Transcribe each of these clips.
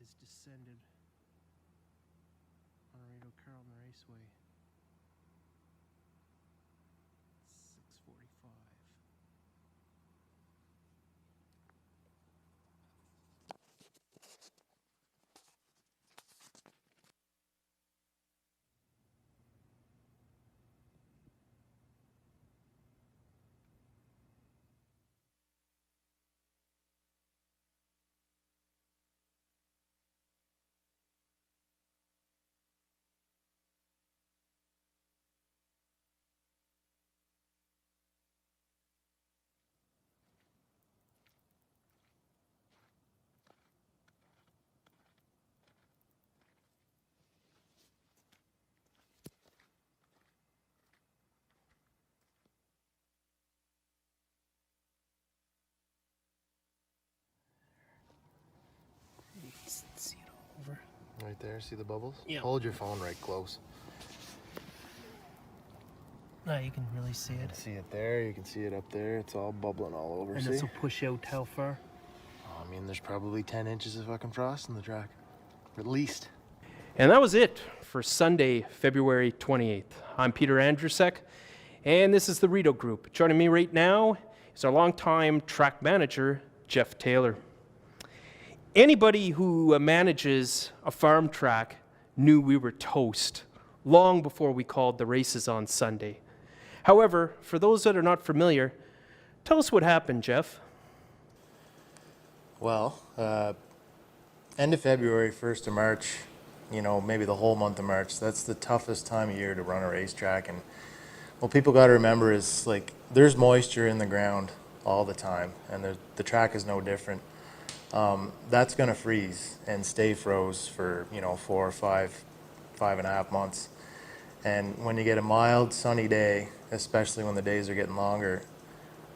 has descended on Rideau Carleton Raceway. 6:45. See it all over. Right there, see the bubbles? Yeah. Hold your phone right close. Now you can really see You it. can see it there, you can see it up there. It's all bubbling all over, And see? this will push out how far? I mean, there's probably 10 inches of fucking frost in the track. At least. And that was it for Sunday, February 28th. I'm Peter Andrusek, and this is the Rideau Group. Joining me right now is our longtime track manager, Jeff Taylor. Anybody who manages a farm track knew we were toast long before we called the races on Sunday. However, for those that are not familiar, tell us what happened, Jeff. Well, end of February, 1st of March, you know, maybe the whole month of March, that's the toughest time of year to run a racetrack. And what people got to remember is, like, there's moisture in the ground all the time, and the track is no different. That's going to freeze and stay froze for, 4 or 5.5 months. And when you get a mild, sunny day, especially when the days are getting longer,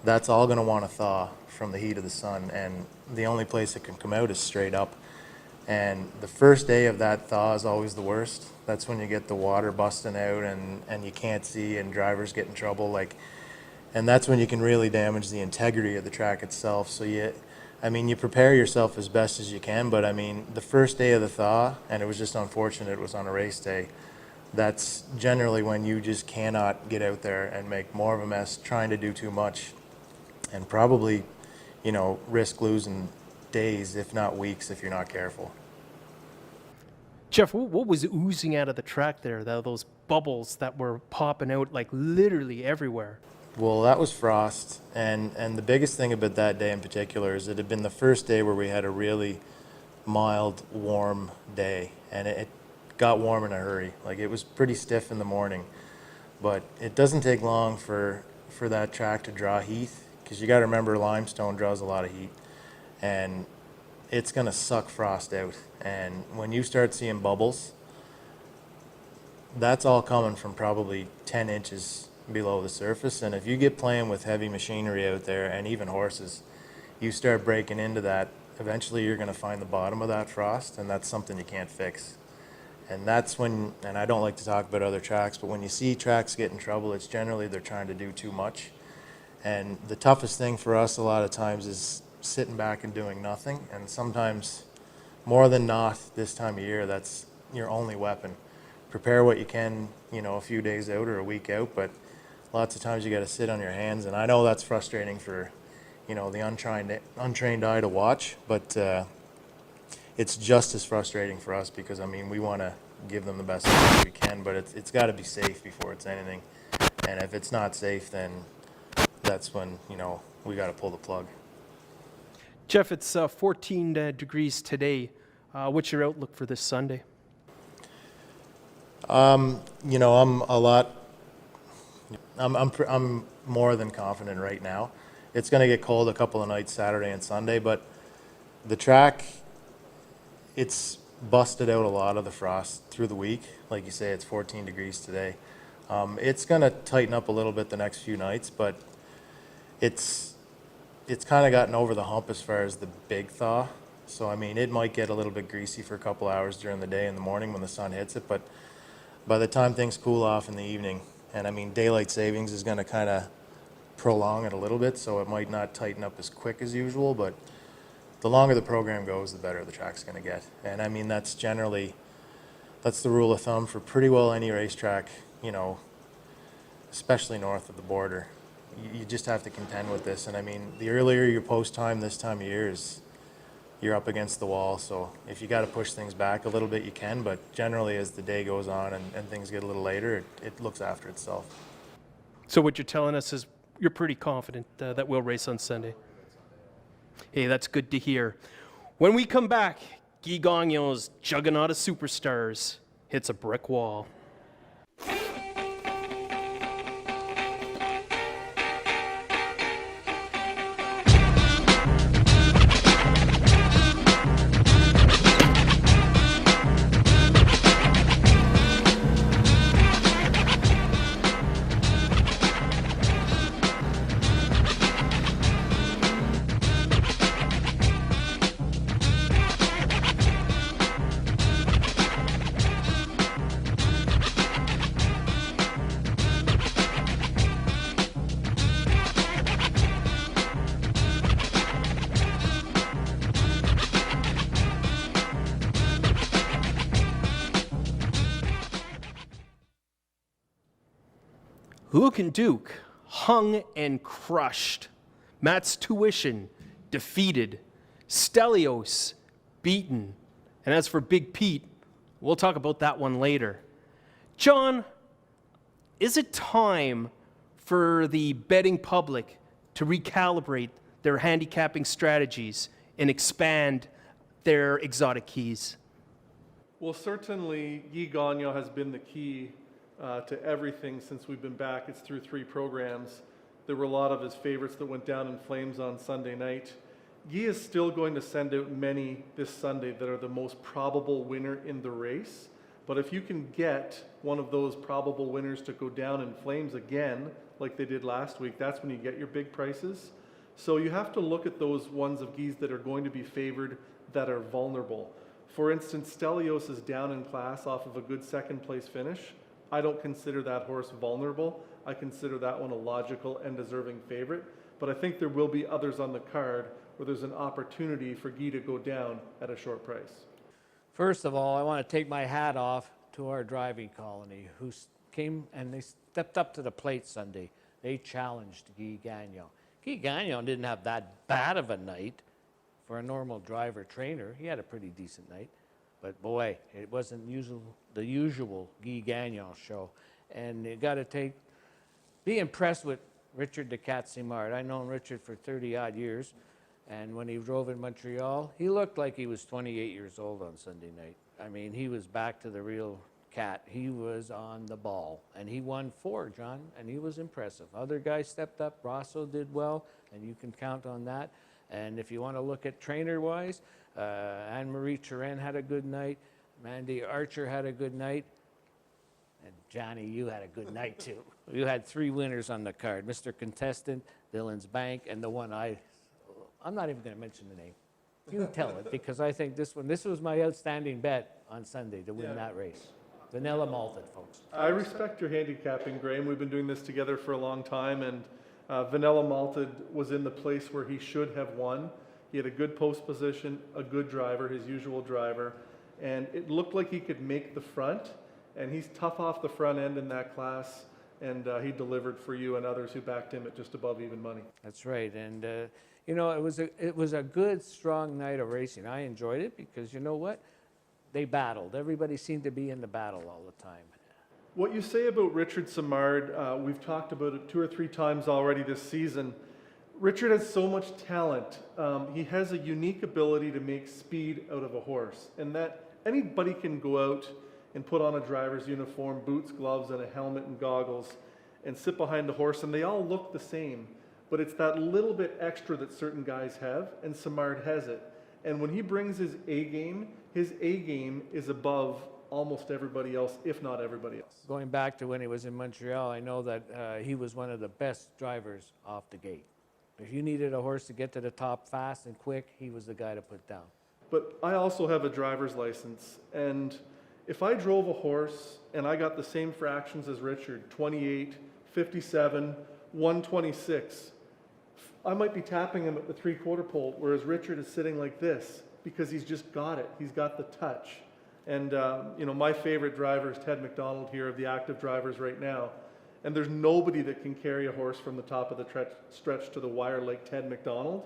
that's all going to want to thaw from the heat of the sun. And the only place it can come out is straight up. And the first day of that thaw is always the worst. That's when you get the water busting out and you can't see and drivers get in trouble. And that's when you can really damage the integrity of the track itself. So you prepare yourself as best as you can, but the first day of the thaw, and it was just unfortunate it was on a race day, that's generally when you just cannot get out there and make more of a mess trying to do too much and probably, risk losing days, if not weeks, if you're not careful. Jeff, what was oozing out of the track there, those bubbles that were popping out like literally everywhere? Well, that was frost, and the biggest thing about that day in particular is it had been the first day where we had a really mild, warm day, and it got warm in a hurry. Like, it was pretty stiff in the morning, but it doesn't take long for that track to draw heat, because you got to remember limestone draws a lot of heat, and it's going to suck frost out. And when you start seeing bubbles, that's all coming from probably 10 inches below the surface. And if you get playing with heavy machinery out there, and even horses, you start breaking into that, eventually you're going to find the bottom of that frost, and that's something you can't fix. And that's when, and I don't like to talk about other tracks, but when you see tracks get in trouble, it's generally they're trying to do too much. And the toughest thing for us a lot of times is sitting back and doing nothing. And sometimes, more than not, this time of year, that's your only weapon. Prepare what you can, a few days out or a week out, but lots of times you got to sit on your hands. And I know that's frustrating for, the untrained eye to watch, but it's just as frustrating for us because, we want to give them the best service we can, but it's got to be safe before it's anything. And if it's not safe, then that's when, we got to pull the plug. Jeff, it's 14 degrees today. What's your outlook for this Sunday? I'm more than confident right now. It's going to get cold a couple of nights, Saturday and Sunday, but the track, it's busted out a lot of the frost through the week. Like you say, it's 14 degrees today. It's going to tighten up a little bit the next few nights, but it's kind of gotten over the hump as far as the big thaw. So, it might get a little bit greasy for a couple hours during the day in the morning when the sun hits it, but by the time things cool off in the evening, and daylight savings is going to kind of prolong it a little bit, so it might not tighten up as quick as usual, but the longer the program goes, the better the track's going to get. And I mean, that's the rule of thumb for pretty well any racetrack, you know, especially north of the border. You just have to contend with this. And I mean, the earlier your post time this time of year is, you're up against the wall. So if you got to push things back a little bit, you can. But generally, as the day goes on and things get a little later, it looks after itself. So what you're telling us is you're pretty confident that we'll race on Sunday. Hey, that's good to hear. When we come back, Guy Gagnon's juggernaut of superstars hits a brick wall. Luke and Duke hung and crushed. Matt's tuition defeated. Stelios beaten. And as for Big Pete, we'll talk about that one later. John, is it time for the betting public to recalibrate their handicapping strategies and expand their exotic keys? Well, certainly Guy Gagnon has been the key to everything since we've been back. It's through 3 programs. There were a lot of his favorites that went down in flames on Sunday night. Guy is still going to send out many this Sunday that are the most probable winner in the race. But if you can get one of those probable winners to go down in flames again, like they did last week, that's when you get your big prices. So you have to look at those ones of Guy's that are going to be favored that are vulnerable. For instance, Stelios is down in class off of a good second place finish. I don't consider that horse vulnerable. I consider that one a logical and deserving favorite. But I think there will be others on the card where there's an opportunity for Guy to go down at a short price. First of all, I want to take my hat off to our driving colony who came and they stepped up to the plate Sunday. They challenged Guy Gagnon. Guy Gagnon didn't have that bad of a night for a normal driver trainer. He had a pretty decent night. But boy, it wasn't the usual Guy Gagnon show. And you got to be impressed with Richard de Cat-Simard. I've known Richard for 30-odd years. And when he drove in Montreal, he looked like he was 28 years old on Sunday night. I mean, he was back to the real cat. He was on the ball. And he won 4, John, and he was impressive. Other guys stepped up. Rosso did well, and you can count on that. And if you want to look at trainer-wise, Anne-Marie Turenne had a good night. Mandy Archer had a good night. And Johnny, you had a good night too. You had 3 winners on the card. Mr. Contestant, Dillon's Bank, and the one I'm not even going to mention the name. You tell it, because I think this was my outstanding bet on Sunday to win that race. Vanilla malted, folks. I respect your handicapping, Graham. We've been doing this together for a long time, and Vanilla Malted was in the place where he should have won. He had a good post position, a good driver, his usual driver, and it looked like he could make the front, and he's tough off the front end in that class, and he delivered for you and others who backed him at just above even money. That's right, and you know, it was a good, strong night of racing. I enjoyed it because you know what? They battled. Everybody seemed to be in the battle all the time. What you say about Richard Simard, we've talked about it 2 or 3 times already this season. Richard has so much talent. He has a unique ability to make speed out of a horse, and that anybody can go out and put on a driver's uniform, boots, gloves, and a helmet and goggles, and sit behind the horse, and they all look the same. But it's that little bit extra that certain guys have, and Simard has it. And when he brings his A game is above almost everybody else, if not everybody else. Going back to when he was in Montreal, I know that he was one of the best drivers off the gate. If you needed a horse to get to the top fast and quick, he was the guy to put down. But I also have a driver's license, and if I drove a horse and I got the same fractions as Richard, 28, 57, 126, I might be tapping him at the 3/4 pole, whereas Richard is sitting like this because he's just got it. He's got the touch. And, you know, my favorite driver is Ted McDonald here of the active drivers right now. And there's nobody that can carry a horse from the top of the stretch to the wire like Ted McDonald.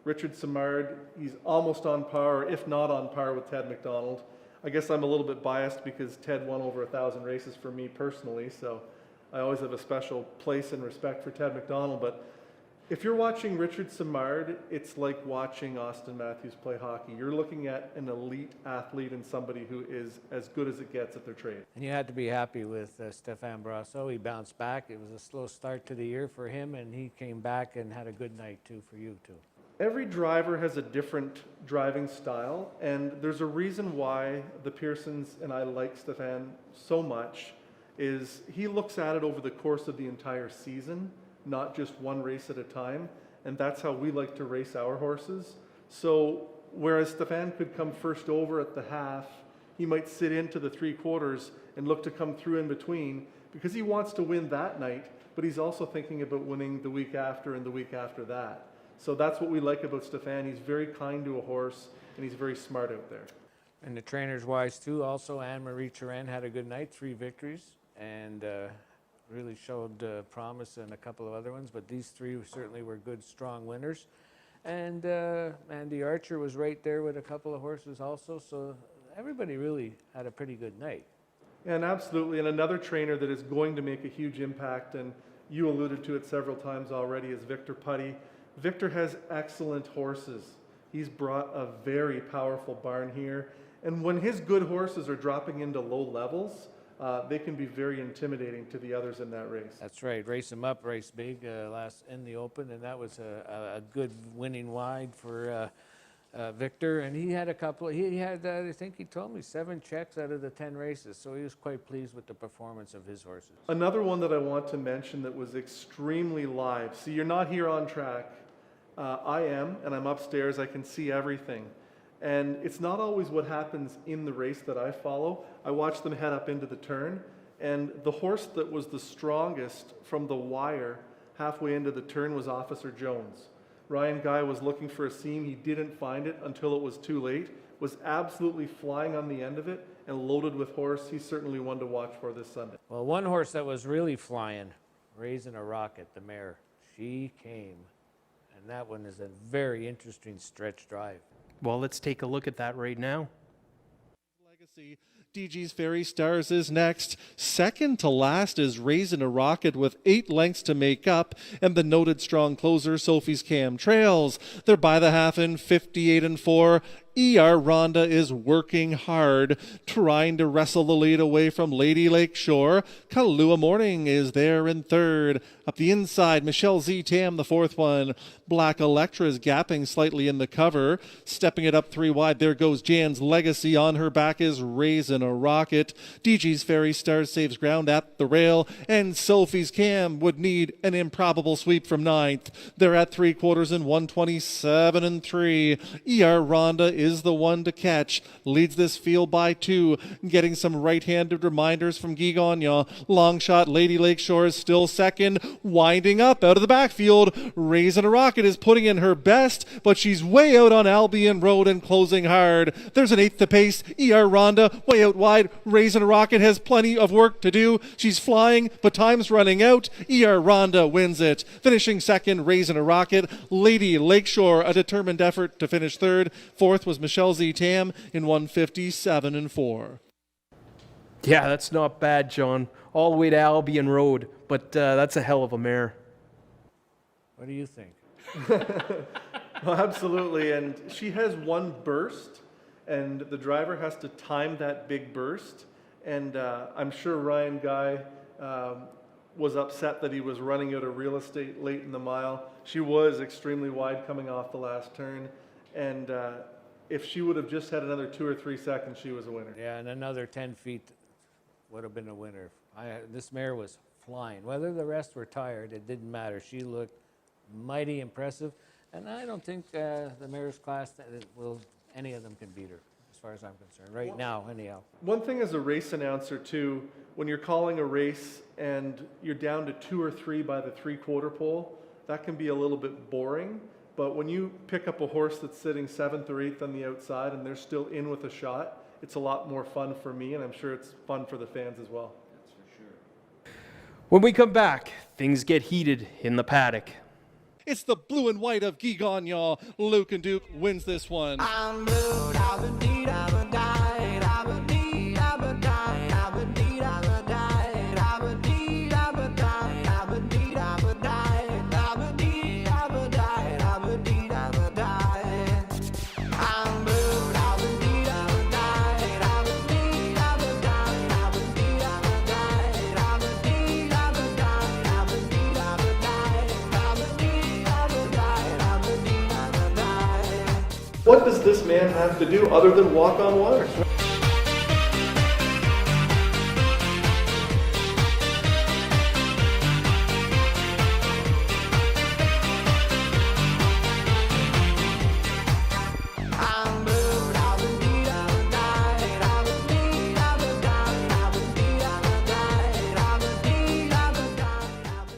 Richard Simard, he's almost on par, if not on par with Ted McDonald. I guess I'm a little bit biased because Ted won over 1,000 races for me personally, so I always have a special place and respect for Ted McDonald. But if you're watching Richard Simard, it's like watching Austin Matthews play hockey. You're looking at an elite athlete and somebody who is as good as it gets at their trade. And you had to be happy with Stefan Brasso. He bounced back. It was a slow start to the year for him, and he came back and had a good night too for you too. Every driver has a different driving style, and there's a reason why the Pearsons and I like Stefan so much, is he looks at it over the course of the entire season, not just one race at a time, and that's how we like to race our horses. So whereas Stefan could come first over at the half, he might sit into the 3/4 and look to come through in between because he wants to win that night, but he's also thinking about winning the week after and the week after that. So that's what we like about Stefan. He's very kind to a horse, and he's very smart out there. And the trainers wise too. Also, Anne-Marie Turan had a good night, 3 victories, and really showed promise in a couple of other ones. But these 3 certainly were good, strong winners. And Andy Archer was right there with a couple of horses also. So everybody really had a pretty good night. And absolutely, and another trainer that is going to make a huge impact, and you alluded to it several times already, is Victor Putty. Victor has excellent horses. He's brought a very powerful barn here. And when his good horses are dropping into low levels, they can be very intimidating to the others in that race. That's right. Race him up, race big last in the Open, and that was a good winning wide for Victor. And he had a couple. He had, I think he told me, 7 checks out of the 10 races. So he was quite pleased with the performance of his horses. Another one that I want to mention that was extremely live. See, you're not here on track. I am, and I'm upstairs. I can see everything. And it's not always what happens in the race that I follow. I watch them head up into the turn, and the horse that was the strongest from the wire halfway into the turn was Officer Jones. Ryan Guy was looking for a seam. He didn't find it until it was too late, was absolutely flying on the end of it and loaded with horse. He's certainly one to watch for this Sunday. Well, one horse that was really flying, Raising a Rocket, the mare, she came. And that one is a very interesting stretch drive. Well, let's take a look at that right now. Legacy. DG's Fairy Stars is next. Second to last is Raisin a Rocket with 8 lengths to make up, and the noted strong closer Sophie's Cam trails. They're by the half in 58-4. ER Rhonda is working hard, trying to wrestle the lead away from Lady Lakeshore. Kahlua Morning is there in third. Up the inside, Michelle Z. Tam, the 4th one. Black Electra is gapping slightly in the cover. Stepping it up 3 wide, there goes Jan's Legacy. On her back is Raisin a Rocket. DG's Fairy Stars saves ground at the rail, and Sophie's Cam would need an improbable sweep from 9th. They're at 3/4 in 127-3. ER Rhonda is the one to catch. Leads this field by 2, getting some right-handed reminders from Guy Gagnon. Long shot, Lady Lakeshore is still second, winding up out of the backfield. Raisin a Rocket is putting in her best, but she's way out on Albion Road and closing hard. There's an 8th to pace. ER Rhonda way out wide. Raisin a Rocket has plenty of work to do. She's flying, but time's running out. ER Rhonda wins it. Finishing second, Raisin a Rocket. Lady Lakeshore, a determined effort to finish third. 4th was Michelle Z. Tam in 157-4. Yeah, that's not bad, John. All the way to Albion Road, but that's a hell of a mare. What do you think? Well, absolutely, and she has one burst, and the driver has to time that big burst, and I'm sure Ryan Guy was upset that he was running out of real estate late in the mile. She was extremely wide coming off the last turn, and if she would have just had another 2 or 3 seconds, she was a winner. Yeah, and another 10 feet would have been a winner. This mare was flying. Whether the rest were tired, it didn't matter. She looked mighty impressive, and I don't think the mare's class, any of them can beat her, as far as I'm concerned, right now, anyhow. One thing as a race announcer, too, when you're calling a race and you're down to 2 or 3 by the 3/4 pole, that can be a little bit boring. But when you pick up a horse that's sitting 7th or 8th on the outside and they're still in with a shot, it's a lot more fun for me, and I'm sure it's fun for the fans as well. That's for sure. When we come back, things get heated in the paddock. It's the blue and white of Guy Gagnon. Luke and Duke wins this one. I'm blue, I've been deed, I've been died, I've been deed, I've been died, I've been deed, I've been died, I've been deed, I've been died, I've been deed, I've been died, I've been deed, I've been died, I've been deed, I've been died. I'm blue, I've been deed, I've been died, I've been deed, I've been died, I've been deed, I've been died, I've been deed, I've been died, I've been deed, I've been died, I've been deed, I've been died, I've been deed, I've been died. What does this man have to do other than walk on water? I'm blue, I've been deed, I've been died, I've been deed, I've been died, I've been deed, I've been died, I've been deed, I've been died, I've been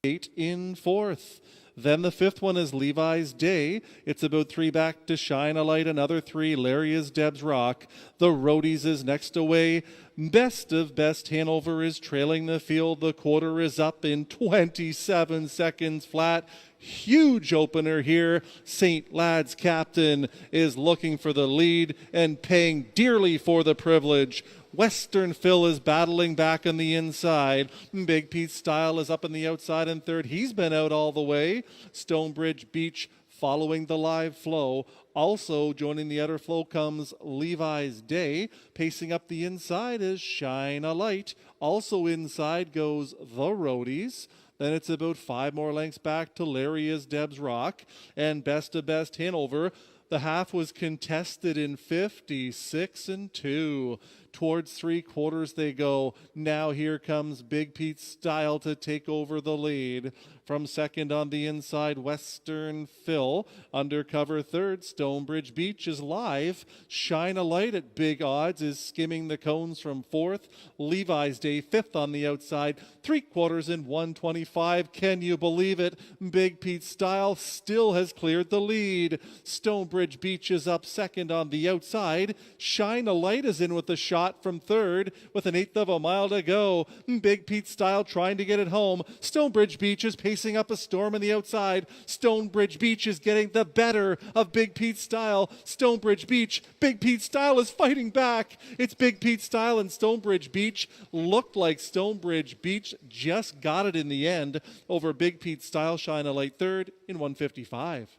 deed. 8 in 4th. Then the 5th one is Levi's Day. It's about 3 back to Shine a Light, another 3, Larry is Deb's Rock. The Roadies is next away. Best of Best Hanover is trailing the field. The quarter is up in 27 seconds flat. Huge opener here. St. Lad's Captain is looking for the lead and paying dearly for the privilege. Western Phil is battling back on the inside. Big Pete Style is up on the outside in 3rd. He's been out all the way. Stonebridge Beach following the live flow. Also joining the outer flow comes Levi's Day. Pacing up the inside is Shine a Light. Also inside goes the Roadies. Then it's about 5 more lengths back to Larry is Deb's Rock. And Best of Best Hanover. The half was contested in 56-2. Towards 3/4 they go. Now here comes Big Pete Style to take over the lead. From second on the inside, Western Phil. Undercover third, Stonebridge Beach is live. Shine a Light at big odds is skimming the cones from 4th. Levi's Day 5th on the outside. 3/4 in 125. Can you believe it? Big Pete Style still has cleared the lead. Stonebridge Beach is up second on the outside. Shine a Light is in with a shot from 3rd with an 1/8 of a mile to go. Big Pete Style trying to get it home. Stonebridge Beach is pacing up a storm on the outside. Stonebridge Beach is getting the better of Big Pete Style. Stonebridge Beach, Big Pete Style is fighting back. It's Big Pete Style and Stonebridge Beach. Looked like Stonebridge Beach just got it in the end over Big Pete Style. Shine a Light 3rd in 155.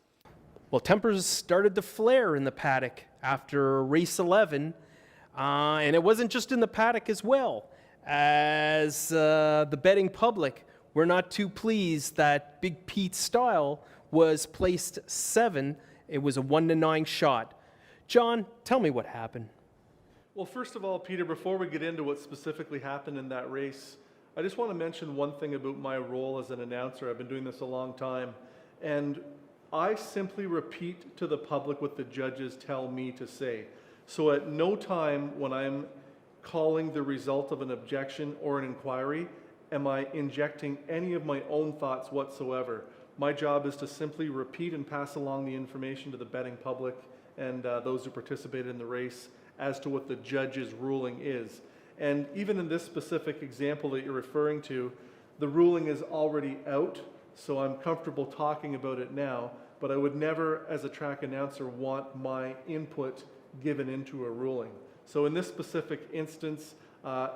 Well, tempers started to flare in the paddock after race 11. And it wasn't just in the paddock as well, as the betting public were not too pleased that Big Pete Style was placed 7. It was a 1-9 shot. John, tell me what happened. Well, first of all, Peter, before we get into what specifically happened in that race, I just want to mention one thing about my role as an announcer. I've been doing this a long time, and I simply repeat to the public what the judges tell me to say. So at no time when I'm calling the result of an objection or an inquiry am I injecting any of my own thoughts whatsoever. My job is to simply repeat and pass along the information to the betting public and those who participated in the race as to what the judge's ruling is. And even in this specific example that you're referring to, the ruling is already out, so I'm comfortable talking about it now, but I would never, as a track announcer, want my input given into a ruling. So in this specific instance,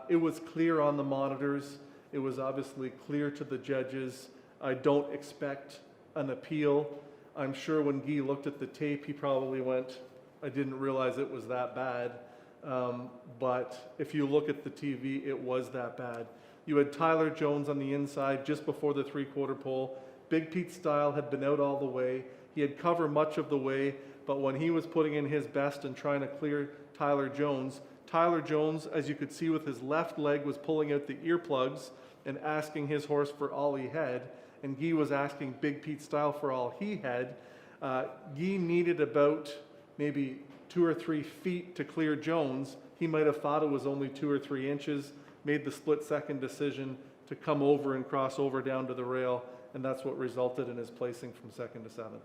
it was clear on the monitors. It was obviously clear to the judges. I don't expect an appeal. I'm sure when Guy looked at the tape, he probably went, I didn't realize it was that bad. But if you look at the TV, it was that bad. You had Tyler Jones on the inside just before the 3/4 pole. Big Pete Style had been out all the way. He had covered much of the way, but when he was putting in his best and trying to clear Tyler Jones, as you could see with his left leg, was pulling out the earplugs and asking his horse for all he had, and Guy was asking Big Pete Style for all he had. Guy needed about maybe 2 or 3 feet to clear Jones. He might have thought it was only 2 or 3 inches, made the split-second decision to come over and cross over down to the rail, and that's what resulted in his placing from 2nd to 7th.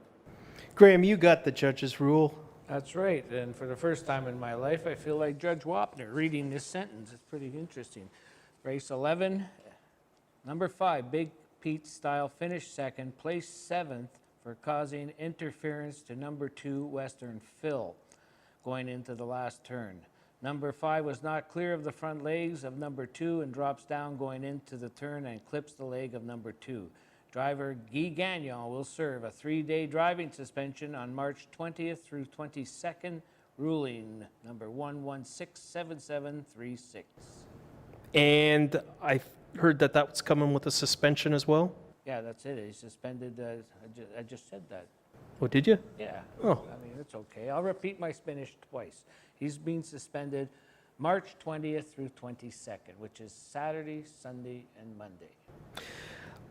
Graham, you got the judge's rule. That's right. And for the first time in my life, I feel like Judge Wapner reading this sentence. It's pretty interesting. Race 11, number 5, Big Pete Style finished second, placed 7th for causing interference to number 2, Western Phil, going into the last turn. Number 5 was not clear of the front legs of number 2 and drops down going into the turn and clips the leg of number 2. Driver Guy Gagnon will serve a 3-day driving suspension on March 20th through 22nd, ruling number 1167736. And I heard that that was coming with a suspension as well. Yeah, that's it. He's suspended. I just said that. Oh, did you? Yeah. Oh. I mean, it's okay. I'll repeat my finish twice. He's being suspended March 20th through 22nd, which is Saturday, Sunday, and Monday.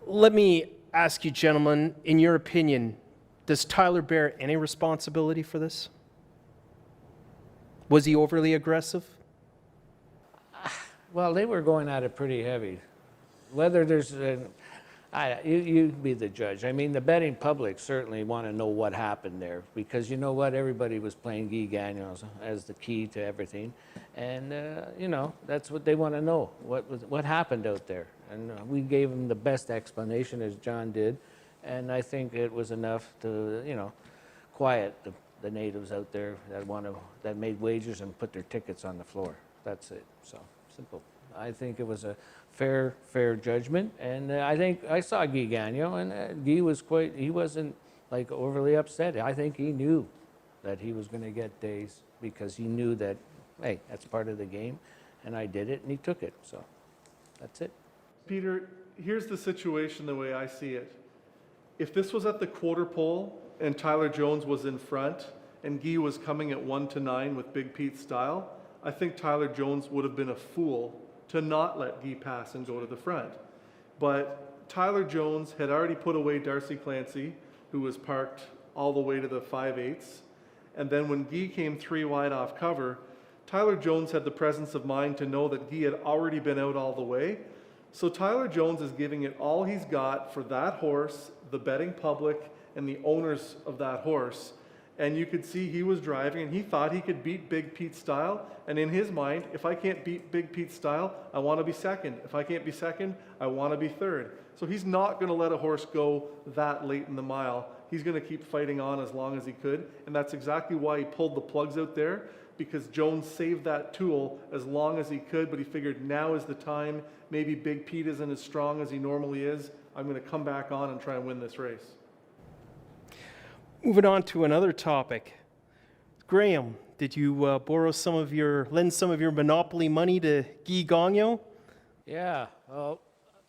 Let me ask you, gentlemen, in your opinion, does Tyler bear any responsibility for this? Was he overly aggressive? Well, they were going at it pretty heavy. Whether there's, you be the judge. I mean, the betting public certainly want to know what happened there because you know what, everybody was playing Guy Gagnon as the key to everything, and you know that's what they want to know. What happened out there? And we gave them the best explanation, as John did, and I think it was enough to quiet the natives out there that made wagers and put their tickets on the floor. That's it. So simple. I think it was a fair judgment, and I think I saw Guy Gagnon, and Guy was he wasn't like overly upset. I think he knew that he was going to get days because he knew that, hey, that's part of the game, and I did it, and he took it. So that's it. Peter, here's the situation the way I see it. If this was at the quarter pole and Tyler Jones was in front and Guy was coming at 1-9 with Big Pete Style, I think Tyler Jones would have been a fool to not let Guy pass and go to the front. But Tyler Jones had already put away Darcy Clancy, who was parked all the way to the 5/8. And then when Guy came 3 wide off cover, Tyler Jones had the presence of mind to know that Guy had already been out all the way. So Tyler Jones is giving it all he's got for that horse, the betting public, and the owners of that horse. And you could see he was driving and he thought he could beat Big Pete Style. And in his mind, if I can't beat Big Pete Style, I want to be second. If I can't be second, I want to be third. So he's not going to let a horse go that late in the mile. He's going to keep fighting on as long as he could. And that's exactly why he pulled the plugs out there, because Jones saved that tool as long as he could, but he figured now is the time. Maybe Big Pete isn't as strong as he normally is. I'm going to come back on and try and win this race. Moving on to another topic. Graham, did you lend some of your Monopoly money to Guy Gagnon? Yeah, well,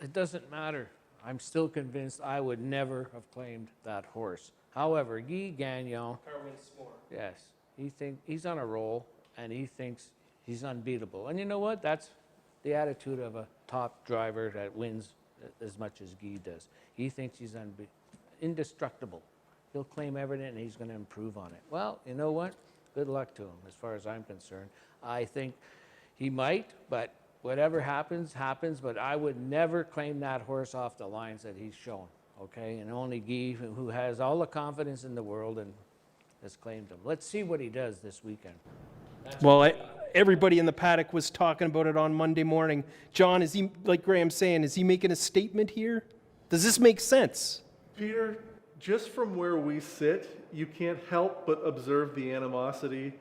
it doesn't matter. I'm still convinced I would never have claimed that horse. However, Guy Gagnon, yes, he's on a roll, and he thinks he's unbeatable. And you know what? That's the attitude of a top driver that wins as much as Guy does. He thinks he's indestructible. He'll claim everything, and he's going to improve on it. Well, you know what? Good luck to him, as far as I'm concerned. I think he might, but whatever happens, happens. But I would never claim that horse off the lines that he's shown, okay? And only Guy, who has all the confidence in the world and has claimed him. Let's see what he does this weekend. Well, everybody in the paddock was talking about it on Monday morning. John, is he, like Graham's saying, is he making a statement here? Does this make sense? Peter, just from where we sit, you can't help but observe the animosity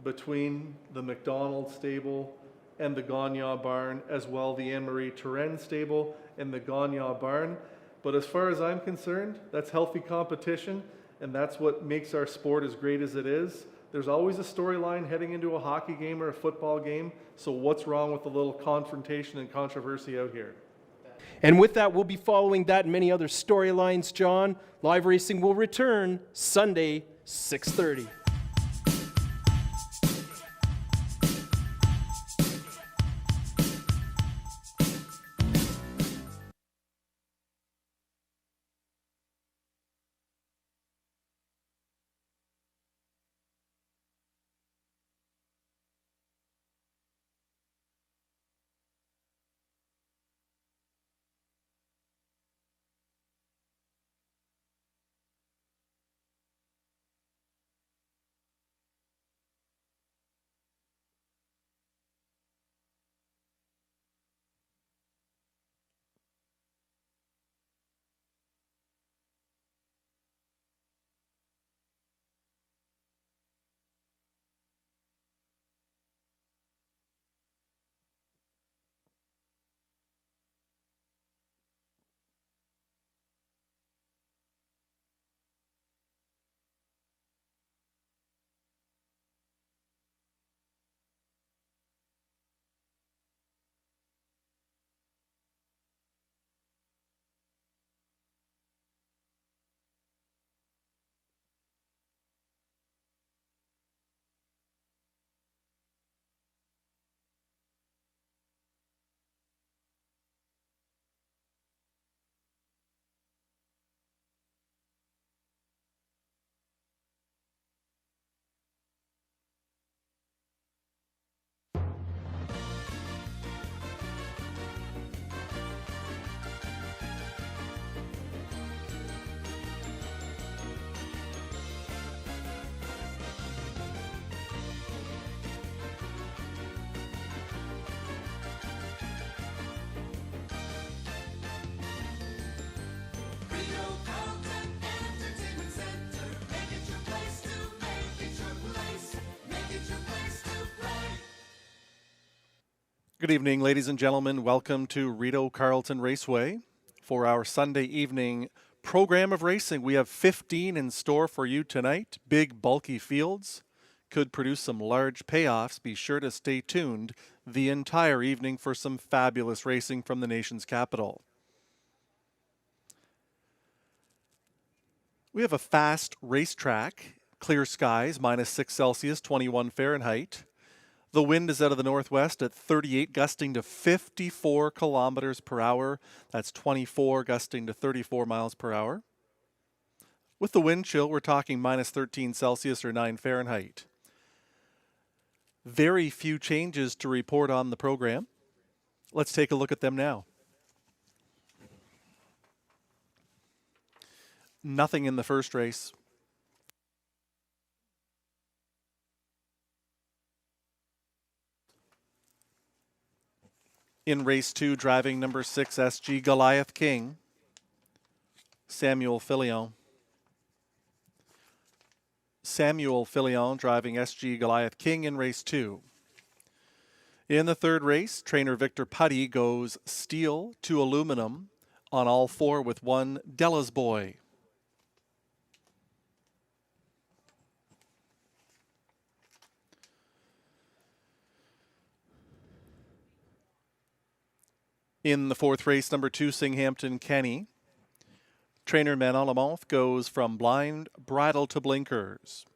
between the McDonald stable and the Gagnon barn, as well the Anne-Marie Turenne stable and the Gagnon barn. But as far as I'm concerned, that's healthy competition, and that's what makes our sport as great as it is. There's always a storyline heading into a hockey game or a football game, so what's wrong with a little confrontation and controversy out here? And with that, we'll be following that and many other storylines, John. Live racing will return Sunday, 6:30. Good evening, ladies and gentlemen. Welcome to Rideau Carleton Raceway for our Sunday evening program of racing. We have 15 in store for you tonight. Big, bulky fields could produce some large payoffs. Be sure to stay tuned the entire evening for some fabulous racing from the nation's capital. We have a fast racetrack, clear skies, -6 Celsius, 21 Fahrenheit. The wind is out of the northwest at 38, gusting to 54 kilometers per hour. That's 24, gusting to 34 miles per hour. With the wind chill, we're talking -13 Celsius or 9 Fahrenheit. Very few changes to report on the program. Let's take a look at them now. Nothing in the first race. In race 2, driving number 6 SG Goliath King, Samuel Filion. Samuel Filion driving SG Goliath King in race 2. In the third race, trainer Victor Putty goes steel to aluminum on all four with one Della's Boy. In the fourth race, number 2, Singhampton Kenny, trainer Manon Lamonth goes from blind bridle to blinkers.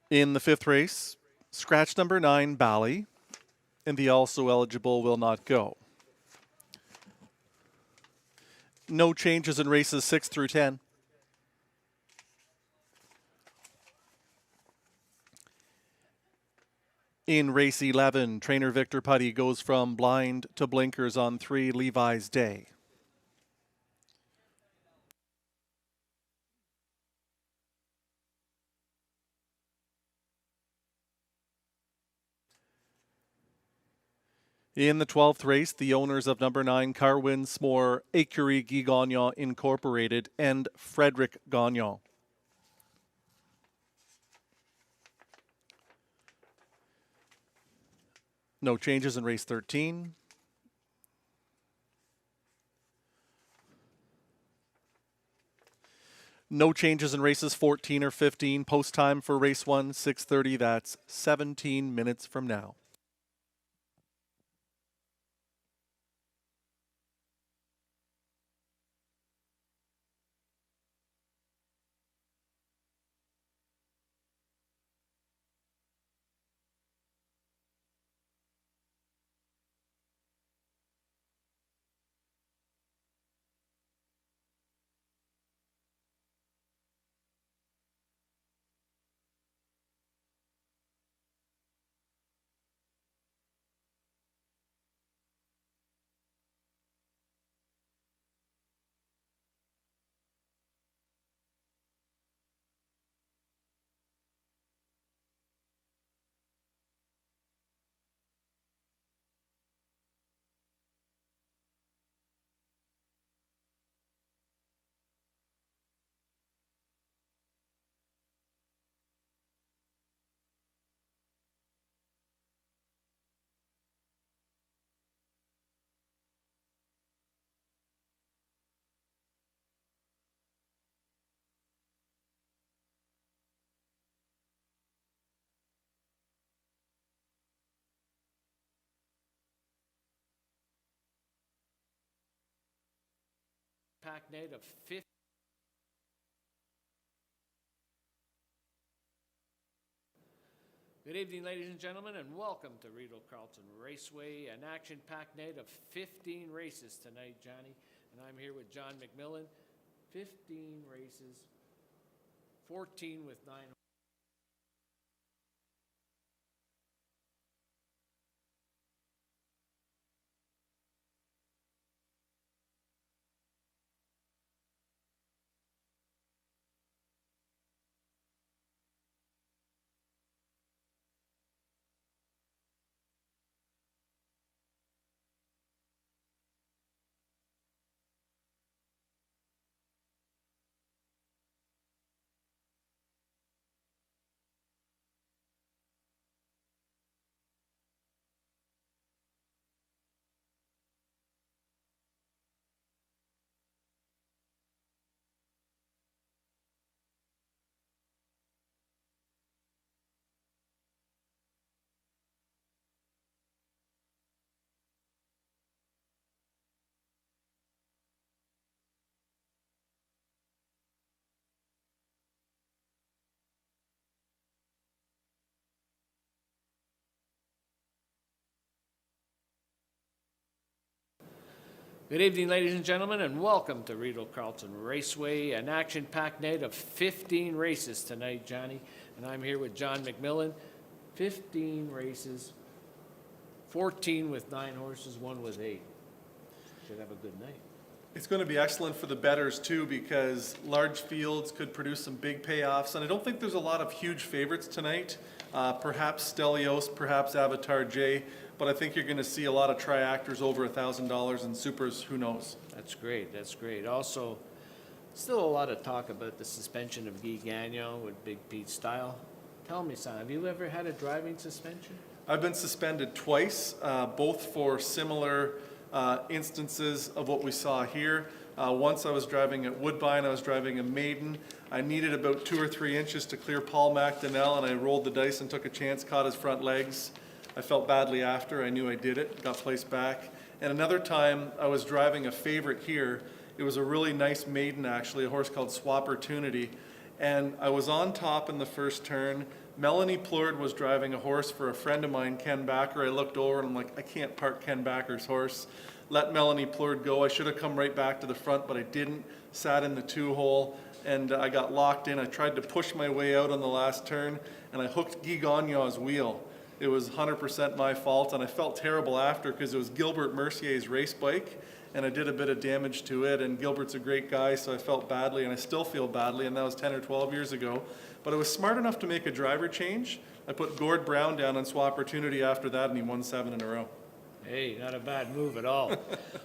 In the fifth race, scratch number 9, Bally, and the also eligible will not go. No changes in races 6 through 10. In race 11, trainer Victor Putty goes from blind to blinkers on 3, Levi's Day. In the 12th race, the owners of number 9, Carwin S'more, Écurie Guy Gagnon Incorporated, and Frederick Gagnon. No changes in race 13. No changes in races 14 or 15. Post time for race 1, 6:30. That's 17 minutes from now. Pack net of 50. Good evening, ladies and gentlemen, and welcome to Rideau Carleton Raceway, an action-packed night of 15 races tonight, Johnny. And I'm here with John McMillan. 15 races, 14 with 9. Good evening, ladies and gentlemen, and welcome to Rideau Carleton Raceway, an action-packed night of 15 races tonight, Johnny. And I'm here with John McMillan. 15 races, 14 with 9 horses, 1 with 8. Should have a good night. It's going to be excellent for the bettors too, because large fields could produce some big payoffs, and I don't think there's a lot of huge favorites tonight. Perhaps Stelios, perhaps Avatar J, but I think you're going to see a lot of triactors over $1,000 and supers. Who knows? That's great. That's great. Also, still a lot of talk about the suspension of Guy Gagnon with Big Pete Style. Tell me, son, have you ever had a driving suspension? I've been suspended twice, both for similar instances of what we saw here. Once I was driving at Woodbine, I was driving a maiden. I needed about 2 or 3 inches to clear Paul McDonnell, and I rolled the dice and took a chance, caught his front legs. I felt badly after. I knew I did it, got placed back. And another time, I was driving a favorite here. It was a really nice maiden, actually, a horse called Swopportunity. And I was on top in the first turn. Melanie Plourde was driving a horse for a friend of mine, Ken Backer. I looked over and I'm like, I can't park Ken Backer's horse. Let Melanie Plourde go. I should have come right back to the front, but I didn't. Sat in the 2-hole, and I got locked in. I tried to push my way out on the last turn, and I hooked Guy Gagnon's wheel. It was 100% my fault, and I felt terrible after because it was Gilbert Mercier's race bike, and I did a bit of damage to it, and Gilbert's a great guy, so I felt badly, and I still feel badly, and that was 10 or 12 years ago. But I was smart enough to make a driver change. I put Gord Brown down on Swopportunity after that, and he won 7 in a row. Hey, not a bad move at all.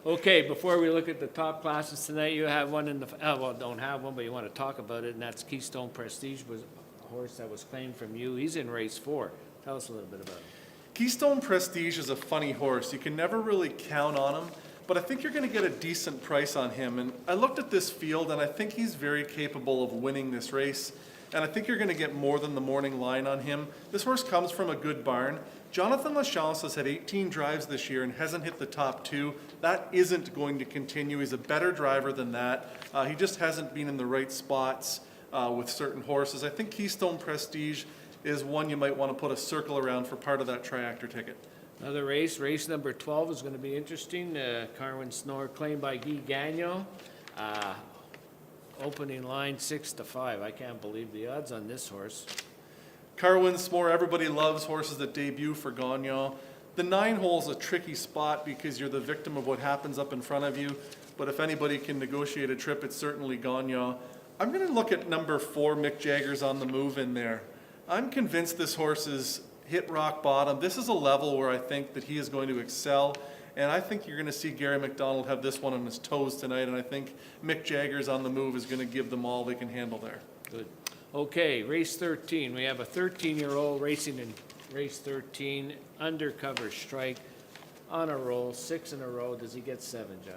Okay, before we look at the top classes tonight, you have one in the, well, don't have one, but you want to talk about it, and that's Keystone Prestige, was a horse that was claimed from you. He's in race 4. Tell us a little bit about him. Keystone Prestige is a funny horse. You can never really count on him, but I think you're going to get a decent price on him. And I looked at this field, and I think he's very capable of winning this race. And I think you're going to get more than the morning line on him. This horse comes from a good barn. Jonathan Lachance has had 18 drives this year and hasn't hit the top 2. That isn't going to continue. He's a better driver than that. He just hasn't been in the right spots with certain horses. I think Keystone Prestige is one you might want to put a circle around for part of that triactor ticket. Another race, race number 12 is going to be interesting. Carwin Snore claimed by Guy Gagnon. Opening line 6-5. I can't believe the odds on this horse. Carwin Snore, everybody loves horses that debut for Gagnon. The 9-hole is a tricky spot because you're the victim of what happens up in front of you. But if anybody can negotiate a trip, it's certainly Gagnon. I'm going to look at number 4, Mick Jagger's on the move in there. I'm convinced this horse has hit rock bottom. This is a level where I think that he is going to excel, and I think you're going to see Gary McDonald have this one on his toes tonight, and I think Mick Jagger's on the move is going to give them all they can handle there. Good. Okay, race 13. We have a 13-year-old racing in race 13, Undercover Strike, on a roll, 6 in a row. Does he get 7, John?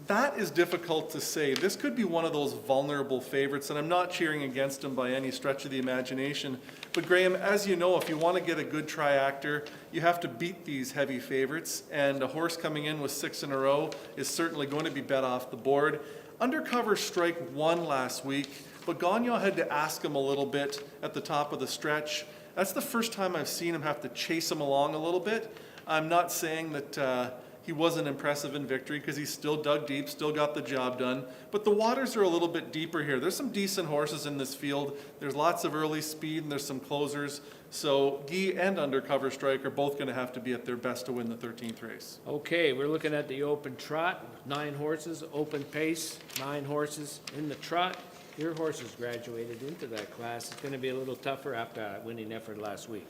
That is difficult to say. This could be one of those vulnerable favorites, and I'm not cheering against him by any stretch of the imagination. But Graham, as you know, if you want to get a good triactor, you have to beat these heavy favorites, and a horse coming in with 6 in a row is certainly going to be bet off the board. Undercover Strike won last week, but Gagnon had to ask him a little bit at the top of the stretch. That's the first time I've seen him have to chase him along a little bit. I'm not saying that he wasn't impressive in victory because he still dug deep, still got the job done. But the waters are a little bit deeper here. There's some decent horses in this field. There's lots of early speed and there's some closers. So Guy and Undercover Strike are both going to have to be at their best to win the 13th race. Okay, we're looking at the open trot. 9 horses, open pace, 9 horses in the trot. Your horse has graduated into that class. It's going to be a little tougher after a winning effort last week.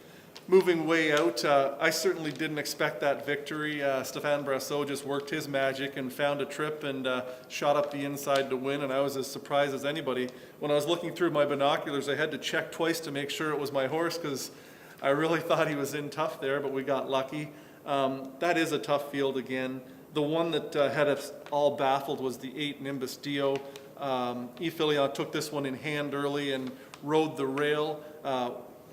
Moving way out, I certainly didn't expect that victory. Stéphane Brassot just worked his magic and found a trip and shot up the inside to win, and I was as surprised as anybody. When I was looking through my binoculars, I had to check twice to make sure it was my horse because I really thought he was in tough there, but we got lucky. That is a tough field again. The one that had us all baffled was the 8 Nimbus Dio. Ephilion took this one in hand early and rode the rail.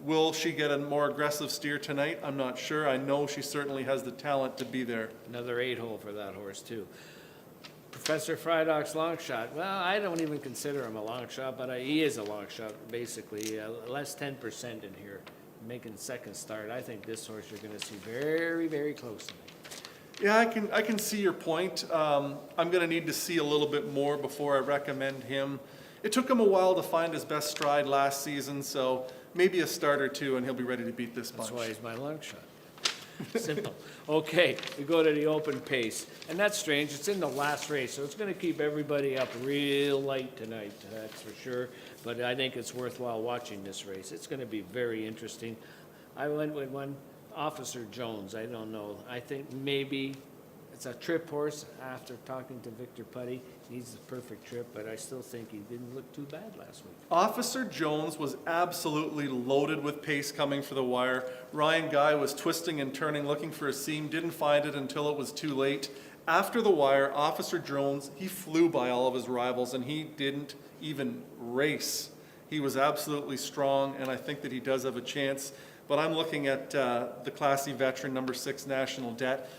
Will she get a more aggressive steer tonight? I'm not sure. I know she certainly has the talent to be there. Another 8-hole for that horse, too. Professor Frydock's long shot. Well, I don't even consider him a long shot, but he is a long shot, basically. Less 10% in here, making second start. I think this horse you're going to see very, very close tonight. Yeah, I can see your point. I'm going to need to see a little bit more before I recommend him. It took him a while to find his best stride last season, so maybe a start or two, and he'll be ready to beat this bunch. That's why he's my long shot. Simple. Okay, we go to the open pace. And that's strange. It's in the last race, so it's going to keep everybody up real late tonight, that's for sure. But I think it's worthwhile watching this race. It's going to be very interesting. I went with one, Officer Jones. I don't know. I think maybe it's a trip horse. After talking to Victor Putty, he's the perfect trip, but I still think he didn't look too bad last week. Officer Jones was absolutely loaded with pace coming for the wire. Ryan Guy was twisting and turning, looking for a seam, didn't find it until it was too late. After the wire, Officer Jones, he flew by all of his rivals, and he didn't even race. He was absolutely strong, and I think that he does have a chance. But I'm looking at the classy veteran, number 6, National Debt.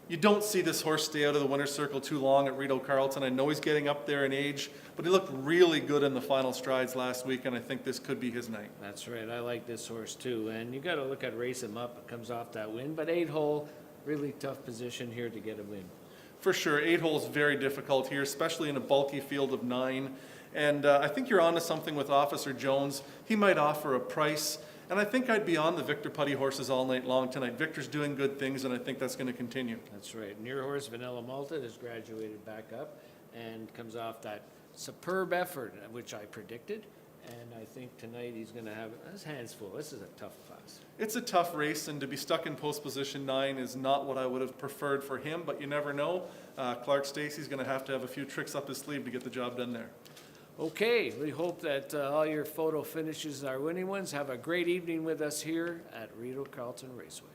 You don't see this horse stay out of the winner's circle too long at Rideau Carleton. I know he's getting up there in age, but he looked really good in the final strides last week, and I think this could be his night. That's right. I like this horse too. And you got to look at Race Him Up. It comes off that win, but 8-hole, really tough position here to get a win. For sure, 8 holes very difficult here, especially in a bulky field of 9. And I think you're onto something with Officer Jones. He might offer a price. And I think I'd be on the Victor Putty horses all night long tonight. Victor's doing good things, and I think that's going to continue. That's right. And your horse, Vanilla Malted, has graduated back up and comes off that superb effort, which I predicted. And I think tonight he's going to have his hands full. This is a tough class. It's a tough race, and to be stuck in post position 9 is not what I would have preferred for him, but you never know. Clark Stacey's going to have a few tricks up his sleeve to get the job done there. Okay, we hope that all your photo finishes are winning ones. Have a great evening with us here at Rideau Carleton Raceway.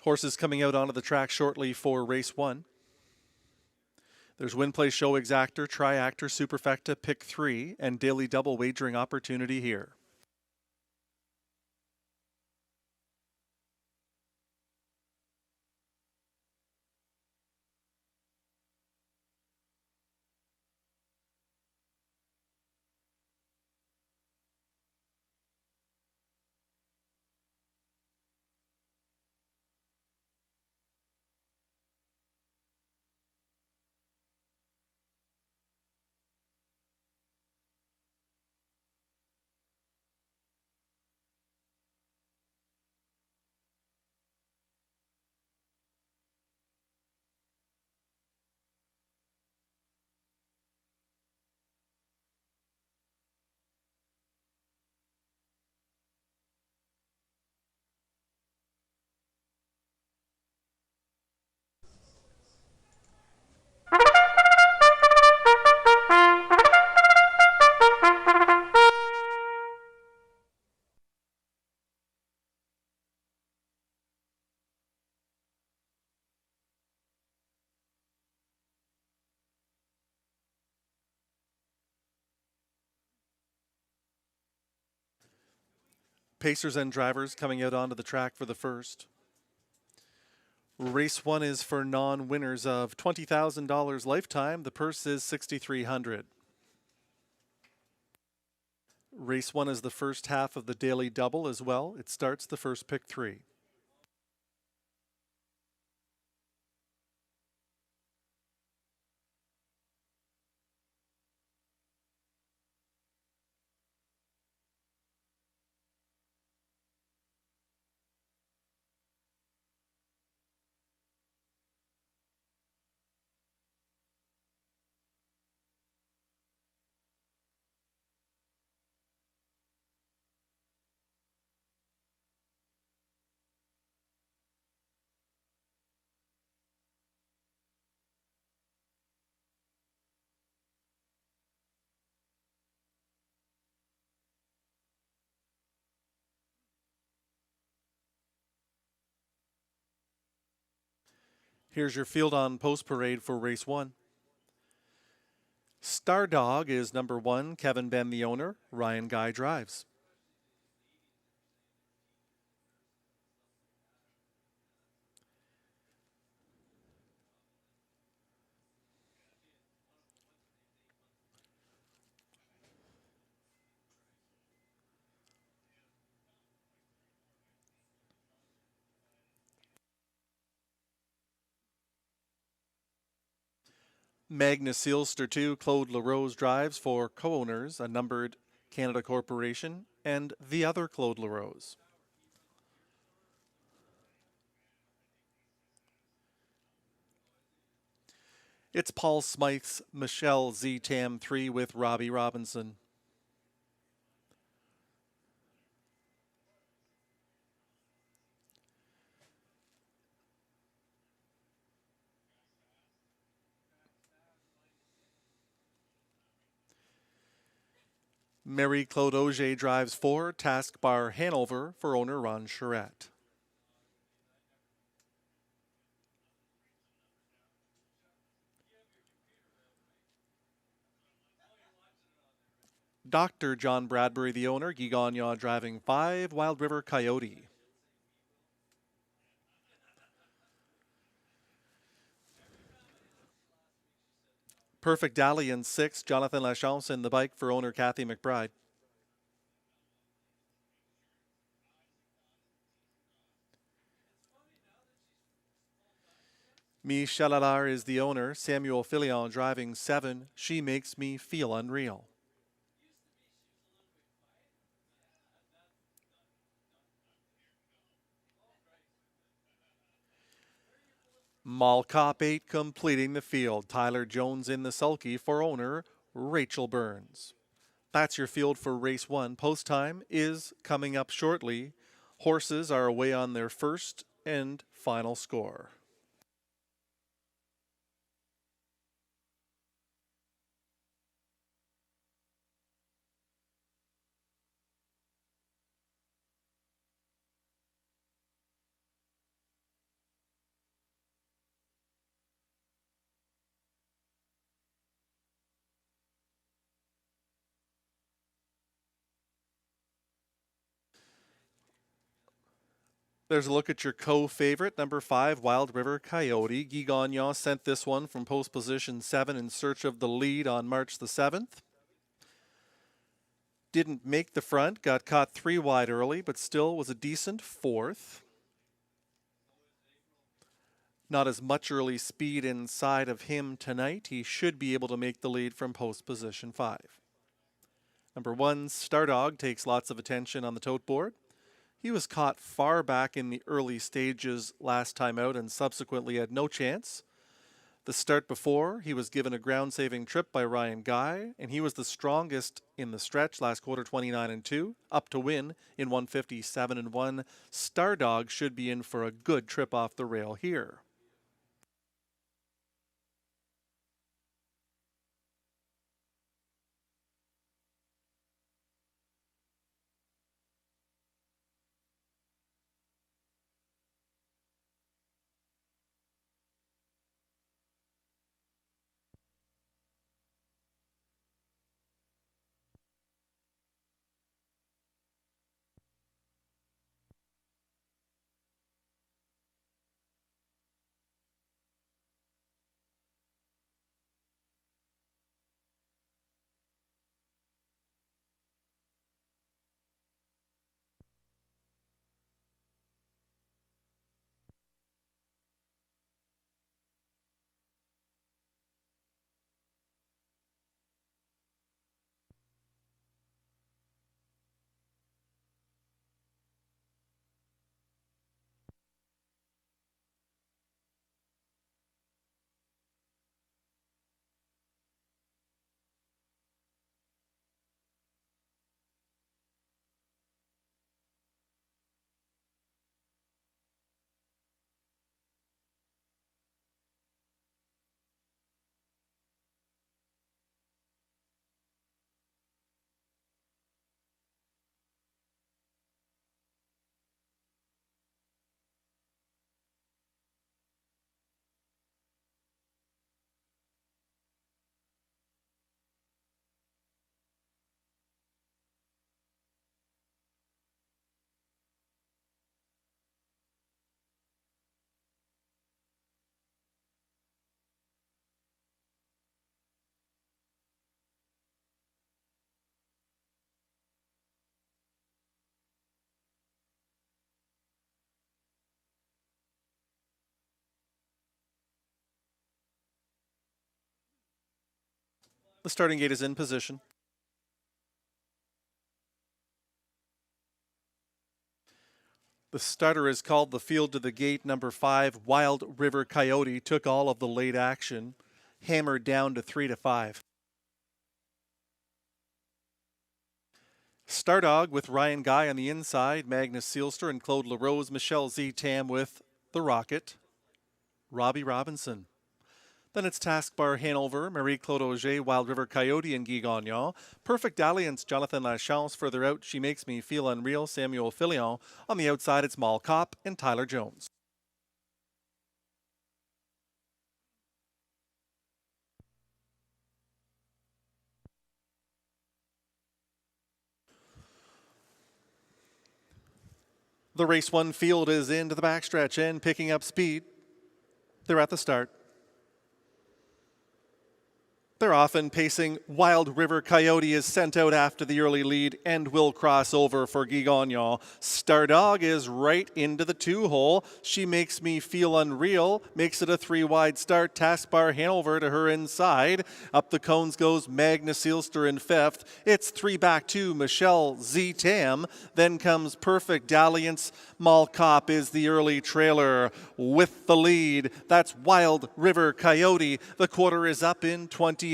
Horses coming out onto the track shortly for race 1. There's Win Play Show Exactor, Triactor, Superfecta, Pick 3, and Daily Double wagering opportunity here. Pacers and drivers coming out onto the track for the first. Race 1 is for non-winners of $20,000 lifetime. The purse is $6,300. Race 1 is the first half of the daily double as well. It starts the first pick 3. Here's your field on post parade for race 1. Star Dog is number 1, Kevin Ben the owner, Ryan Guy drives. Magnus Sealster 2, Claude LaRose drives for co-owners, a numbered Canada Corporation, and the other Claude LaRose. It's Paul Smythe's Michelle Z Tam 3 with Robbie Robinson. Mary Claude Auger drives 4, Task Bar Hanover for owner Ron Charette. Dr. John Bradbury, the owner, Guy Gagnon driving 5, Wild River Coyote. Perfect Alley in 6, Jonathan Lachance in the bike for owner Kathy McBride. Michel Allard is the owner, Samuel Filion driving 7, She Makes Me Feel Unreal. Mall Cop 8 completing the field. Tyler Jones in the sulky for owner Rachel Burns. That's your field for race 1. Post time is coming up shortly. Horses are away on their first and final score. There's a look at your co-favorite, number 5, Wild River Coyote. Guy Gagnon sent this one from post position 7 in search of the lead on March the 7th. Didn't make the front, got caught 3 wide early, but still was a decent 4th. Not as much early speed inside of him tonight. He should be able to make the lead from post position 5. Number 1, Stardog, takes lots of attention on the tote board. He was caught far back in the early stages last time out and subsequently had no chance. The start before, he was given a ground-saving trip by Ryan Guy, and he was the strongest in the stretch last quarter, 29-2, up to win in 157-1. Stardog should be in for a good trip off the rail here. The starting gate is in position. The starter is called the field to the gate. Number 5, Wild River Coyote, took all of the late action, hammered down to 3-5. Stardog with Ryan Guy on the inside, Magnus Seelster and Claude LaRose, Michelle Z. Tam with the Rocket, Robbie Robinson. Then it's Taskbar Hanover, Marie-Claude Auger, Wild River Coyote, and Guy Gagnon. Perfect Alliance, Jonathan Lachance. Further out, She Makes Me Feel Unreal, Samuel Filion. On the outside, it's Mall Cop and Tyler Jones. The race 1 field is into the backstretch and picking up speed. They're at the start. They're often pacing. Wild River Coyote is sent out after the early lead and will cross over for Guy Gagnon. Stardog is right into the 2-hole. She Makes Me Feel Unreal makes it a 3-wide start. Taskbar Hanover to her inside. Up the cones goes Magnus Seelster in 5th. It's 3 back to Michelle Z. Tam. Then comes Perfect Dalliance. Mall Cop is the early trailer with the lead. That's Wild River Coyote. The quarter is up in 28-4.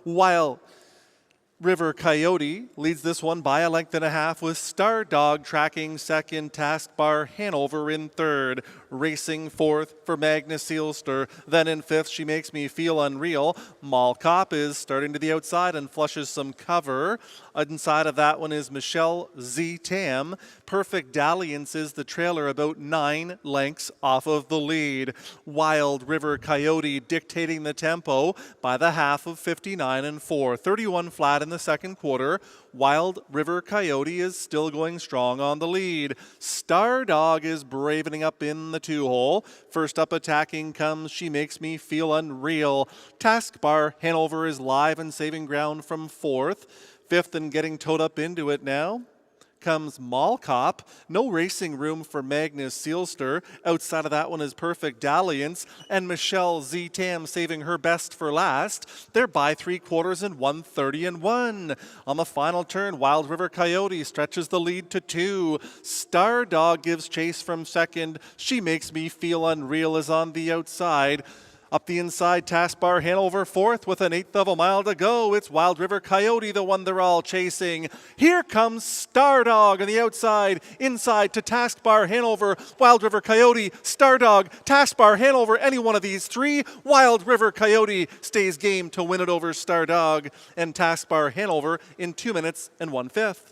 Wild River Coyote leads this one by a length and a half, with Stardog tracking second, Taskbar Hanover in third. Racing fourth for Magnus Seelster. Then in fifth, She Makes Me Feel Unreal. Mall Cop is starting to the outside and flushes some cover. Inside of that one is Michelle Z. Tam. Perfect Dalliance is the trailer, about 9 lengths off of the lead. Wild River Coyote dictating the tempo by the half of 59-4. 31 flat in the second quarter. Wild River Coyote is still going strong on the lead. Star Dog is bravening up in the 2-hole. First up attacking comes She Makes Me Feel Unreal. Taskbar Hanover is live and saving ground from 4th. 5th and getting towed up into it now comes Mall Cop. No racing room for Magnus Seelster. Outside of that one is Perfect Dalliance and Michelle Z. Tam saving her best for last. They're by 3/4 and 1:30-1. On the final turn, Wild River Coyote stretches the lead to 2. Star Dog gives chase from second. She Makes Me Feel Unreal is on the outside. Up the inside, Taskbar Hanover 4th with 1/8 of a mile to go. It's Wild River Coyote, the one they're all chasing. Here comes Star Dog on the outside. Inside to Taskbar Hanover, Wild River Coyote, Star Dog, Taskbar Hanover, any one of these three. Wild River Coyote stays game to win it over Star Dog and Taskbar Hanover in 2 minutes and 1/5.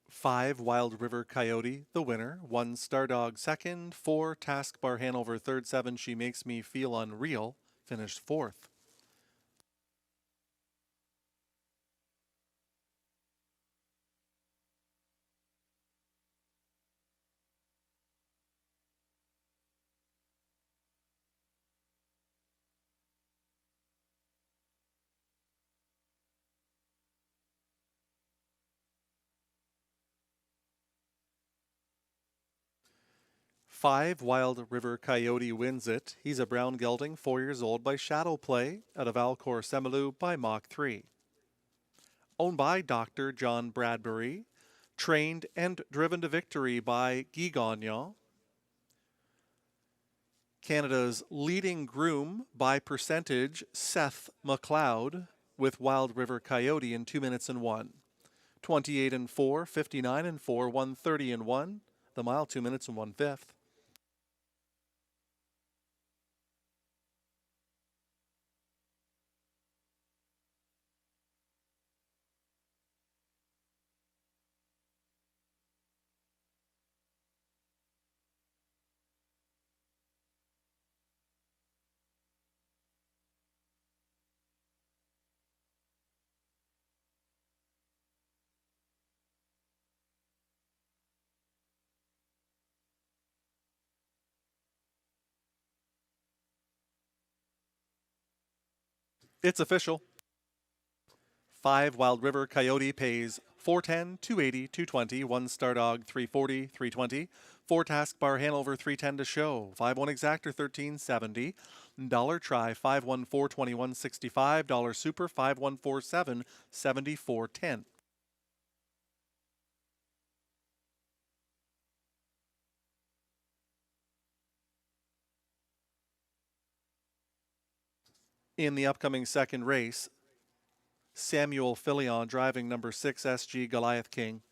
5 Wild River Coyote, the winner. 1 Star Dog second. 4 Taskbar Hanover third. 7 She Makes Me Feel Unreal finished 4th. Five Wild River Coyote wins it. He's a brown gelding, 4 years old, by Shadow Play out of Alcor Semelu by Mach 3. Owned by Dr. John Bradbury. Trained and driven to victory by Guy Gagnon. Canada's leading groom by percentage, Seth McLeod, with Wild River Coyote in 2 minutes and 1. 28-4, 59-4, 130-1. The mile, 2 minutes and 1/5. It's official. 5 Wild River Coyote pays $410, $280, $220. 1 Star Dog $340, $320. 4 Taskbar Hanover $310 to show. 5-1 Exactor $1370. Dollar Try 514 $2165. Dollar Super 5147 7410. In the upcoming second race, Samuel Filion driving number 6 SG Goliath King.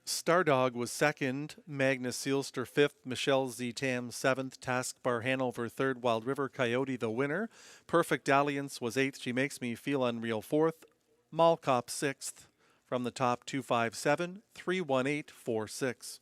Stardog was second, Magnus Seelster fifth, Michelle Z. Tam seventh, Taskbar Hanover third, Wild River Coyote the winner. Perfect Dalliance was eighth, She Makes Me Feel Unreal fourth, Mall Cop sixth. From the top, 257 31846.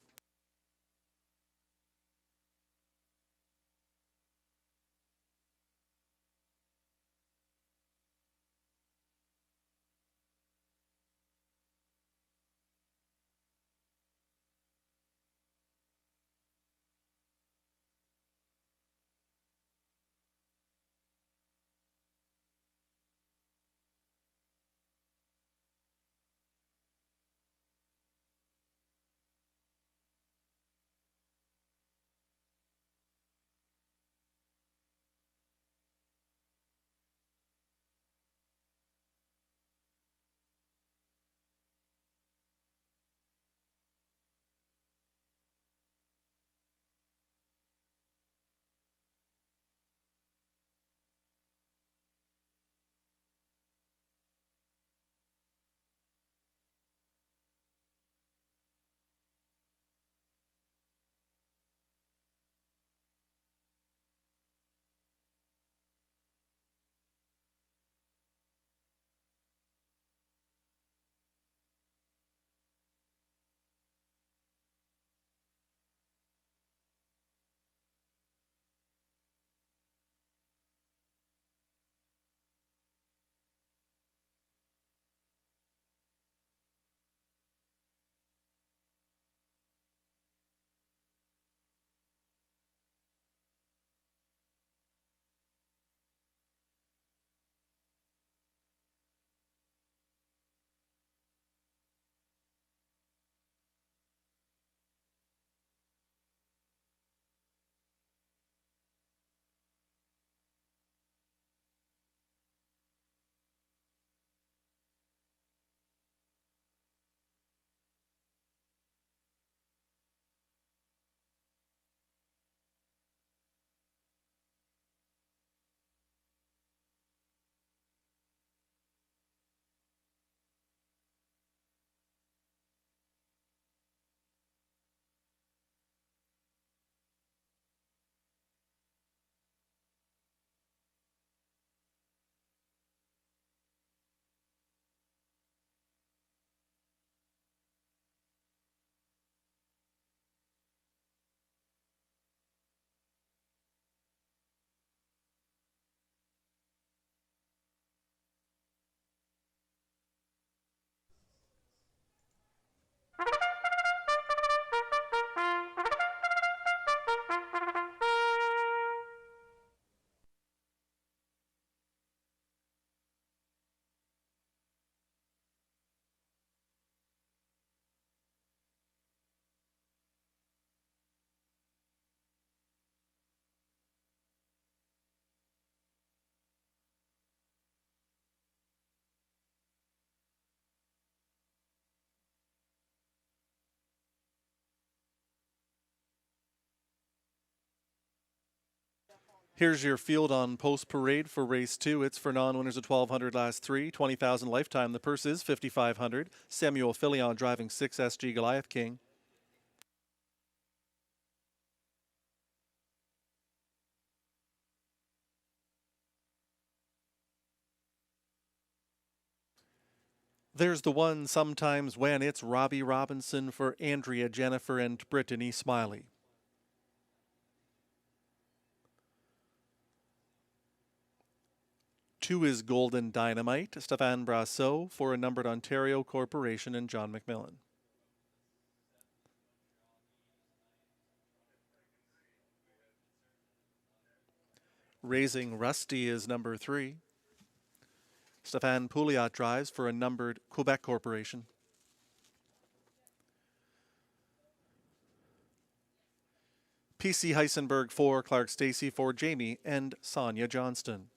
Here's your field on post parade for race 2. It's for non-winners of 1,200 last 3, 20,000 lifetime. The purse is 5,500. Samuel Filion driving 6 SG Goliath King. There's the one sometimes when it's Robbie Robinson for Andrea, Jennifer, and Brittany Smiley. Two is Golden Dynamite, Stéphane Brassot for a numbered Ontario Corporation and John McMillan. Raising Rusty is number 3. Stéphane Pouliot drives for a numbered Quebec Corporation. PC Heisenberg for Clark Stacey for Jamie and Sonia Johnston.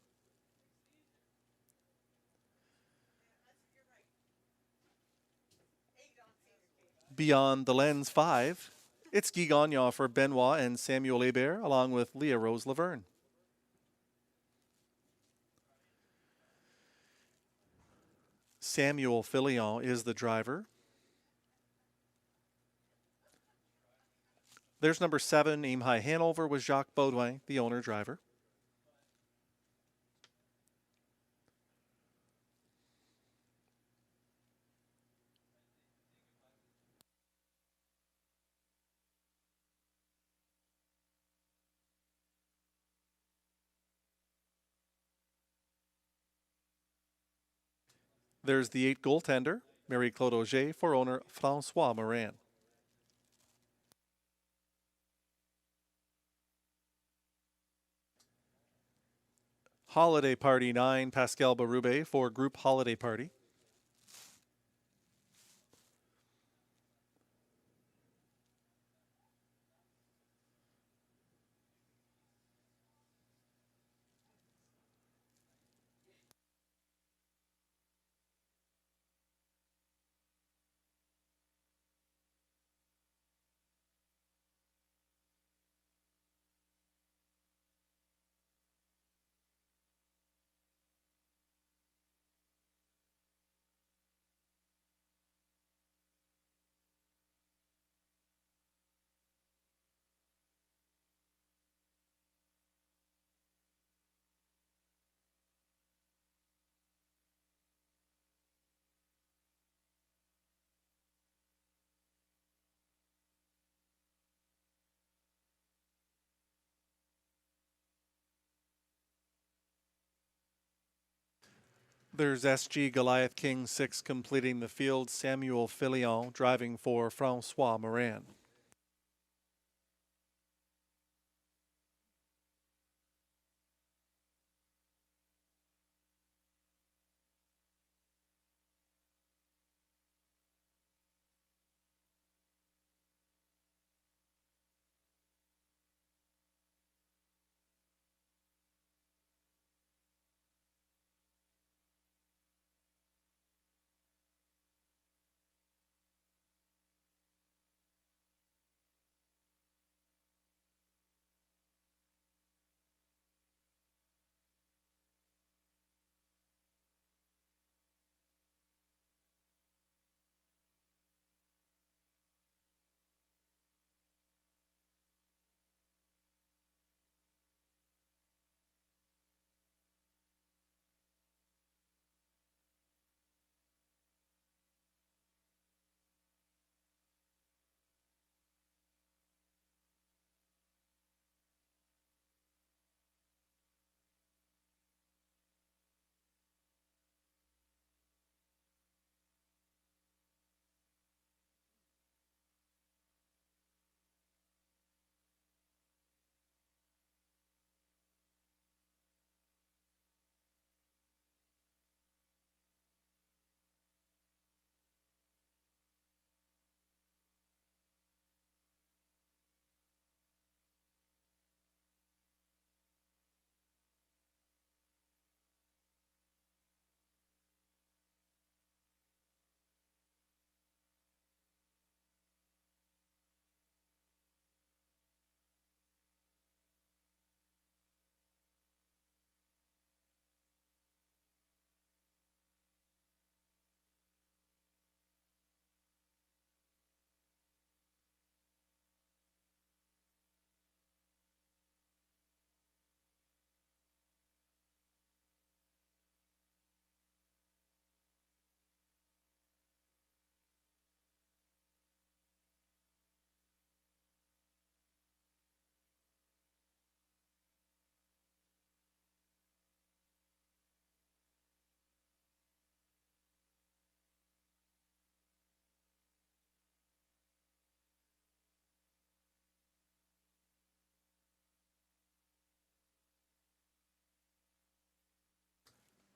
Beyond the Lens 5, it's Guy Gagnon for Benoit and Samuel Hébert, along with Leah Rose Laverne. Samuel Filion is the driver. There's number 7, Aim High Hanover, was Jacques Baudouin, the owner driver. There's the 8 goaltender, Marie-Claude Auger, for owner Francois Morin. Holiday Party 9, Pascal Berube, for Group Holiday Party. There's SG Goliath King 6 completing the field, Samuel Filion driving for Francois Morin.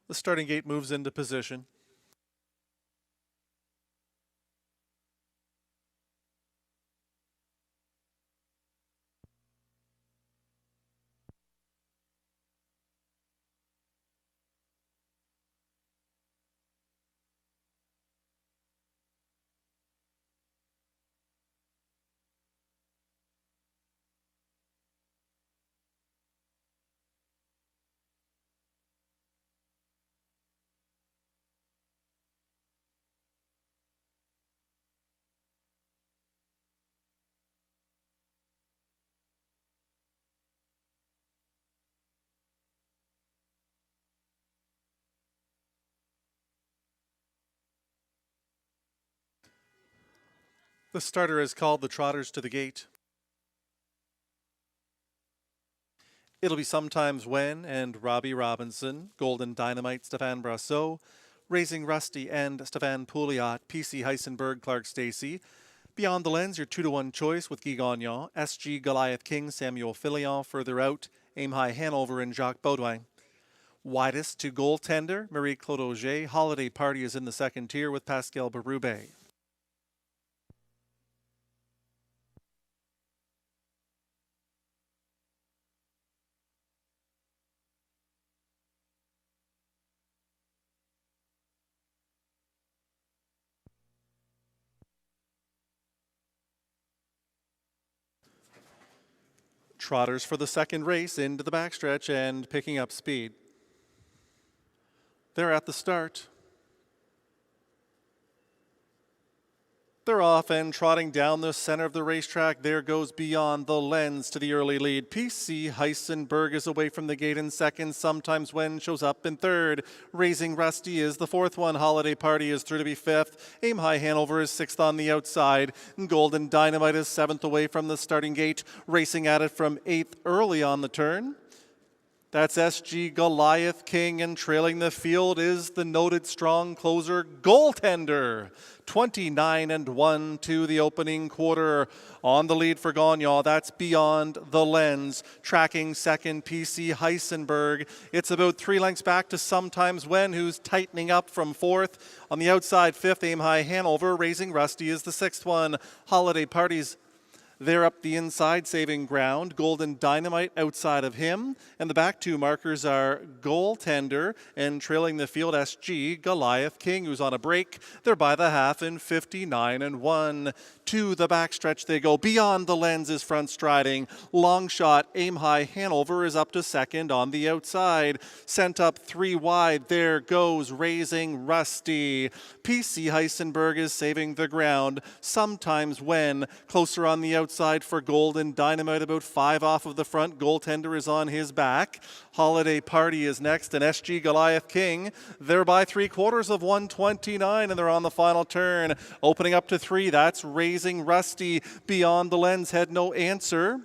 The starting gate moves into position. The starter has called the trotters to the gate. It'll be Sometimes When and Robbie Robinson, Golden Dynamite, Stefan Brassot, Raising Rusty and Stefan Pouliot, PC Heisenberg, Clark Stacey. Beyond the Lens, your 2-to-1 choice with Guy Gagnon, SG Goliath King, Samuel Filion. Further out, Aim High Hanover and Jacques Baudouin. Widest to Goaltender, Marie-Claude Auger. Holiday Party is in the second tier with Pascal Berube. Trotters for the second race into the backstretch and picking up speed. They're at the start. They're off and trotting down the center of the racetrack. There goes Beyond the Lens to the early lead. PC Heisenberg is away from the gate in second. Sometimes When shows up in third. Raising Rusty is the fourth one. Holiday Party is through to be fifth. Aim High Hanover is sixth on the outside. Golden Dynamite is seventh away from the starting gate. Racing at it from eighth early on the turn. That's SG Goliath King, and trailing the field is the noted strong closer Goaltender. 29-1 to the opening quarter. On the lead for Gagnon, that's Beyond the Lens. Tracking second, PC Heisenberg. It's about 3 lengths back to Sometimes When, who's tightening up from fourth. On the outside, fifth, Aim High Hanover. Raising Rusty is the sixth one. Holiday Parties, they're up the inside, saving ground. Golden Dynamite outside of him. And the back two markers are Goaltender and trailing the field, SG Goliath King, who's on a break. They're by the half in 59-1. To the backstretch they go. Beyond the Lens is front striding. Long shot, Aim High Hanover is up to second on the outside. Sent up 3 wide. There goes Raising Rusty. PC Heisenberg is saving the ground. Sometimes When closer on the outside for Golden Dynamite, about 5 off of the front. Goaltender is on his back. Holiday Party is next, and SG Goliath King. They're by 3/4 of 129, and they're on the final turn. Opening up to 3, that's Raising Rusty. Beyond the Lens had no answer.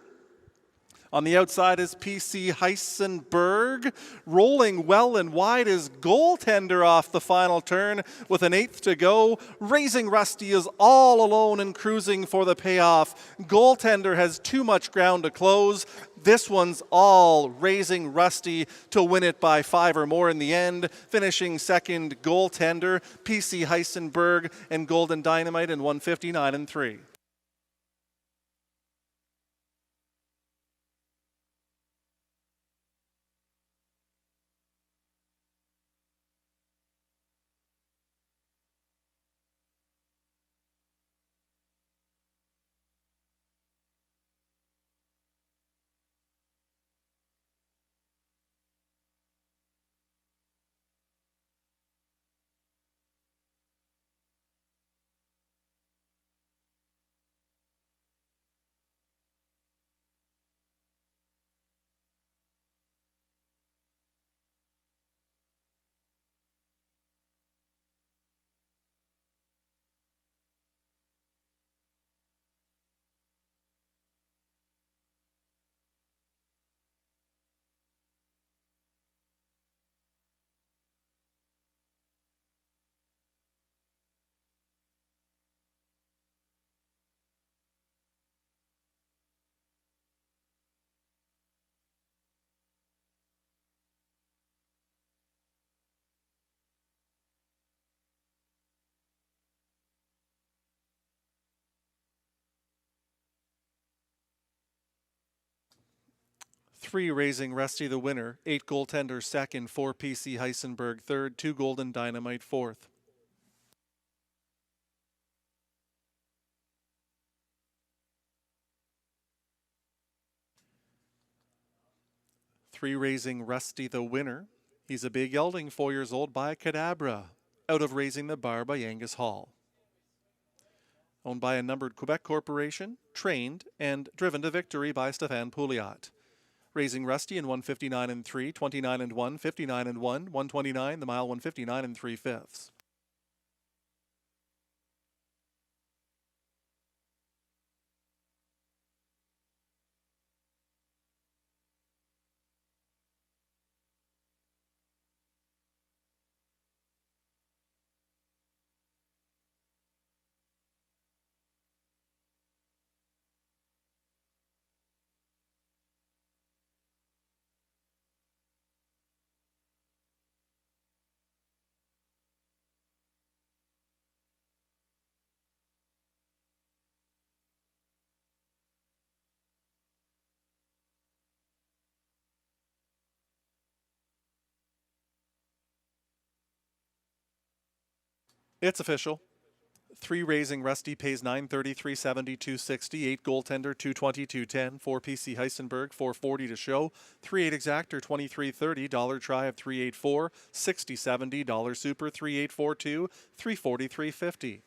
On the outside is PC Heisenberg. Rolling well and wide is Goaltender off the final turn with an 1/8 to go. Raising Rusty is all alone and cruising for the payoff. Goaltender has too much ground to close. This one's all Raising Rusty to win it by 5 or more in the end. Finishing second, Goaltender, PC Heisenberg, and Golden Dynamite in 159-3. Three, Raising Rusty the winner. 8, Goaltender second. 4, PC Heisenberg third. 2, Golden Dynamite fourth. Three, Raising Rusty the winner. He's a big gelding, 4 years old, by Cadabra, out of Raising the Bar by Angus Hall. Owned by a numbered Quebec corporation, trained and driven to victory by Stefan Pouliot. Raising Rusty in 159-3, 29-1, 59-1, 129, the mile 159 3/5. It's official. 3 Raising Rusty pays 930, 370, 260. 8 Goaltender 220, 210. 4 PC Heisenberg 440 to show. 3 8 Exactor 2330. Dollar try of 384. 6070. Dollar Super 3842. 340, 350.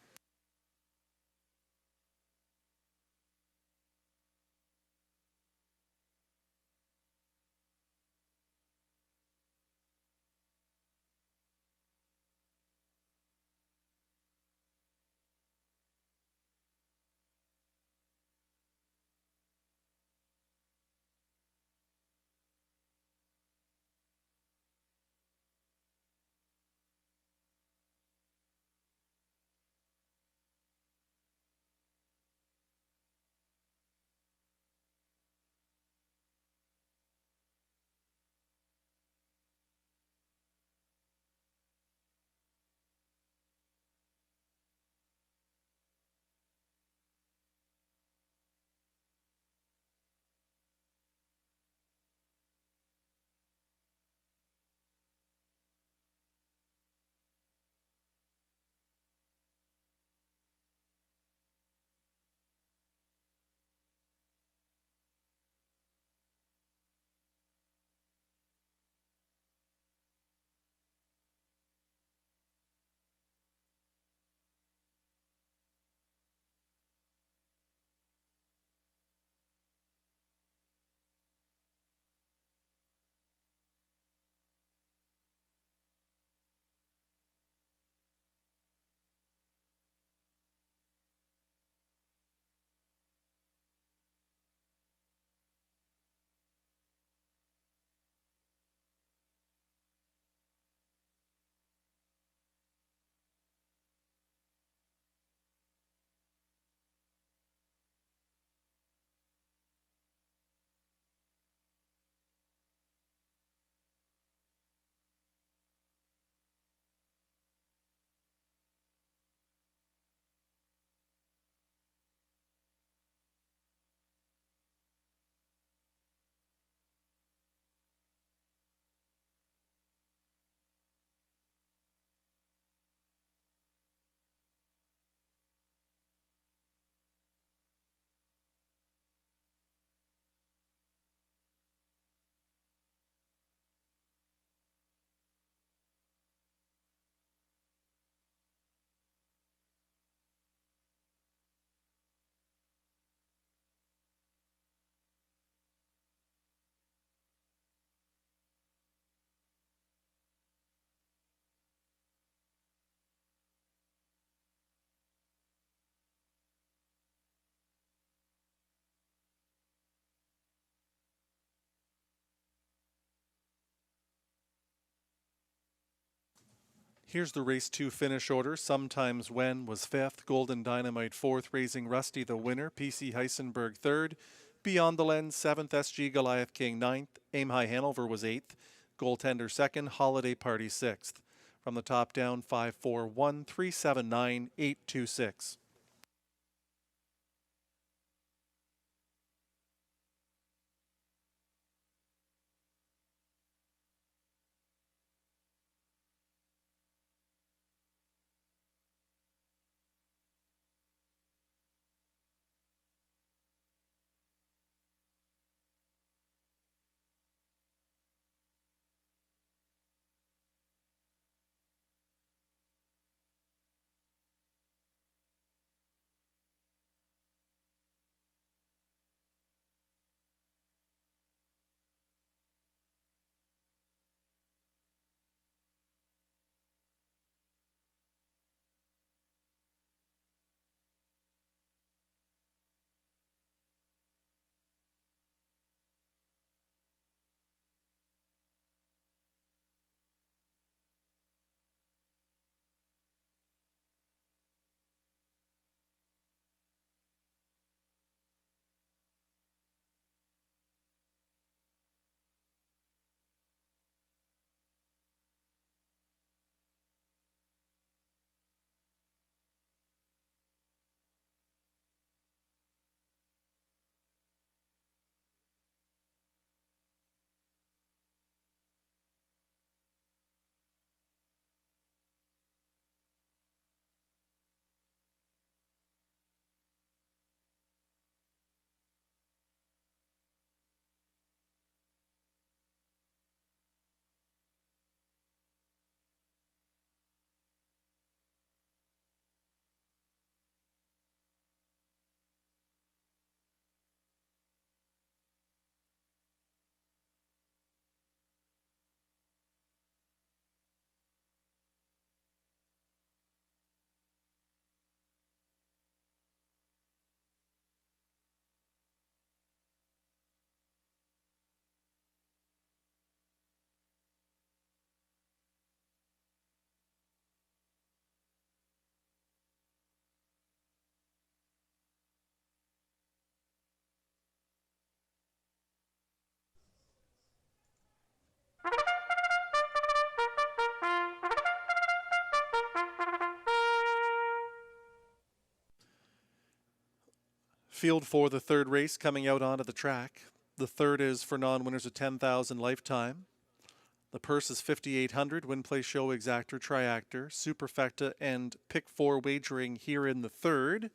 Here's the race 2 finish order. Sometimes When was 5th, Golden Dynamite 4th, Raising Rusty the winner, PC Heisenberg 3rd, Beyond the Lens 7th, SG Goliath King 9th, Aim High Hanover was 8th, Goaltender 2nd, Holiday Party 6th. From the top down, 541, 379, 826. Field for the third race coming out onto the track. The third is for non-winners of 10,000 lifetime. The purse is 5,800. Win, play, show, exactor, triactor, superfecta, and pick 4 wagering here in the third.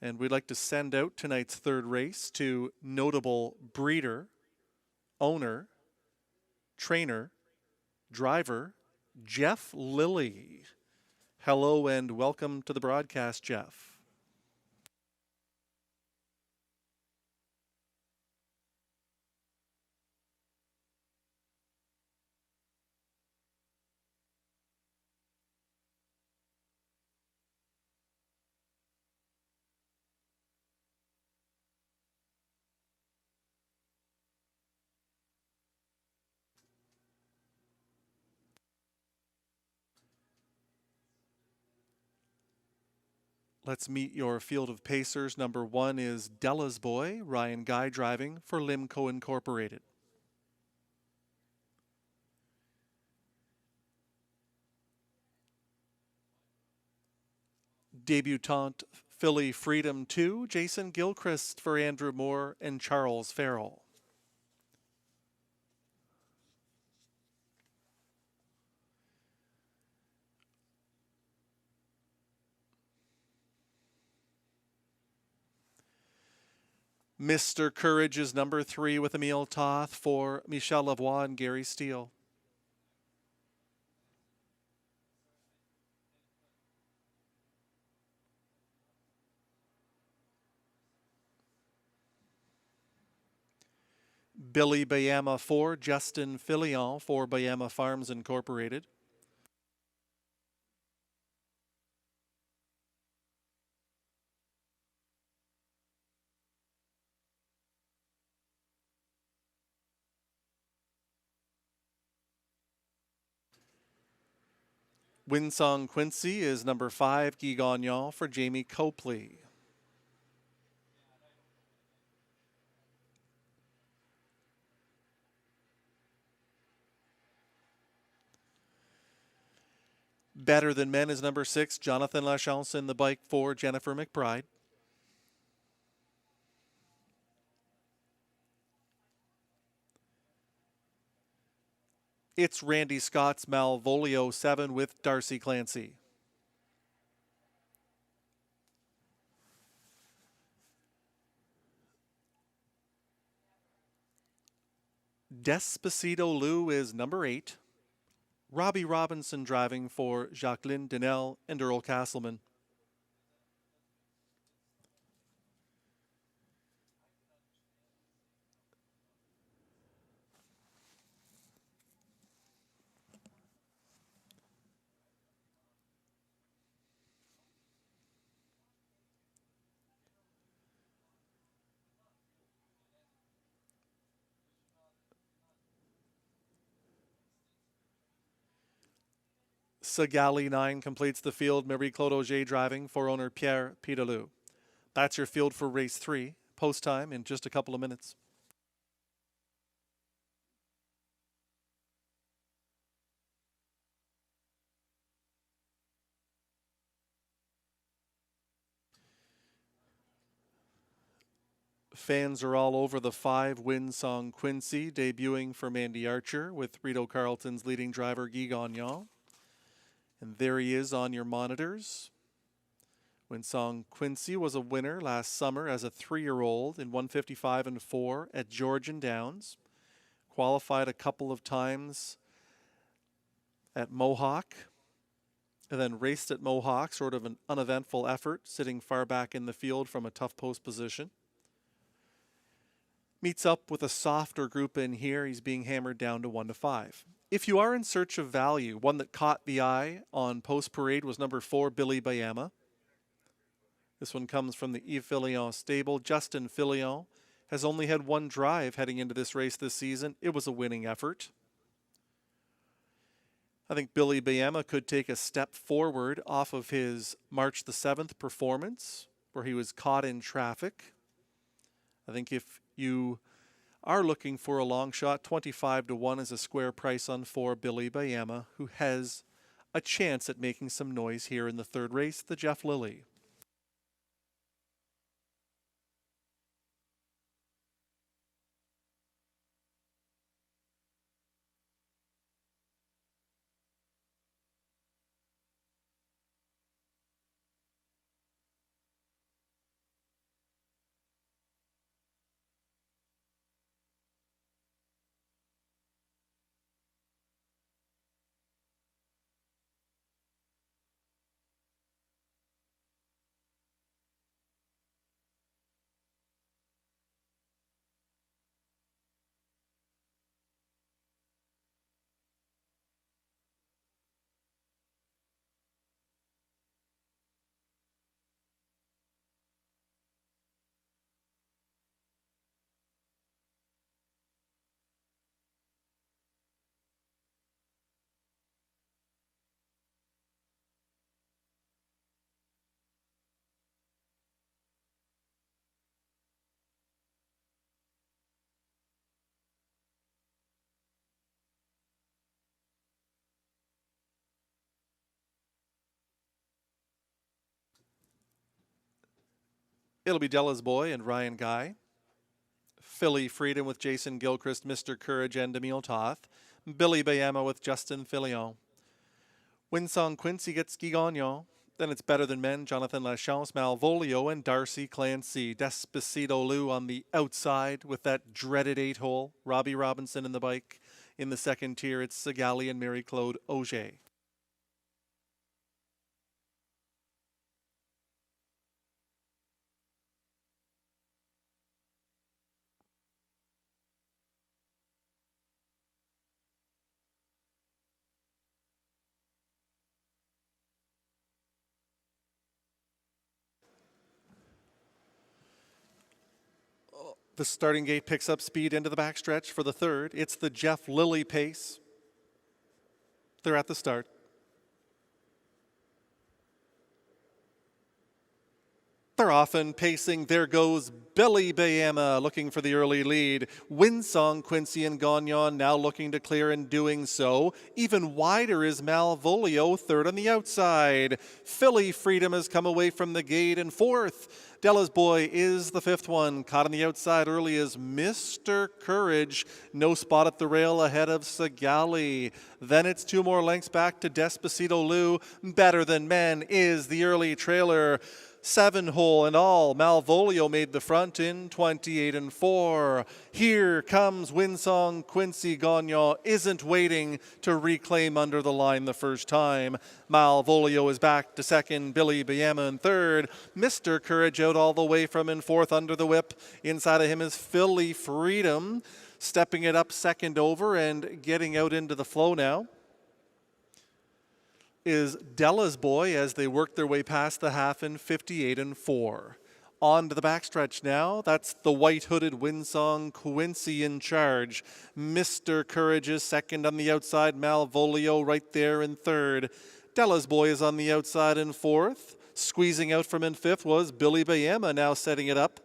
And we'd like to send out tonight's third race to notable breeder, owner, trainer, driver, Jeff Lilly. Hello and welcome to the broadcast, Jeff. Let's meet your field of pacers. Number 1 is Della's Boy, Ryan Guy driving for Limco Incorporated. Debutante Philly Freedom 2, Jason Gilchrist for Andrew Moore and Charles Farrell. Mr. Courage is number 3 with Emile Toth for Michel Lavoie and Gary Steele. Billy Bayama 4, Justin Filion for Bayama Farms Incorporated. Winsong Quincy is number 5, Guy Gagnon for Jamie Copley. Better Than Men is number 6, Jonathan Lachance in the bike for Jennifer McBride. It's Randy Scott's Malvolio 7 with Darcy Clancy. Despacito Lou is number 8. Robbie Robinson driving for Jacqueline Denel and Earl Castleman. Sagali 9 completes the field. Marie-Claude Auger driving for owner Pierre Pidalou. That's your field for race 3. Post time in just a couple of minutes. Fans are all over the 5 Winsong Quincy, debuting for Mandy Archer with Rideau Carleton's leading driver Guy Gagnon. And there he is on your monitors. Winsong Quincy was a winner last summer as a 3-year-old in 155 and 4 at Georgian Downs. Qualified a couple of times at Mohawk. And then raced at Mohawk, sort of an uneventful effort, sitting far back in the field from a tough post position. Meets up with a softer group in here. He's being hammered down to 1 to 5. If you are in search of value, one that caught the eye on Post Parade was number 4, Billy Bayama. This one comes from the Yves Filion stable. Justin Filion has only had 1 drive heading into this race this season. It was a winning effort. I think Billy Bayama could take a step forward off of his March the 7th performance, where he was caught in traffic. I think if you are looking for a long shot, 25 to 1 is a square price on 4 Billy Bayama, who has a chance at making some noise here in the third race, the Jeff Lilly. It'll be Della's Boy and Ryan Guy. Philly Freedom with Jason Gilchrist, Mr. Courage, and Emil Toth. Billy Bayama with Justin Filion. Winsong Quincy gets Guy Gagnon. Then it's Better Than Men, Jonathan Lachance, Malvolio, and Darcy Clancy. Despacito Lou on the outside with that dreaded 8-hole. Robbie Robinson in the bike. In the second tier, it's Sigali and Mary-Claude Auger. The starting gate picks up speed into the backstretch for the third. It's the Jeff Lilly pace. They're at the start. They're often pacing. There goes Billy Bayama looking for the early lead. Winsong, Quincy, and Gagnon now looking to clear and doing so. Even wider is Malvolio, third on the outside. Philly Freedom has come away from the gate in fourth. Della's Boy is the fifth one. Caught on the outside early is Mr. Courage. No spot at the rail ahead of Sigali. Then it's 2 more lengths back to Despacito Lou. Better Than Men is the early trailer. 7-hole and all. Malvolio made the front in 28-4. Here comes Winsong. Quincy. Gagnon isn't waiting to reclaim under the line the first time. Malvolio is back to second. Billy Bayama in third. Mr. Courage out all the way from in fourth under the whip. Inside of him is Philly Freedom, stepping it up second over and getting out into the flow now is Della's Boy as they work their way past the half in 58-4. On to the backstretch now. That's the white-hooded Winsong Quincy in charge. Mr. Courage is second on the outside. Malvolio right there in third. Della's Boy is on the outside in fourth. Squeezing out from in fifth was Billy Bayama, now setting it up.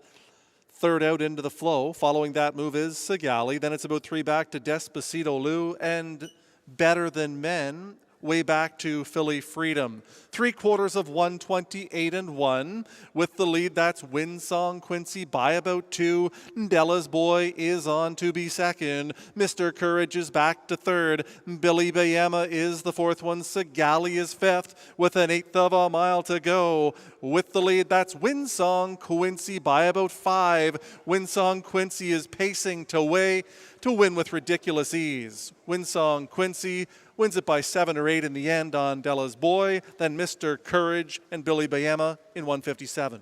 Third out into the flow. Following that move is Sigali. Then it's about 3 back to Despacito Lou and Better Than Men. Way back to Philly Freedom. 3/4 of 128-1. With the lead, that's Winsong Quincy by about 2. Della's Boy is on to be second. Mr. Courage is back to third. Billy Bayama is the fourth one. Sigali is fifth with an 1/8 of a mile to go. With the lead, that's Winsong Quincy by about 5. Winsong Quincy is pacing to win with ridiculous ease. Winsong Quincy wins it by 7 or 8 in the end on Della's Boy, then Mr. Courage and Billy Bayama in 157.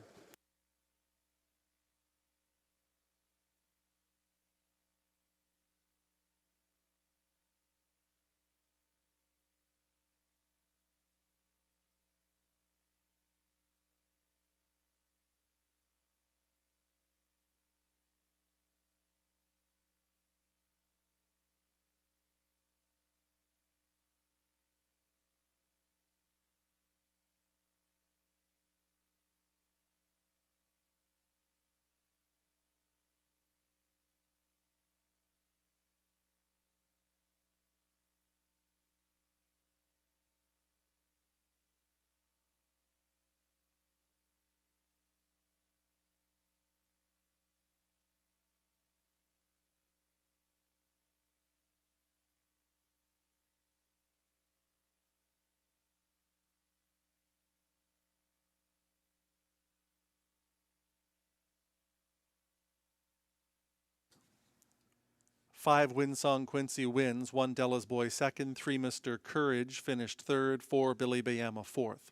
Five Winsong Quincy wins, 1 Della's Boy second, 3 Mr. Courage finished third, 4 Billy Bayama fourth.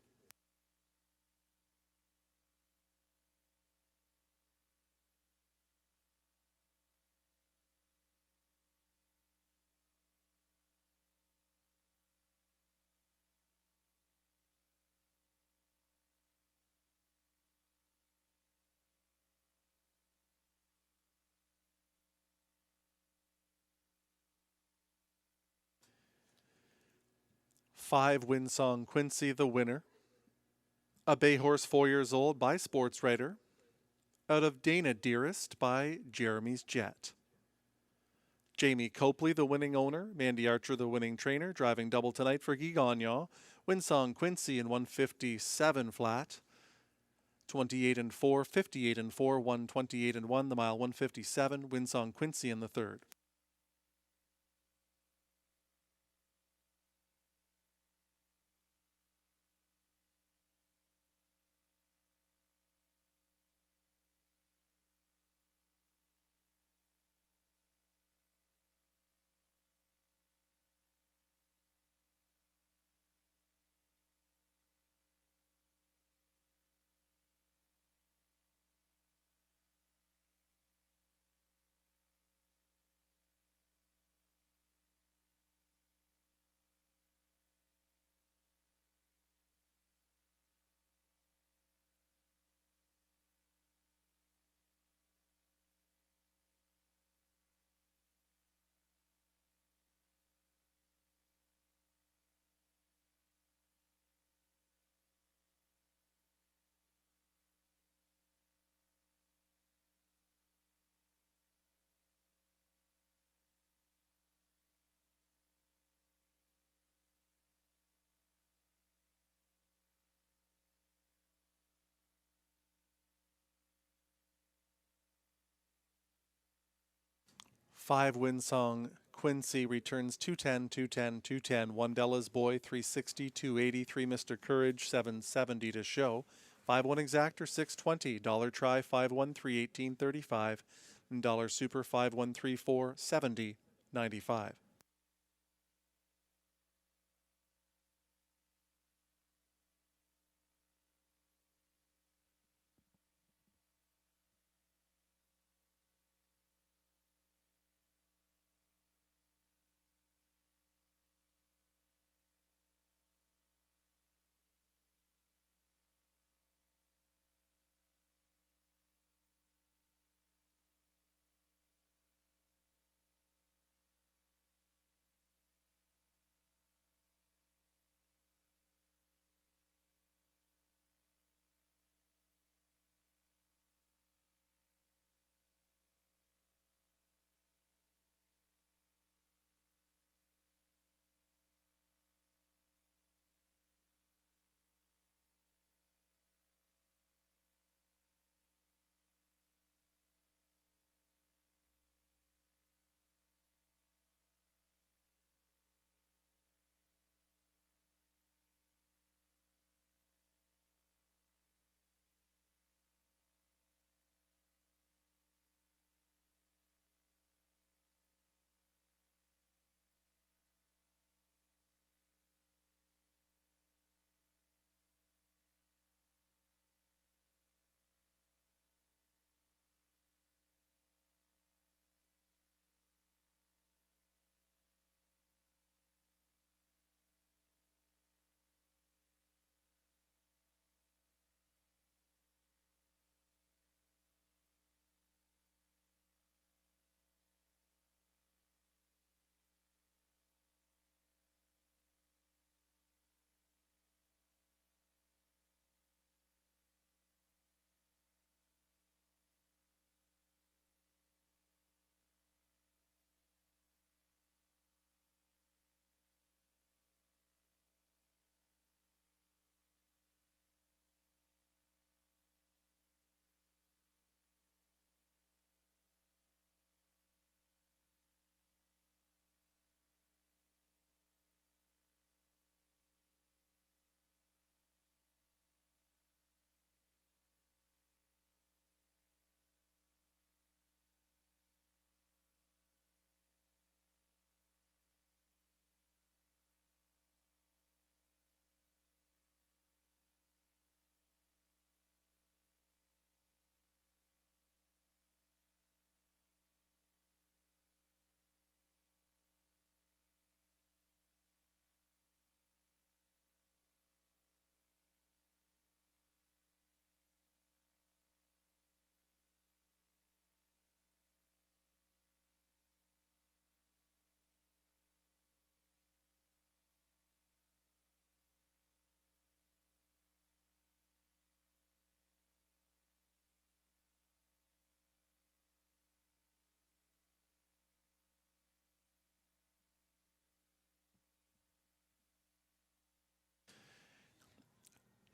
Five Winsong Quincy, the winner. A bay horse 4 years old by Sports Writer. Out of Dana Dearest by Jeremy's Jet. Jamie Copley, the winning owner. Mandy Archer, the winning trainer. Driving double tonight for Guy Gagnon. Winsong Quincy in 157 flat. 28 and 4, 58 and 4, 128 and 1, the mile 157, Winsong Quincy in the third. Five Winsong Quincy returns 210, 210, 210. One Della's Boy 360, 280. Three Mr. Courage 770 to show. 5-1 Exactor 620. Dollar Try 513 1835. And Dollar Super 5134 70 95.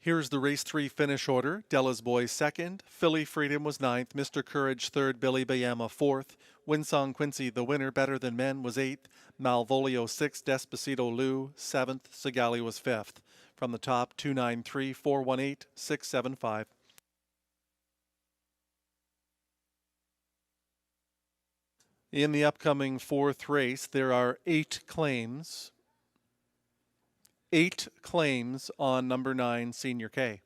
Here's the race 3 finish order. Della's Boy second, Philly Freedom was ninth, Mr. Courage third, Billy Bayama fourth, Winsong Quincy the winner, Better Than Men was eighth, Malvolio sixth, Despacito Lou seventh, Sigali was fifth. From the top, 293, 418, 675. In the upcoming fourth race, there are 8 claims. 8 claims on number 9, Senior K.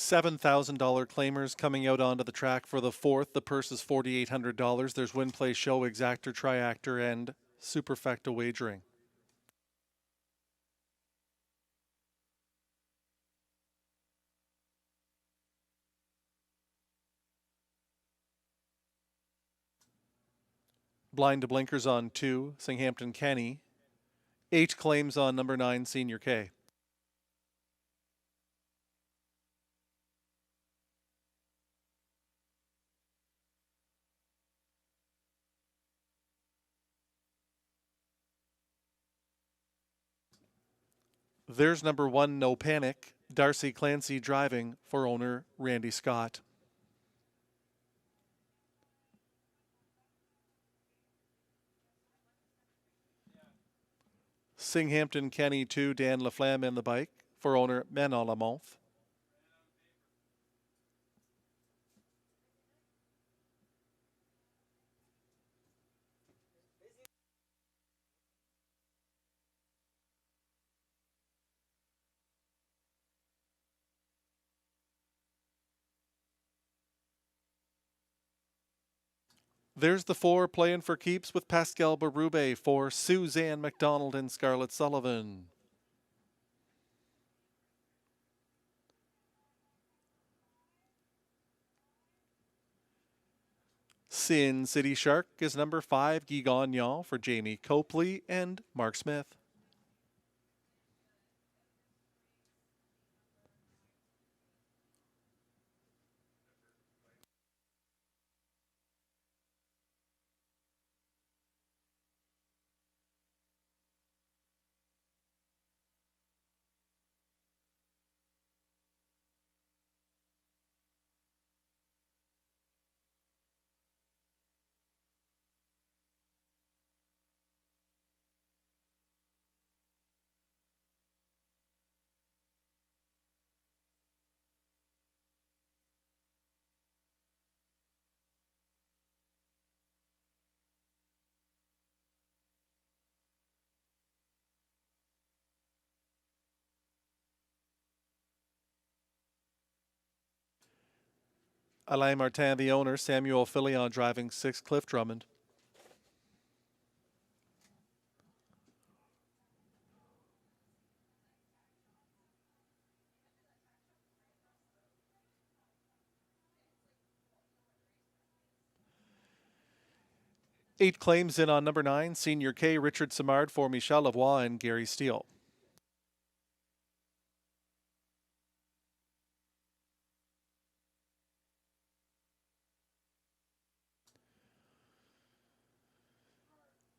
$7,000 claimers coming out onto the track for the fourth. The purse is $4,800. There's Win Play Show, Exactor, Triactor, and Superfecta Wagering. Blind to blinkers on 2, Singhampton Kenny. 8 claims on number 9, Senior K. There's number 1, No Panic, Darcy Clancy driving for owner Randy Scott. Singhampton Kenny 2, Dan Laflamme in the bike for owner Manon Lamonth. There's the 4 playing for keeps with Pascal Berube for Suzanne McDonald and Scarlett Sullivan. Sin City Shark is number 5, Guy Gagnon for Jamie Copley and Mark Smith. Alain Martin, the owner. Samuel Filion driving 6, Cliff Drummond. Eight claims in on number 9, Senior K, Richard Simard for Michel Lavoie and Gary Steele.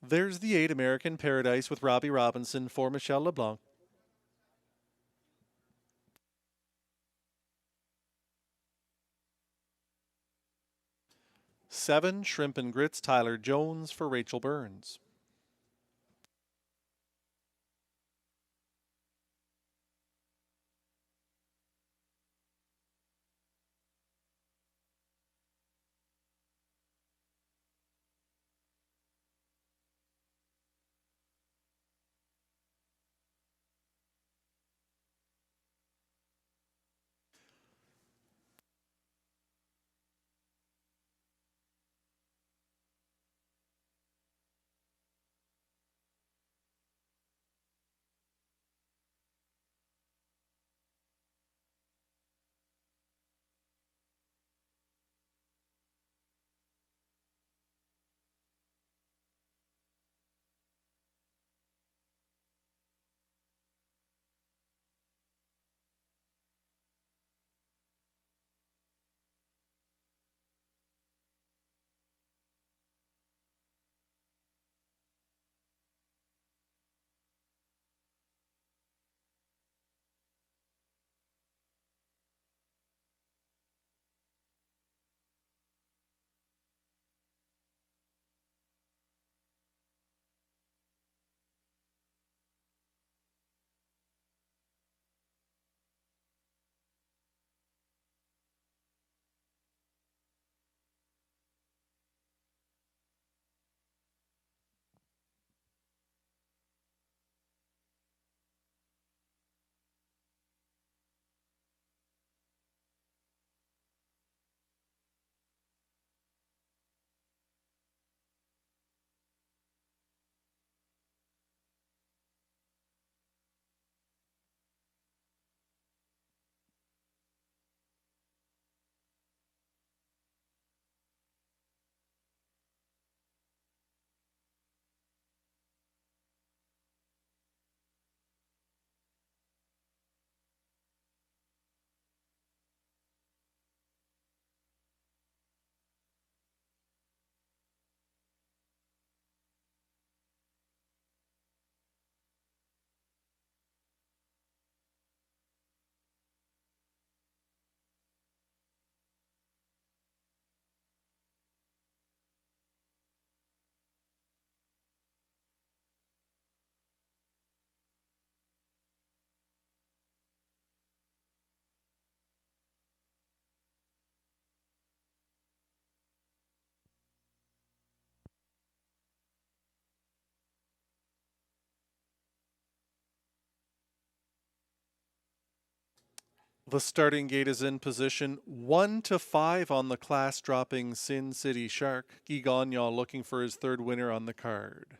There's the 8, American Paradise with Robbie Robinson for Michel LeBlanc. Seven, Shrimp and Grits, Tyler Jones for Rachel Burns. The starting gate is in position 1 to 5 on the class dropping Sin City Shark. Guy Gagnon looking for his third winner on the card.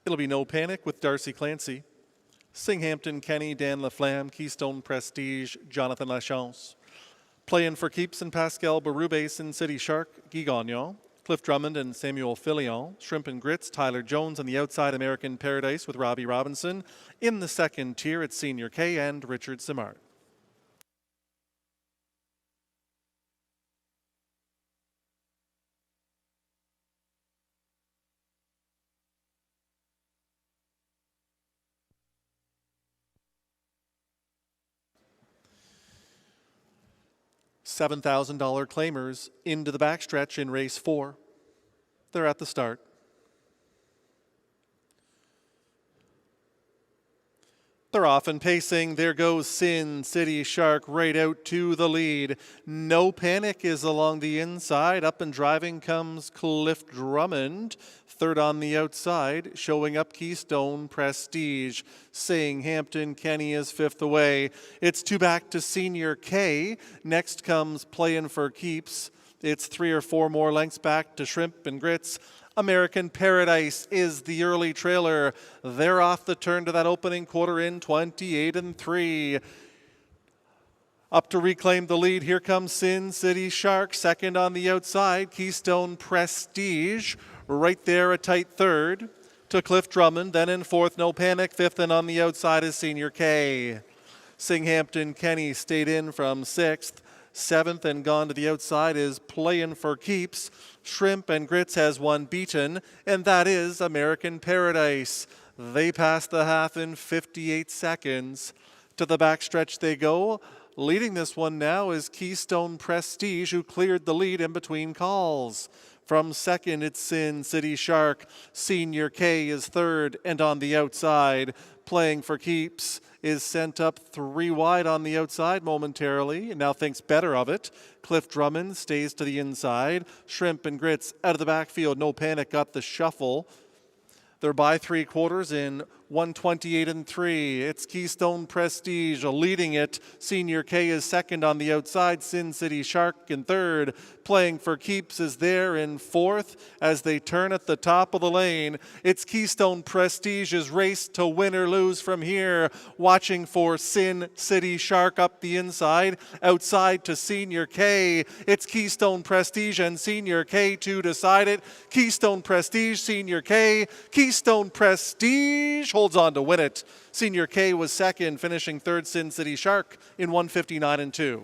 It'll be No Panic with Darcy Clancy. Singhampton, Kenny, Dan Laflamme, Keystone Prestige, Jonathan Lachance. Playing for Keeps and Pascal Berube, Sin City Shark, Guy Gagnon. Cliff Drummond and Samuel Filion. Shrimp and Grits, Tyler Jones on the outside, American Paradise with Robbie Robinson. In the second tier, it's Senior K and Richard Simard. $7,000 claimers into the backstretch in race 4. They're at the start. They're off and pacing. There goes Sin City Shark right out to the lead. No Panic is along the inside. Up and driving comes Cliff Drummond. Third on the outside, showing up Keystone Prestige. Saying Hampton Kenny is fifth away. It's two back to Senior K. Next comes Playin' for Keeps. It's 3 or 4 more lengths back to Shrimp and Grits. American Paradise is the early trailer. They're off the turn to that opening quarter in 28-3. Up to reclaim the lead. Here comes Sin City Shark. Second on the outside, Keystone Prestige. Right there, a tight third to Cliff Drummond. Then in fourth, No Panic. Fifth and on the outside is Senior K. Singhampton Kenny stayed in from sixth. Seventh and gone to the outside is Playin' for Keeps. Shrimp and Grits has one beaten, and that is American Paradise. They pass the half in 58 seconds. To the backstretch they go. Leading this one now is Keystone Prestige, who cleared the lead in between calls. From second, it's Sin City Shark. Senior K is third, and on the outside, Playing for Keeps is sent up 3 wide on the outside momentarily, and now thinks better of it. Cliff Drummond stays to the inside. Shrimp and Grits out of the backfield. No Panic got the shuffle. They're by 3/4 in 128-3. It's Keystone Prestige leading it. Senior K is second on the outside. Sin City Shark in third. Playing for Keeps is there in fourth as they turn at the top of the lane. It's Keystone Prestige's race to win or lose from here. Watching for Sin City Shark up the inside. Outside to Senior K. It's Keystone Prestige and Senior K to decide it. Keystone Prestige, Senior K. Keystone Prestige holds on to win it. Senior K was second, finishing third. Sin City Shark in 159-2.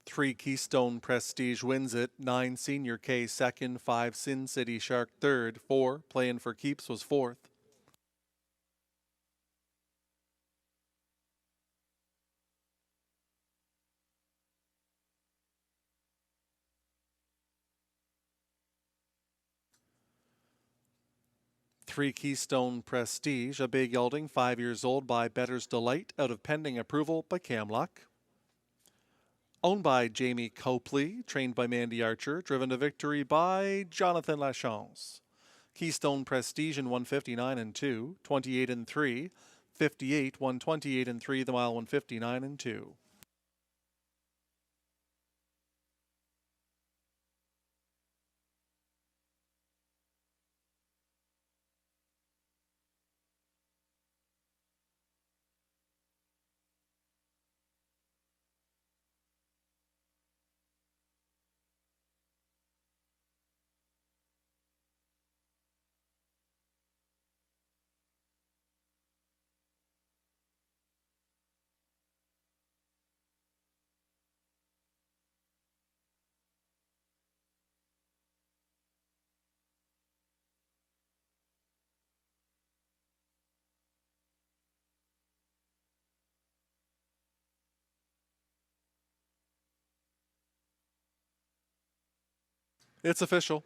Three, Keystone Prestige wins it. 9, Senior K second. 5, Sin City Shark third. 4, Playing for Keeps was fourth. Three, Keystone Prestige, a big gelding, 5 years old, by Better's Delight, out of pending approval by Camluck. Owned by Jamie Copley, trained by Mandy Archer, driven to victory by Jonathan Lachance. Keystone Prestige in 159-2, 28-3, 58, 128-3, the mile 159-2. It's official.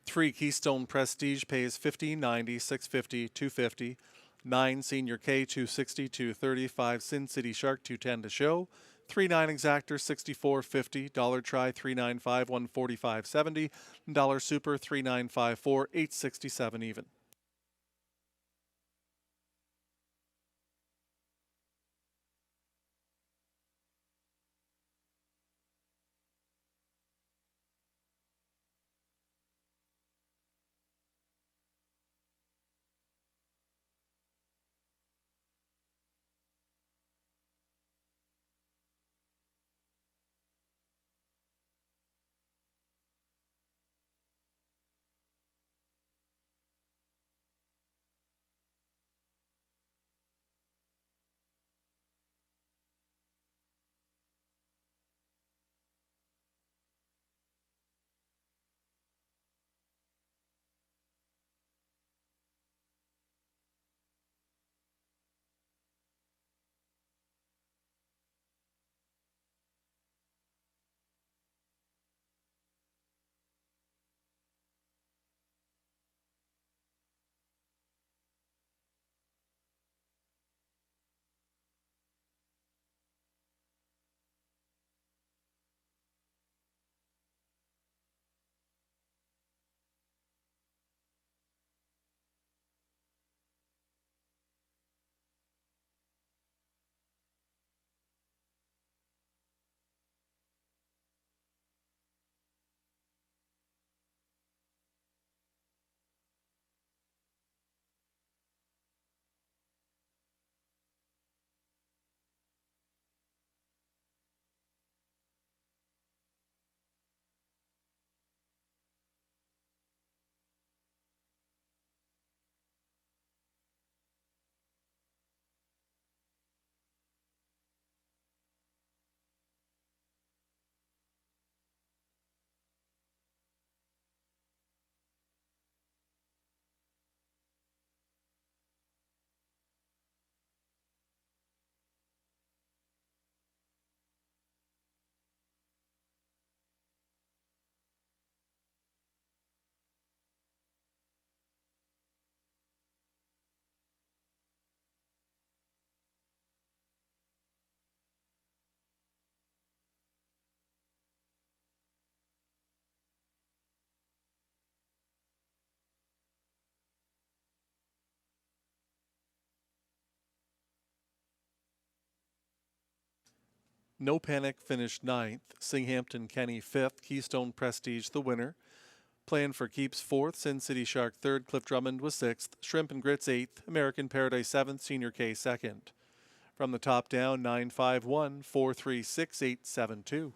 3, Keystone Prestige pays $50, $90, $650, $250. 9 Senior K 260 235 Sin City Shark 210 to show. 3-9 Exactor 64.50, Dollar Try 395 145.70, Dollar Super 3954 867 even. No Panic finished 9th, Singhampton Kenny 5th, Keystone Prestige the winner. Playing for keeps 4th, Sin City Shark 3rd, Cliff Drummond was 6th, Shrimp and Grits 8th, American Paradise 7th, Senior K 2nd. From the top down, 951 436 872.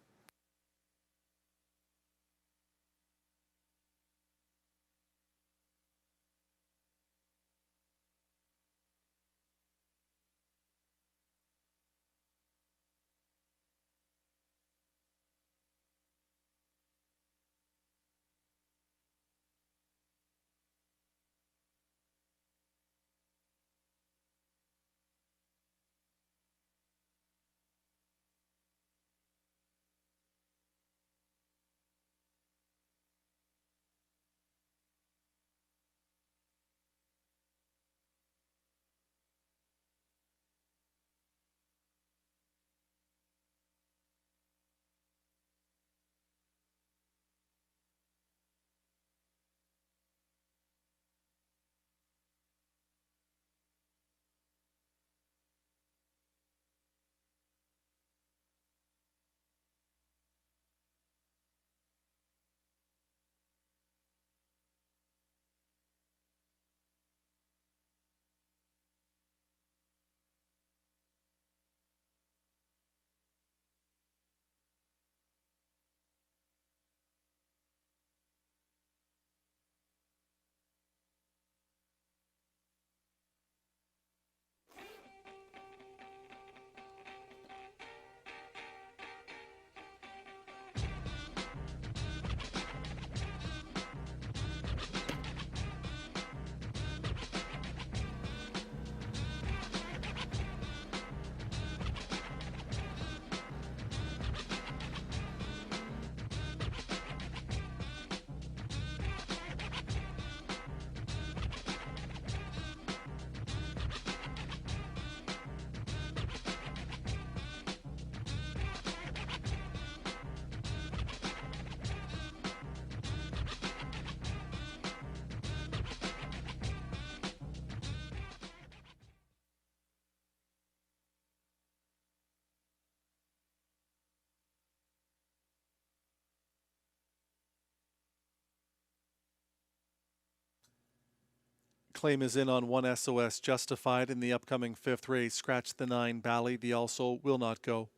Claim is in on 1 SOS Justified in the upcoming 5th race. Scratch the 9 Bally. The also will not go.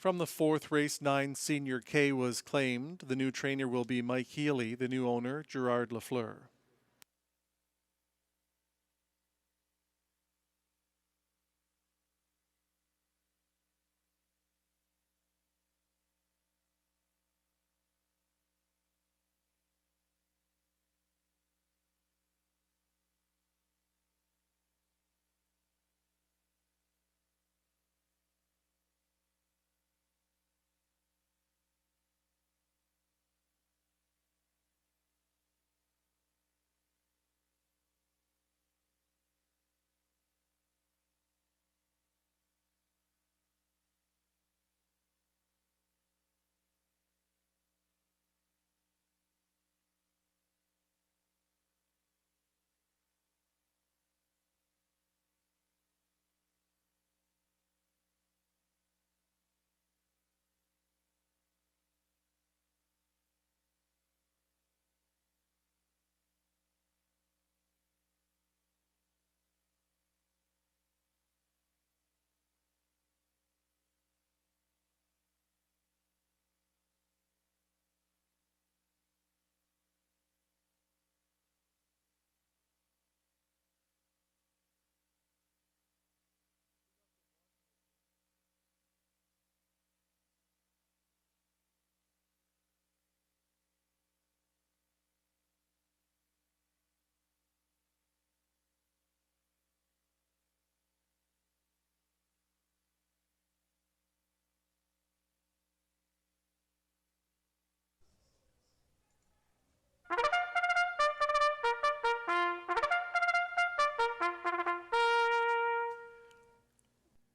From the 4th race, 9 Senior K was claimed. The new trainer will be Mike Healy, the new owner, Gerard Lafleur.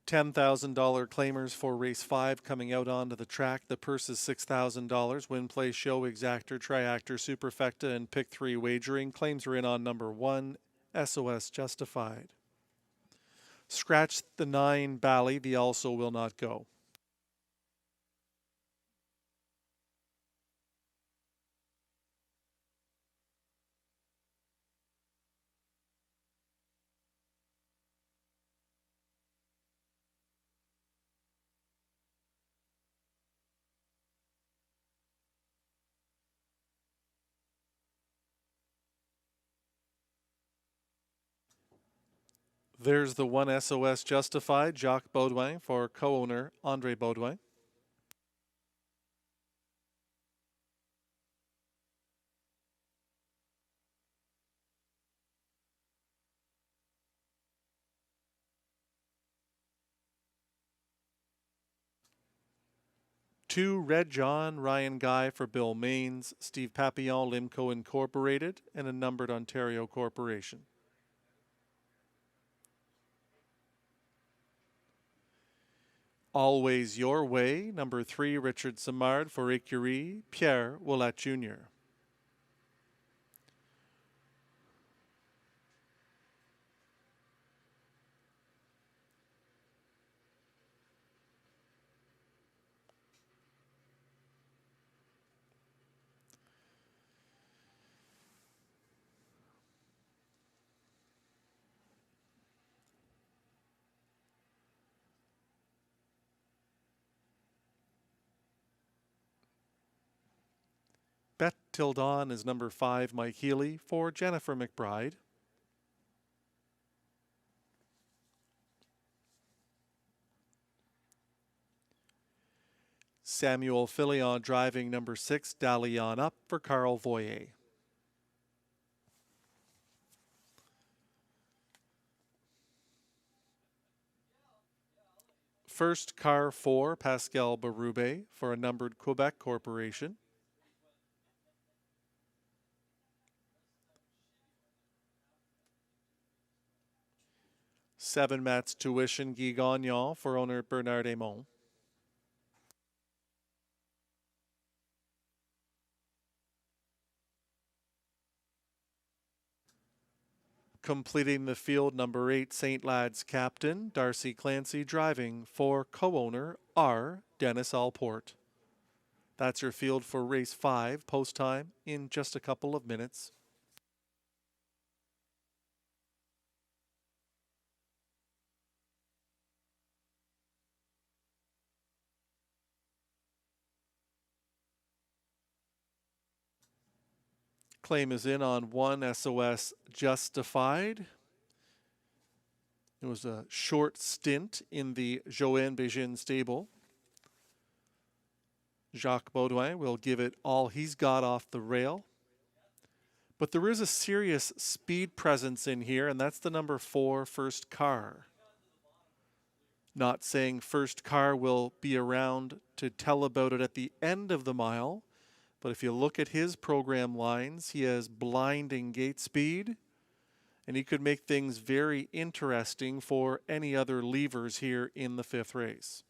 $10,000 claimers for race 5 coming out onto the track. The purse is $6,000. Win, play, show, exactor, triactor, superfecta, and pick 3 wagering. Claims are in on number 1, SOS Justified. Scratch the 9 Bally. The also will not go. There's the 1 SOS Justified, Jacques Baudouin for co-owner Andre Baudouin. Two Red John, Ryan Guy for Bill Maines, Steve Papillon, Limco Incorporated, and a numbered Ontario Corporation. Always Your Way, number 3, Richard Simard for Écurie, Pierre Ouellet Jr. Bet Till Dawn is number 5, Mike Healy for Jennifer McBride. Samuel Filion driving number 6, Dalion Up for Carl Voyer. First car 4, Pascal Berube for a numbered Quebec Corporation. 7 mats tuition Guy Gagnon for owner Bernard Aymon. Completing the field, number 8 St. Lad's captain Darcy Clancy driving for co-owner R. Dennis Allport. That's your field for race 5, post time in just a couple of minutes. Claim is in on 1 SOS Justified. It was a short stint in the Joanne Bégin stable. Jacques Baudouin will give it all he's got off the rail. But there is a serious speed presence in here, and that's the number 4 First Car. Not saying First Car will be around to tell about it at the end of the mile, but if you look at his program lines, he has blinding gate speed, and he could make things very interesting for any other levers here in the 5th race.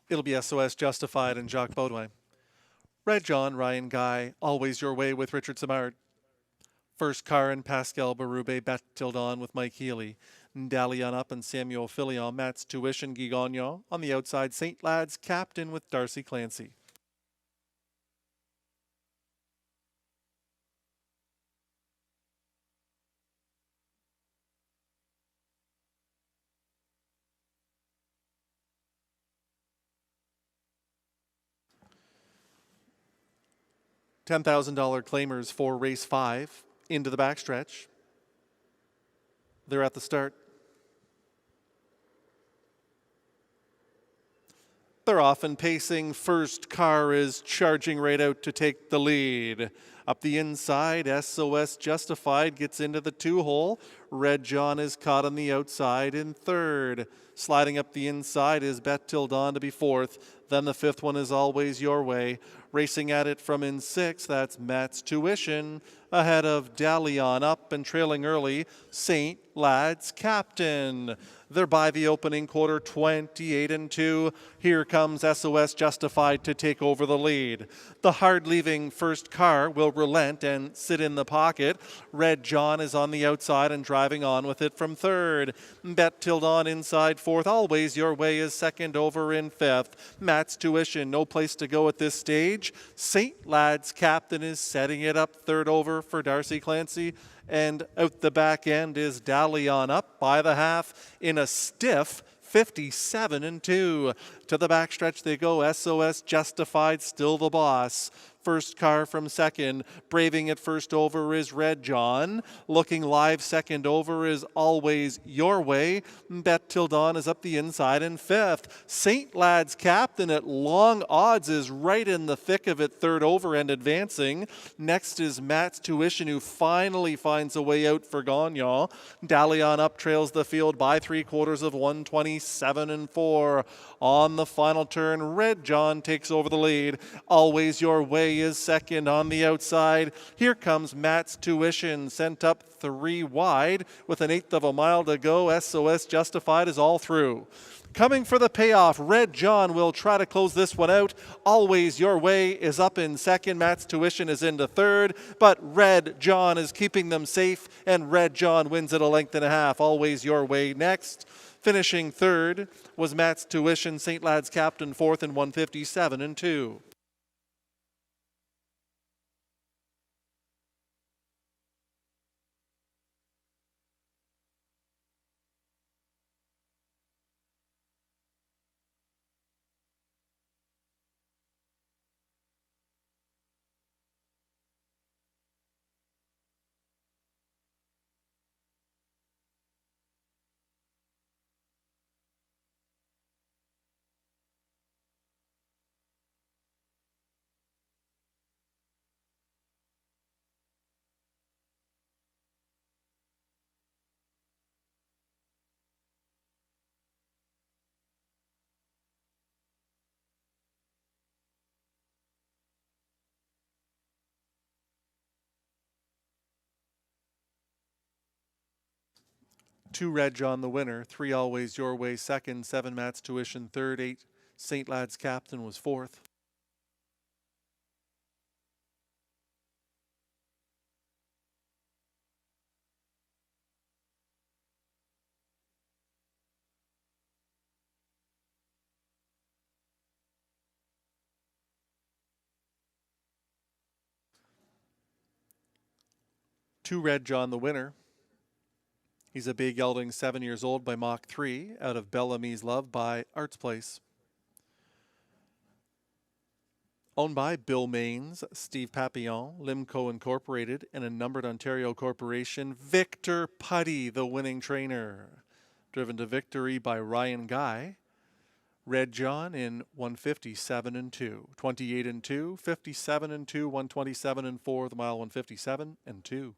It'll be SOS Justified and Jacques Baudouin. Red John, Ryan Guy, Always Your Way with Richard Simard. First car in Pascal Berube, Bet Tildon with Mike Healy. Dalian Up and Samuel Filion, Mats Tuition Gigogno. On the outside, St. Lad's Captain with Darcy Clancy. $10,000 claimers for race 5 into the backstretch. They're at the start. They're off and pacing. First car is charging right out to take the lead. Up the inside, SOS Justified gets into the 2-hole. Red John is caught on the outside in third. Sliding up the inside is Bet Tildon to be fourth. Then the fifth one is Always Your Way. Racing at it from in sixth, that's Matt's Tuition. Ahead of Dalian Up and trailing early, St. Lad's Captain. They're by the opening quarter, 28-2. Here comes SOS Justified to take over the lead. The hard-leaving first car will relent and sit in the pocket. Red John is on the outside and driving on with it from third. Bet Tildon inside fourth. Always Your Way is second over in fifth. Matt's Tuition, no place to go at this stage. St. Lad's Captain is setting it up third over for Darcy Clancy. And out the back end is Dalian Up by the half in a stiff 57-2. To the backstretch they go. SOS Justified still the boss. First car from second. Braving it first over is Red John. Looking live second over is Always Your Way. Bet Tildon is up the inside in fifth. St. Lad's Captain at long odds is right in the thick of it, third over and advancing. Next is Matt's Tuition, who finally finds a way out for Gagnon. Dalian Up trails the field by 3/4 of 127-4. On the final turn, Red John takes over the lead. Always Your Way is second on the outside. Here comes Matt's Tuition, sent up 3 wide with an 1/8 of a mile to go. SOS Justified is all through. Coming for the payoff, Red John will try to close this one out. Always Your Way is up in second. Matt's Tuition is into third, but Red John is keeping them safe, and Red John wins it a 1.5 lengths. Always Your Way next. Finishing third was Matt's Tuition. St. Lad's Captain fourth in 157-2. Two Red John the winner, 3 Always Your Way second, 7 Matt's Tuition third, 8 St. Lad's Captain was fourth. Two Red John the winner. He's a big gelding, 7 years old by Mach 3 out of Bellamy's Love by Arts Place. Owned by Bill Maines, Steve Papillon, Limco Incorporated, and a numbered Ontario corporation. Victor Putty, the winning trainer. Driven to victory by Ryan Guy. Red John in 157-2. 28-2, 57-2, 127-4, the mile 157-2.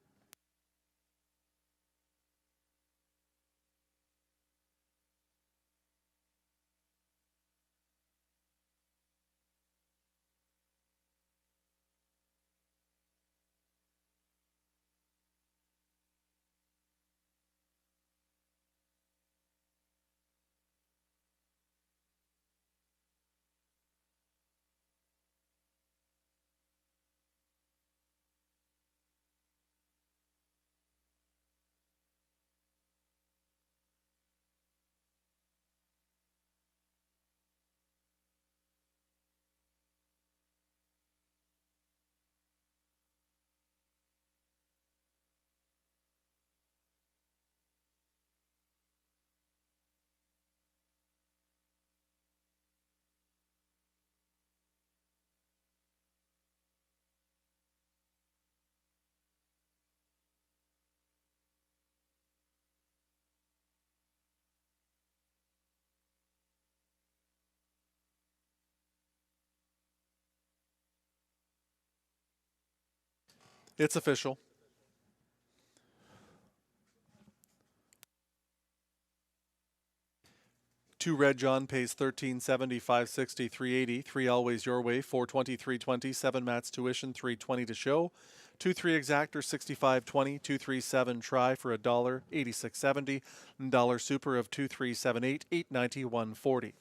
It's official. Two Red John pays $13.70, $5.60, $3.80. Three Always Your Way, $4.20, $3.20. Seven Matt's Tuition, $3.20 to show. 2-3 Exactor, $65.20. 2-3-7 Try for $1, $86.70. Dollar Super of 2-3-7-8, $8.90, $1.40.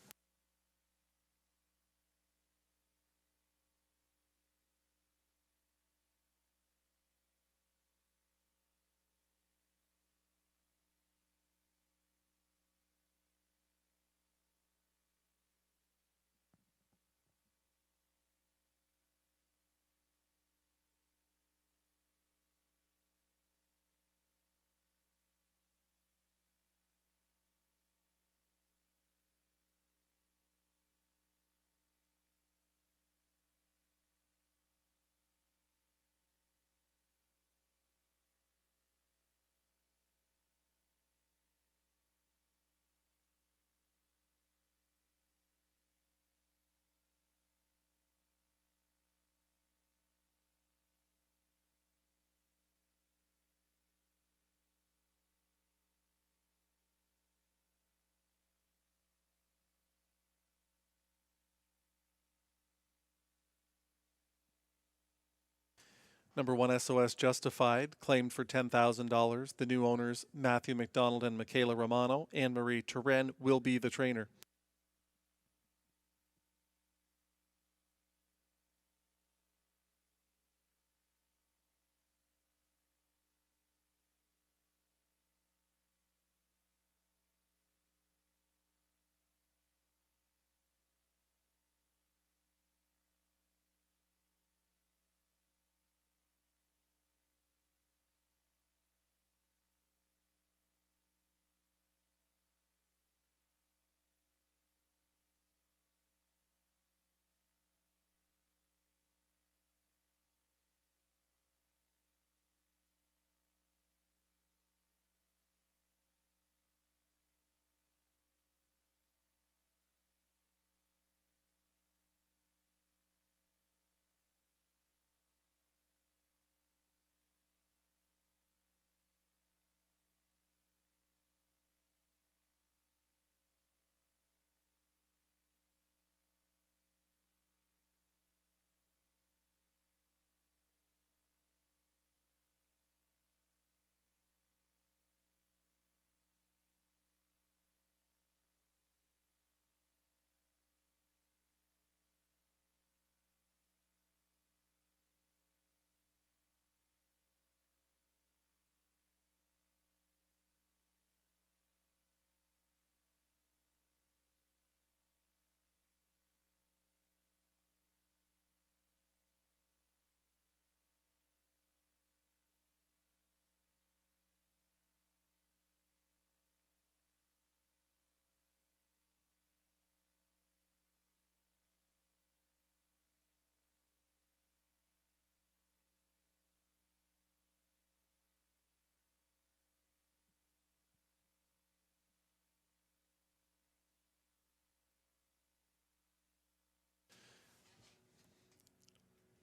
Number 1 SOS Justified, claimed for $10,000. The new owners, Matthew McDonald and Michaela Romano. Anne-Marie Turenne will be the trainer.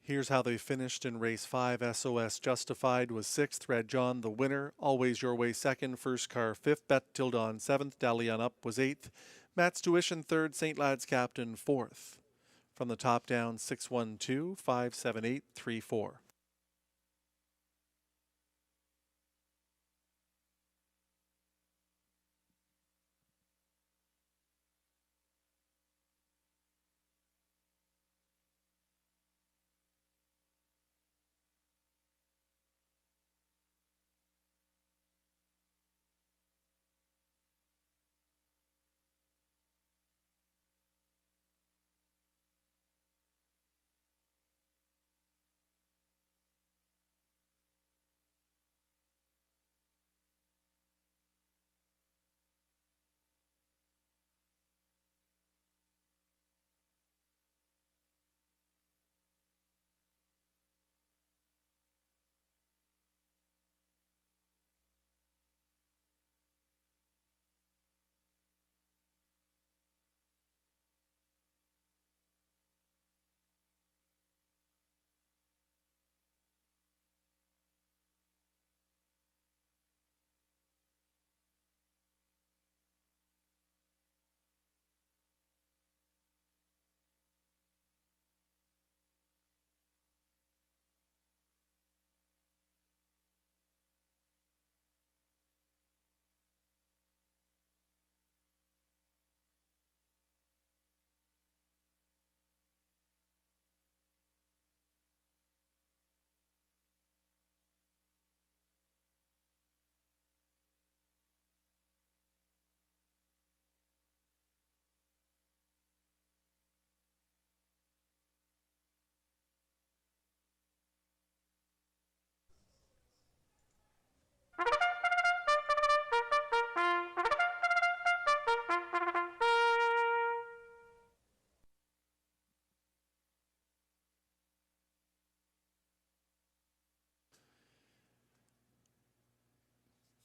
Here's how they finished in race 5. SOS Justified was 6th. Red John, the winner. Always Your Way, 2nd. First Car, 5th. Bet Tildon, 7th. Dalian Up was 8th. Matt's Tuition, 3rd. St. Lad's Captain, 4th. From the top down, 6-1-2, 5-7-8, 3-4.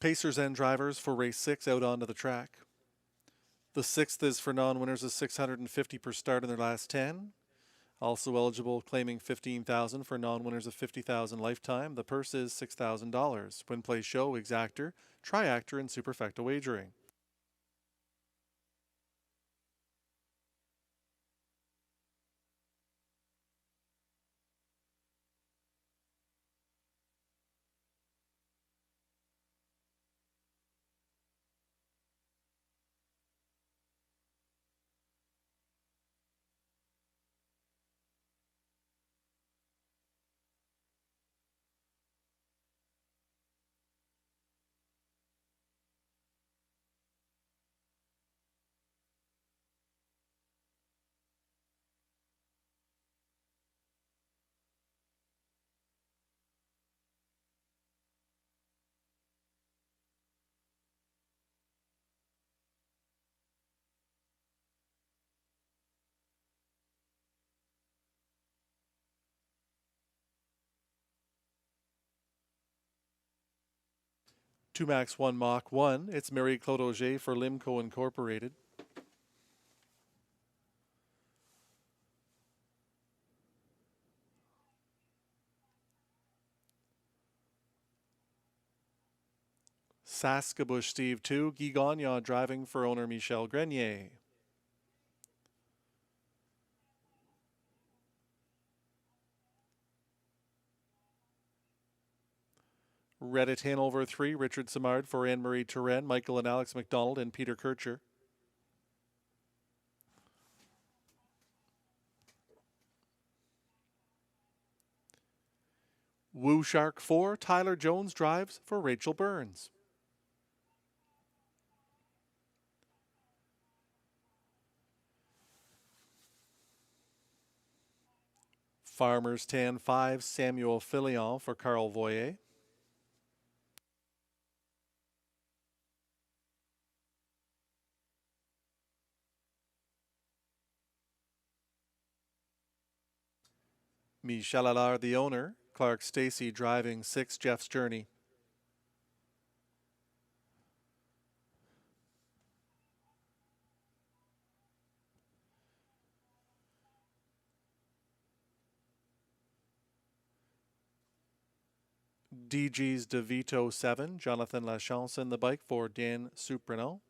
Pacers and drivers for race 6 out onto the track. The 6th is for non-winners of 650 per start in their last 10. Also eligible, claiming $15,000 for non-winners of $50,000 lifetime. The purse is $6,000. Win, play, show, exactor, triactor, and superfecta wagering. Two Max 1 Mach 1. It's Marie-Claude Auger for Limco Incorporated. Saskabush Steve 2. Guy Gagnon driving for owner Michel Grenier. Reddit Hanover 3. Richard Simard for Anne-Marie Turenne, Michael and Alex McDonald, and Peter Kircher. Woo Shark 4. Tyler Jones drives for Rachel Burns. Farmers Tan 5. Samuel Filion for Carl Voyer. Michel Allard, the owner. Clark Stacy driving 6. Jeff's Journey. DG's DeVito 7. Jonathan Lachance in the bike for Dan Suprano.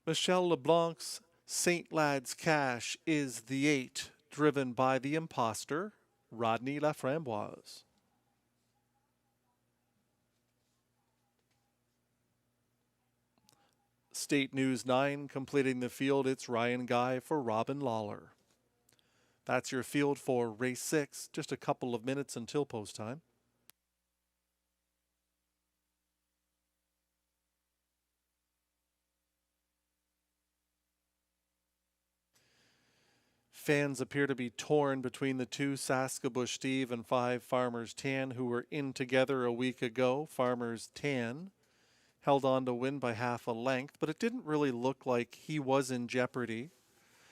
Michel LeBlanc's St. Lad's Cash is the 8, driven by the imposter, Rodney Laframboise. State News 9 completing the field, it's Ryan Guy for Robin Lawler. That's your field for race 6, just a couple of minutes until post time. Fans appear to be torn between the 2 Saskabush Steve and 5 Farmers Tan, who were in together a week ago. Farmers Tan held on to win by half a length, but it didn't really look like he was in jeopardy.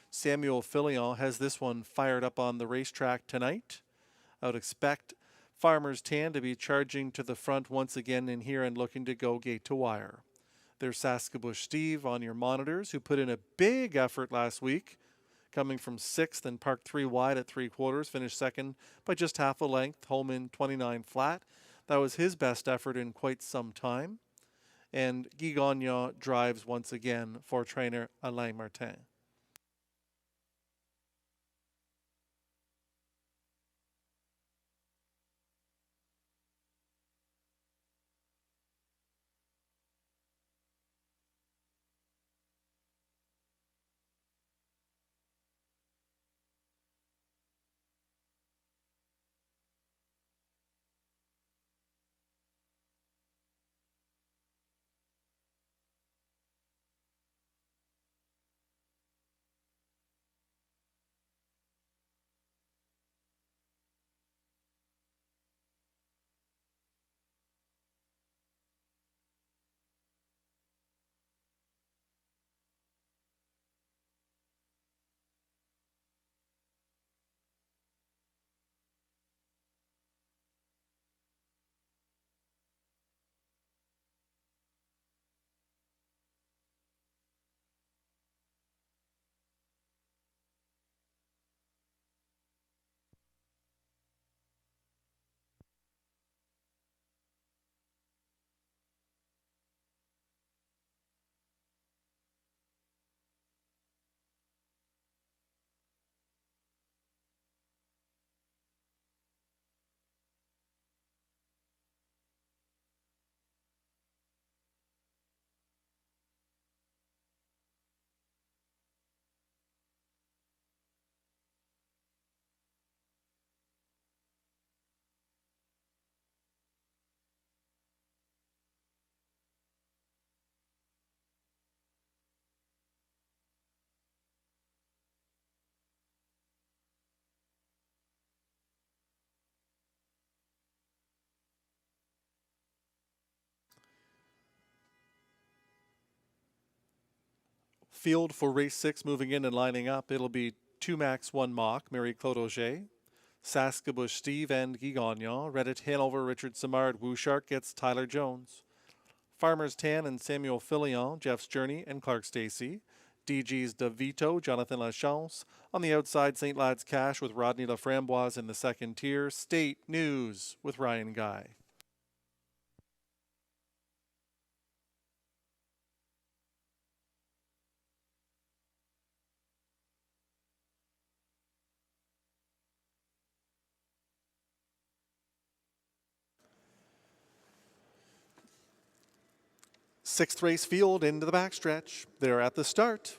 Samuel Filion has this one fired up on the racetrack tonight. I would expect Farmers Tan to be charging to the front once again in here and looking to go gate to wire. There's Saskabush Steve on your monitors, who put in a big effort last week, coming from 6th and parked 3 wide at 3/4, finished 2nd by just half a length, home in 29 flat. That was his best effort in quite some time. And Guy Gagnon drives once again for trainer Alain Martin. Field for race 6 moving in and lining up. It'll be 2 Max 1 Mach, Marie-Claude Auger, Saskabush Steve and Guy Gagnon. Reddit Hanover, Richard Simard, Wushark gets Tyler Jones. Farmers Tan and Samuel Filion, Jeff's Journey and Clark Stacy. DG's DeVito, Jonathan Lachance. On the outside, St. Lad's Cash with Rodney Laframboise in the second tier. State News with Ryan Guy. Sixth race field into the backstretch. They're at the start.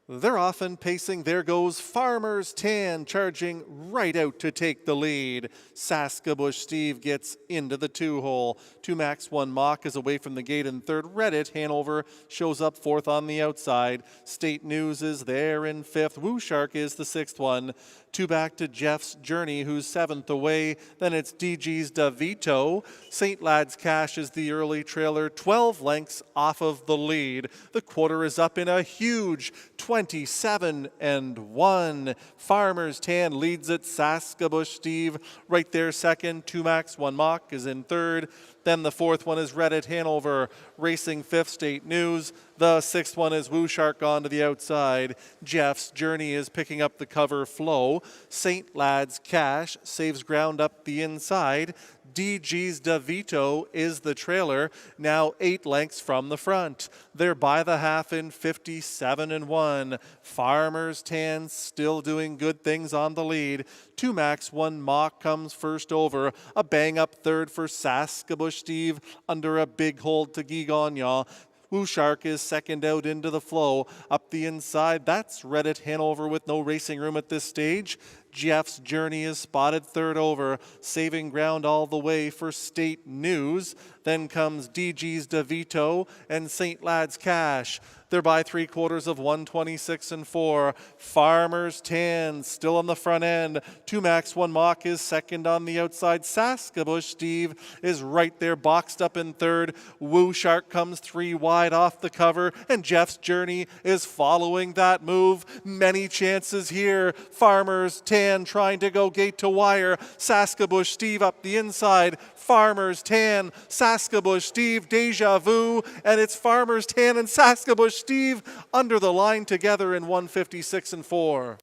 They're often pacing. There goes Farmers Tan charging right out to take the lead. Saskabush Steve gets into the 2-hole. 2 Max 1 Mach is away from the gate in third. Reddit Hanover shows up fourth on the outside. State News is there in fifth. Wushark is the sixth one. 2 back to Jeff's Journey, who's seventh away. Then it's DG's DeVito. St. Lad's Cash is the early trailer, 12 lengths off of the lead. The quarter is up in a huge 27-1. Farmers Tan leads it. Saskabush Steve right there second. 2 Max 1 Mach is in third. Then the fourth one is Reddit Hanover racing fifth. State News. The sixth one is Wushark on to the outside. Jeff's Journey is picking up the cover flow. St. Lad's Cash saves ground up the inside. DG's DeVito is the trailer, now 8 lengths from the front. They're by the half in 57-1. Farmers Tan still doing good things on the lead. 2 Max 1 Mach comes first over. A bang up third for Saskabush Steve under a big hold to Guy Gagnon. Wushark is second out into the flow. Up the inside, that's Reddit Hanover with no racing room at this stage. Jeff's Journey is spotted third over, saving ground all the way for State News. Then comes DG's DeVito and St. Lad's Cash. They're by 3/4 of 126-4. Farmers Tan still on the front end. 2 Max 1 Mach is second on the outside. Saskabush Steve is right there boxed up in third. Wushark comes 3 wide off the cover, and Jeff's Journey is following that move. Many chances here. Farmers Tan trying to go gate to wire. Saskabush Steve up the inside. Farmers Tan, Saskabush Steve, deja vu, and it's Farmers Tan and Saskabush Steve under the line together in 156-4.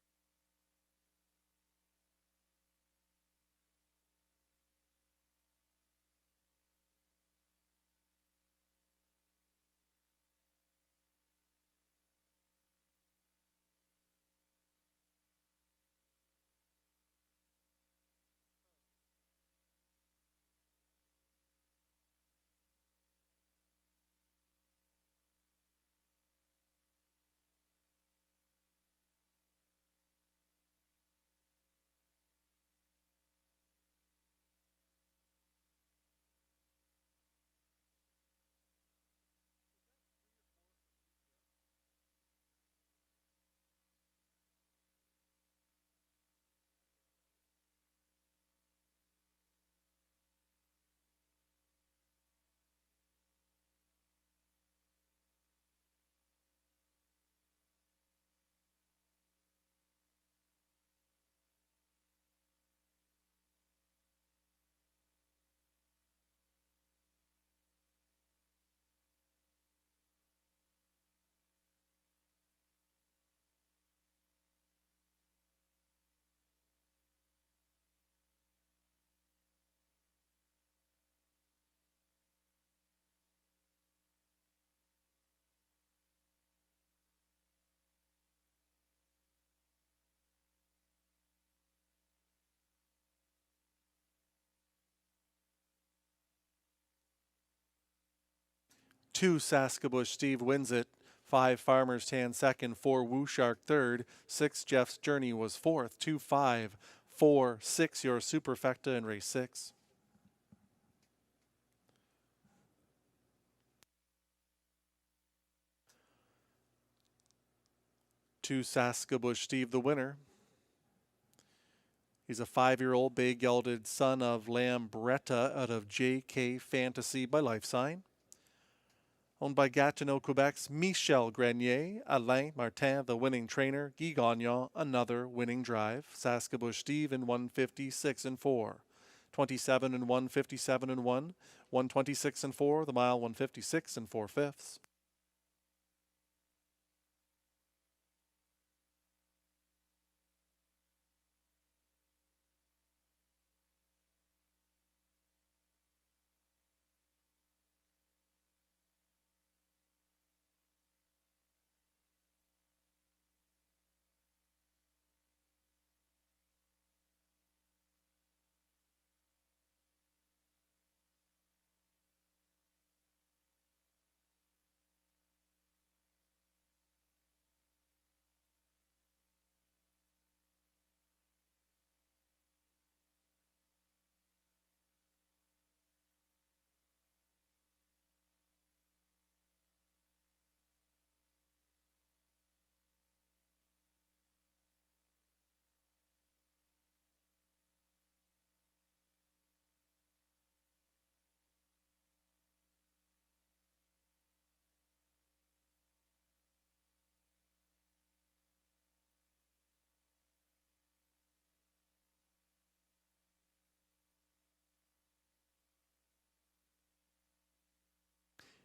Two Saskabush Steve wins it. 5 Farmers Tan second. 4 Wushark third. 6 Jeff's Journey was fourth. 2, 5, 4, 6 your Superfecta in race 6. To Saskabush Steve, the winner. He's a 5-year-old bay-gelded son of Lambretta out of JK Fantasy by Lifesign. Owned by Gatineau, Quebec's Michel Grenier, Alain Martin, the winning trainer, Guy Gagnon, another winning drive, Saskabush Steve in 156 and 4, 27 and 157 and 1, 126 and 4, the mile 156 and 4/5.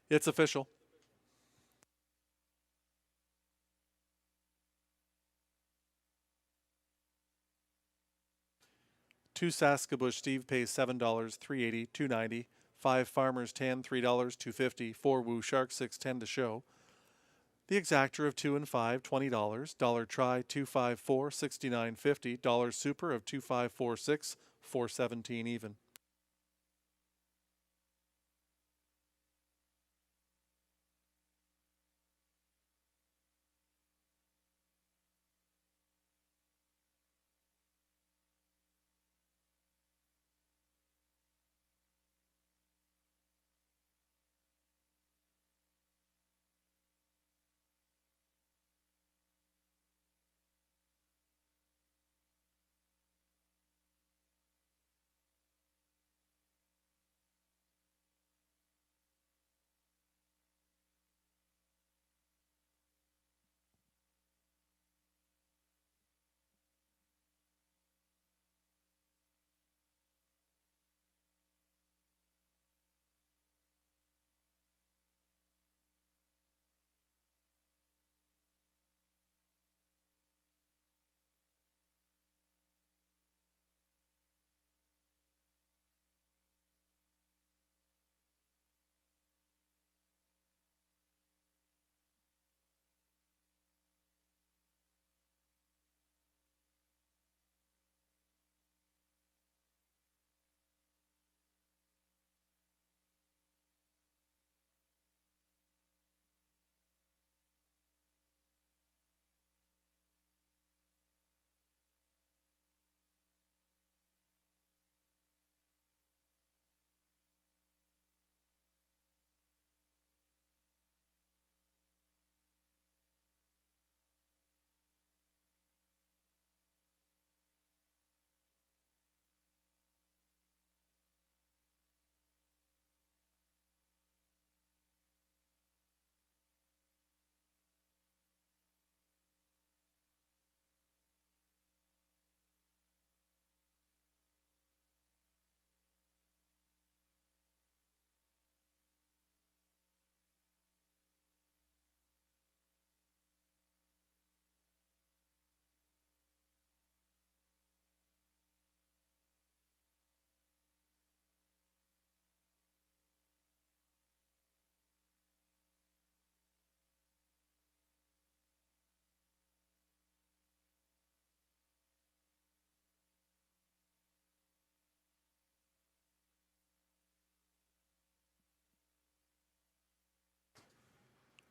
It's official. Two Saskabush Steve pays $7, $3.80, $2.90. 5 Farmers Tan, $3, $2.50. 4 Woo Shark, $6.10 to show. The exactor of 2 and 5, $20. Dollar Try, 254, $69.50. Dollar Super of 2546, $4.17 even.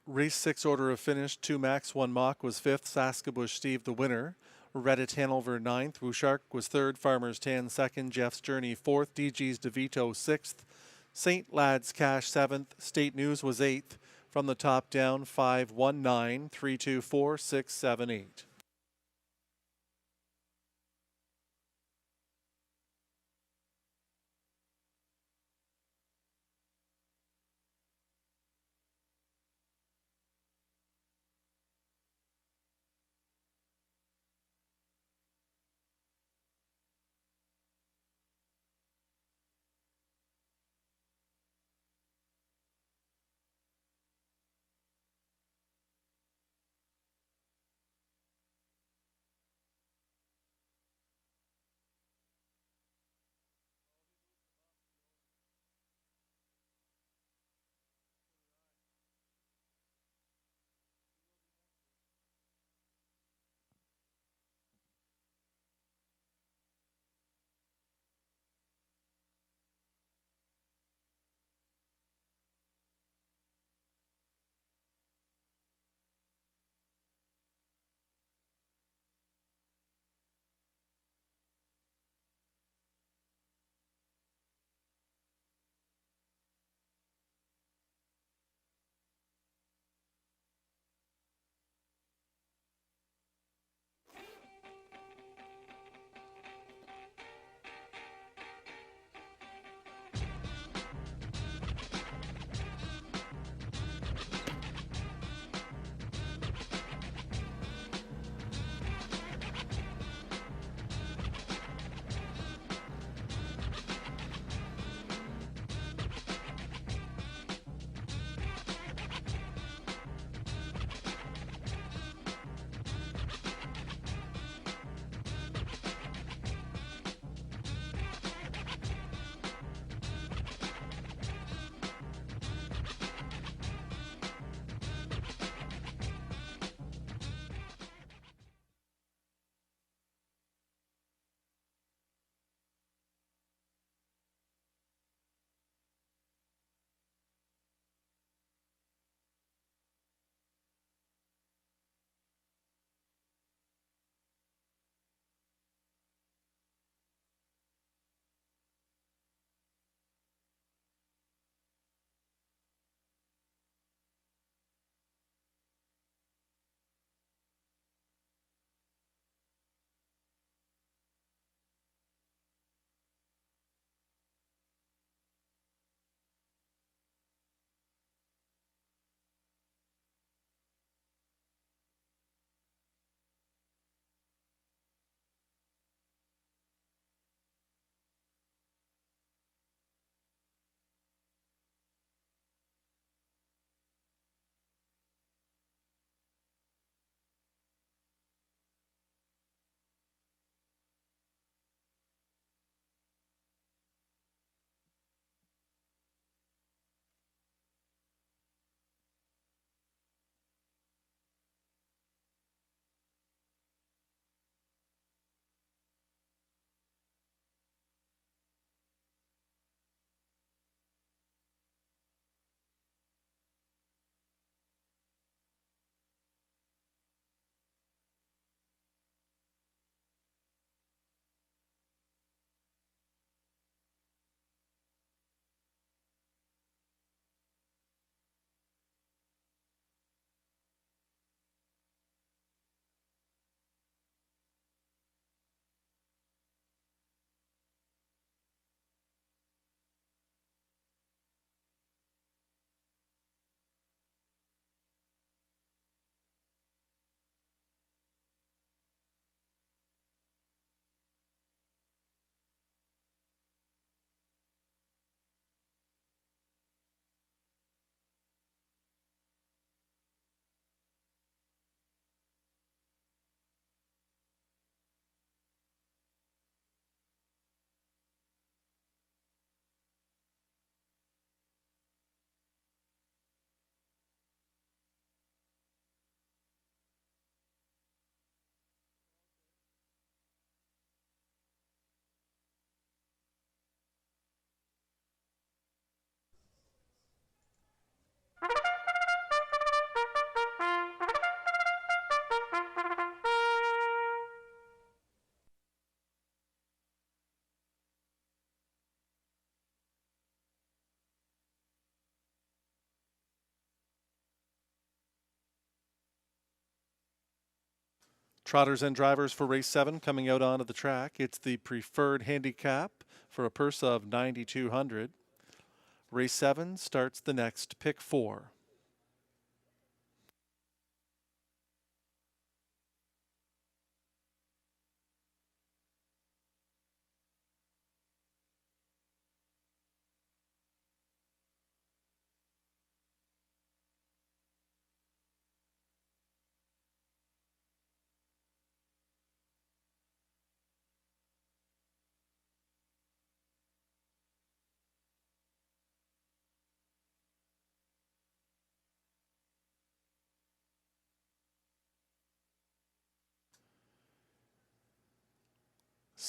Race 6 order of finish, 2 Max, 1 Mock was 5th, Saskabush Steve the winner. Reddit Hanover 9th, Wushark was 3rd, Farmers Tan 2nd, Jeff's Journey 4th, DG's DeVito 6th, St. Lad's Cash 7th, State News was 8th. From the top down, 5, 1, 9, 3, 2, 4, 6, 7, 8. Trotters and drivers for race 7 coming out onto the track. It's the preferred handicap for a purse of $9,200. Race 7 starts the next pick 4.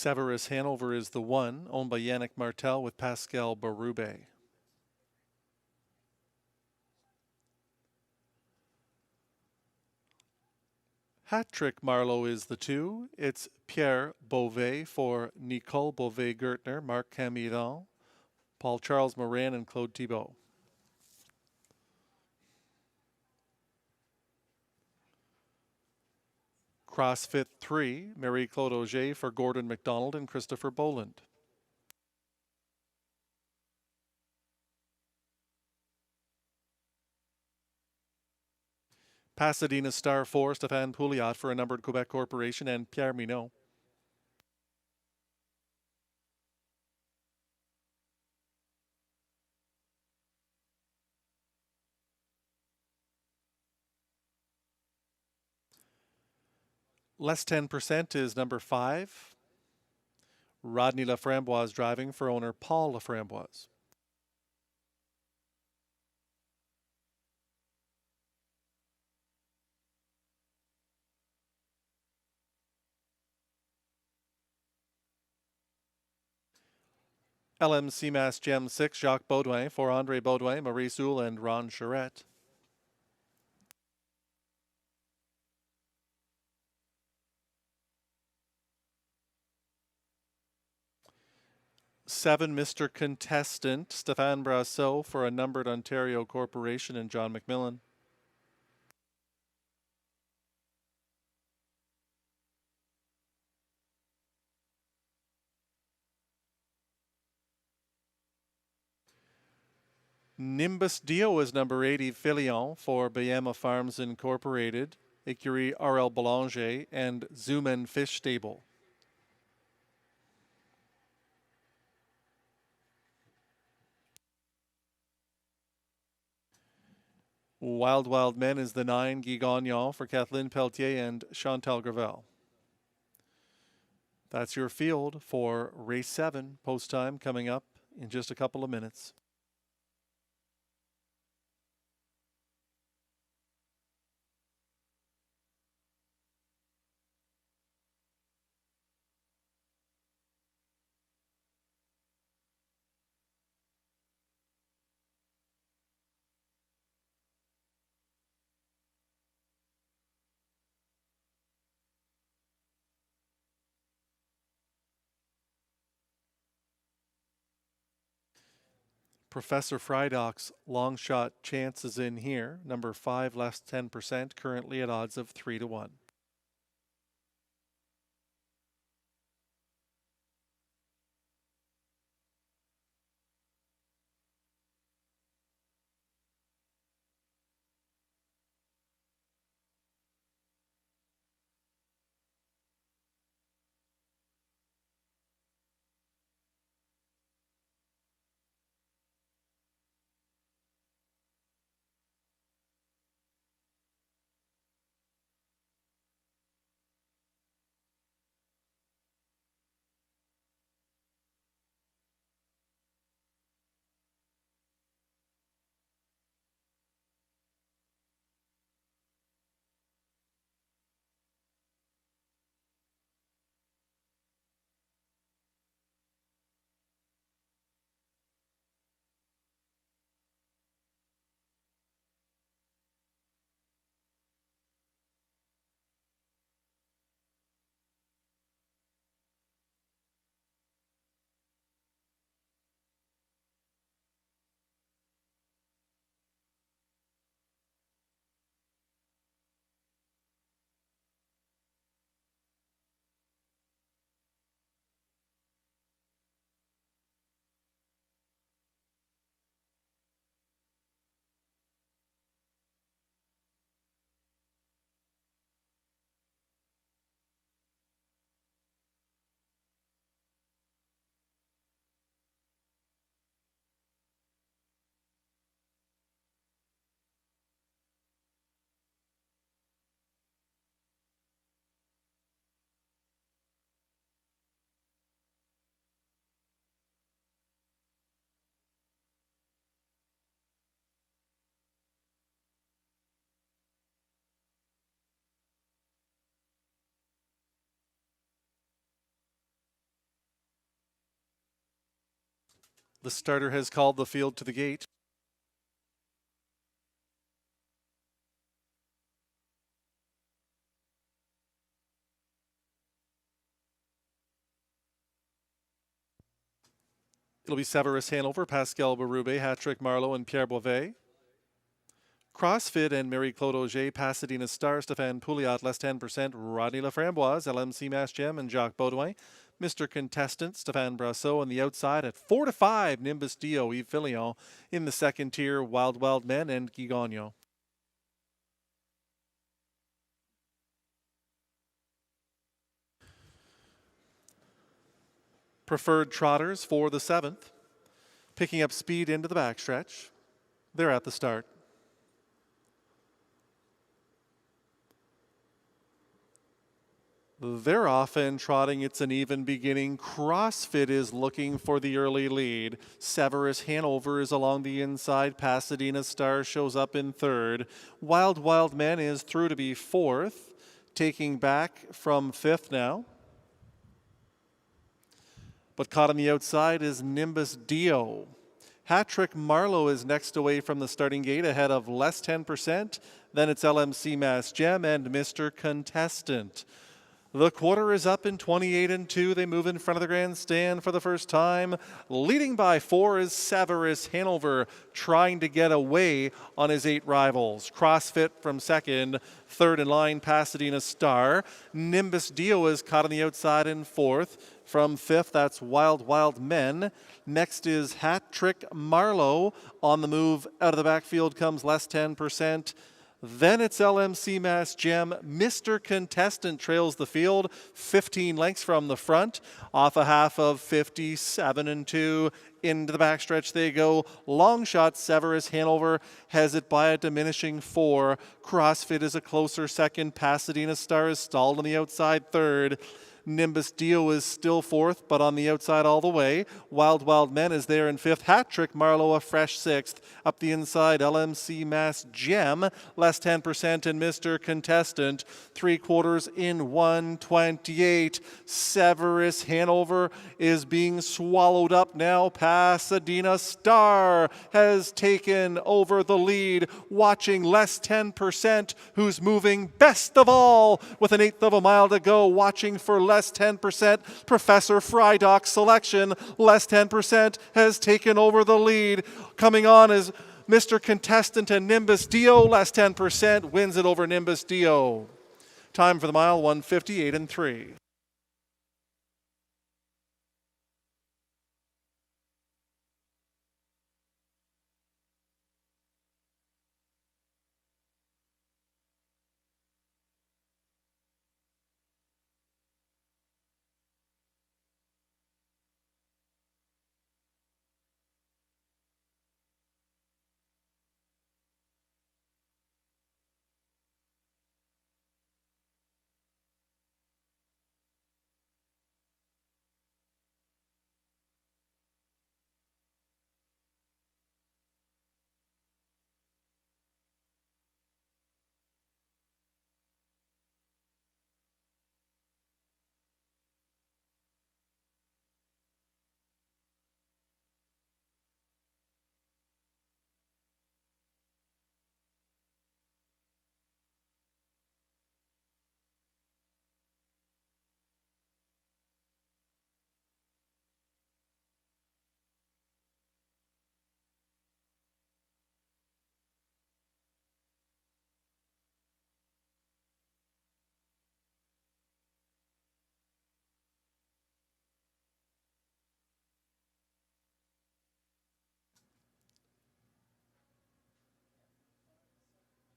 Severus Hanover is the 1, owned by Yannick Martel with Pascal Barube. Hat Trick Marlowe is the 2. It's Pierre Beauvais for Nicole Beauvais-Gertner, Marc Camiran, Paul Charles Moran, and Claude Thibault. CrossFit 3, Marie-Claude Auger for Gordon McDonald and Christopher Boland. Pasadena Star 4, Stéphane Pouliot for a numbered Quebec Corporation and Pierre Minot. Less 10% is number 5. Rodney Laframboise driving for owner Paul Laframboise. LMC Mass Gem 6, Jacques Baudouin for André Baudouin, Maurice Houle, and Ron Charette. Seven, Mr. Contestant, Stéphane Brassot for a numbered Ontario Corporation and John McMillan. Nimbus Dio is number 80, Filion for Bayama Farms Incorporated, Écurie RL Boulanger, and Zoomen Fish Stable. Wild Wild Men is the 9, Guy Gagnon for Kathleen Pelletier and Chantal Gravel. That's your field for race 7. Post time coming up in just a couple of minutes. Professor Frydock's long shot chance is in here. Number 5, less 10%, currently at odds of 3-1. The starter has called the field to the gate. It'll be Severus Hanover, Pascal Berube, Hatrick Marlowe, and Pierre Boivet. CrossFit and Marie-Claude Auger, Pasadena Star, Stéphane Pouliot, less 10%, Rodney Laframboise, LMC Mass Gem, and Jacques Baudouin. Mr. Contestant, Stéphane Brassot on the outside at 4 to 5, Nimbus Dio, Yves Fillion. In the second tier, Wild Wild Men and Guy Gagnon. Preferred trotters for the 7th. Picking up speed into the backstretch. They're at the start. They're off and trotting. It's an even beginning. CrossFit is looking for the early lead. Severus Hanover is along the inside. Pasadena Star shows up in third. Wild Wild Men is through to be fourth, taking back from fifth now. But caught on the outside is Nimbus Dio. Hatrick Marlowe is next away from the starting gate ahead of less 10%. Then it's LMC Mass Gem and Mr. Contestant. The quarter is up in 28-2. They move in front of the grandstand for the first time. Leading by 4 is Severus Hanover, trying to get away on his 8 rivals. CrossFit from second. Third in line, Pasadena Star. Nimbus Dio is caught on the outside in fourth. From fifth, that's Wild Wild Men. Next is Hatrick Marlowe. On the move out of the backfield comes less 10%. Then it's LMC Mass Gem. Mr. Contestant trails the field 15 lengths from the front, off a half of 57-2. Into the backstretch they go. Long shot, Severus Hanover has it by a diminishing 4. CrossFit is a closer second. Pasadena Star is stalled on the outside third. Nimbus Dio is still fourth, but on the outside all the way. Wild Wild Men is there in fifth. Hatrick Marlowe a fresh sixth. Up the inside, LMC Mass Gem, less 10%, and Mr. Contestant, 3/4 in 1:28. Severus Hanover is being swallowed up now. Pasadena Star has taken over the lead, watching less 10%, who's moving best of all with an 1/8 of a mile to go, watching for less 10%. Professor Frydoc's Selection, less 10%, has taken over the lead. Coming on is Mr. Contestant and Nimbus Dio, less 10%, wins it over Nimbus Dio. Time for the mile, 1:58-3.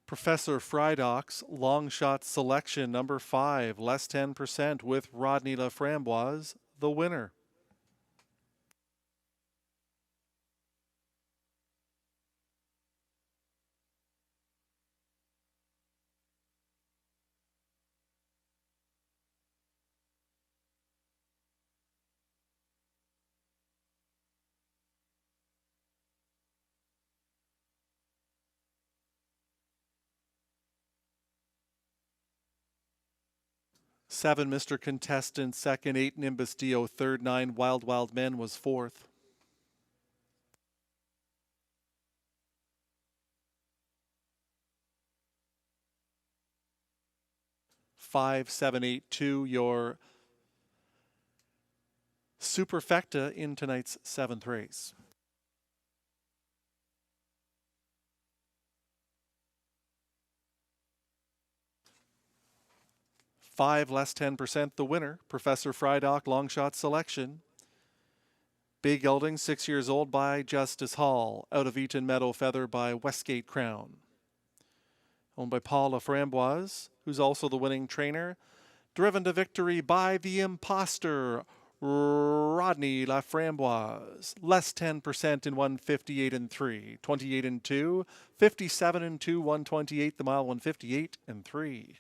Professor Frydoc's Long Shot Selection, number 5, less 10%, with Rodney Laframboise, the winner. Seven, Mr. Contestant, second. 8, Nimbus Dio, third. 9, Wild Wild Men was fourth. 5782, your superfecta in tonight's 7th race. Five less 10%, the winner, Professor Frydock Long Shot Selection. Big Gelding, 6 years old, by Justice Hall. Out of Eaton Meadow Feather by Westgate Crown. Owned by Paul Laframboise, who's also the winning trainer. Driven to victory by the imposter, Rodney Laframboise. Less 10% in 158 and 3. 28 and 2. 57 and 2, 128 the mile, 158 and 3.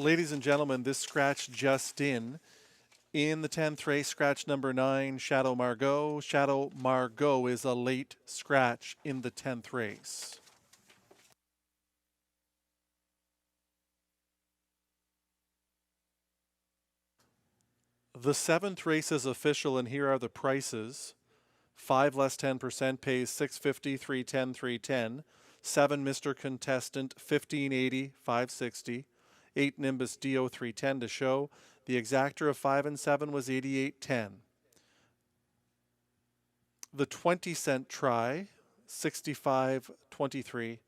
Ladies and gentlemen, this scratch just in the 10th race, scratch number 9, Shadow Margot. Shadow Margot is a late scratch in the 10th race. The 7th race is official, and here are the prices. 5 less 10% pays $650, $310, $310. 7 Mr. Contestant, $15.80, $560. 8 Nimbus Dio, $310 to show. The exactor of 5 and 7 was $88.10. The 20-cent try, $65.23.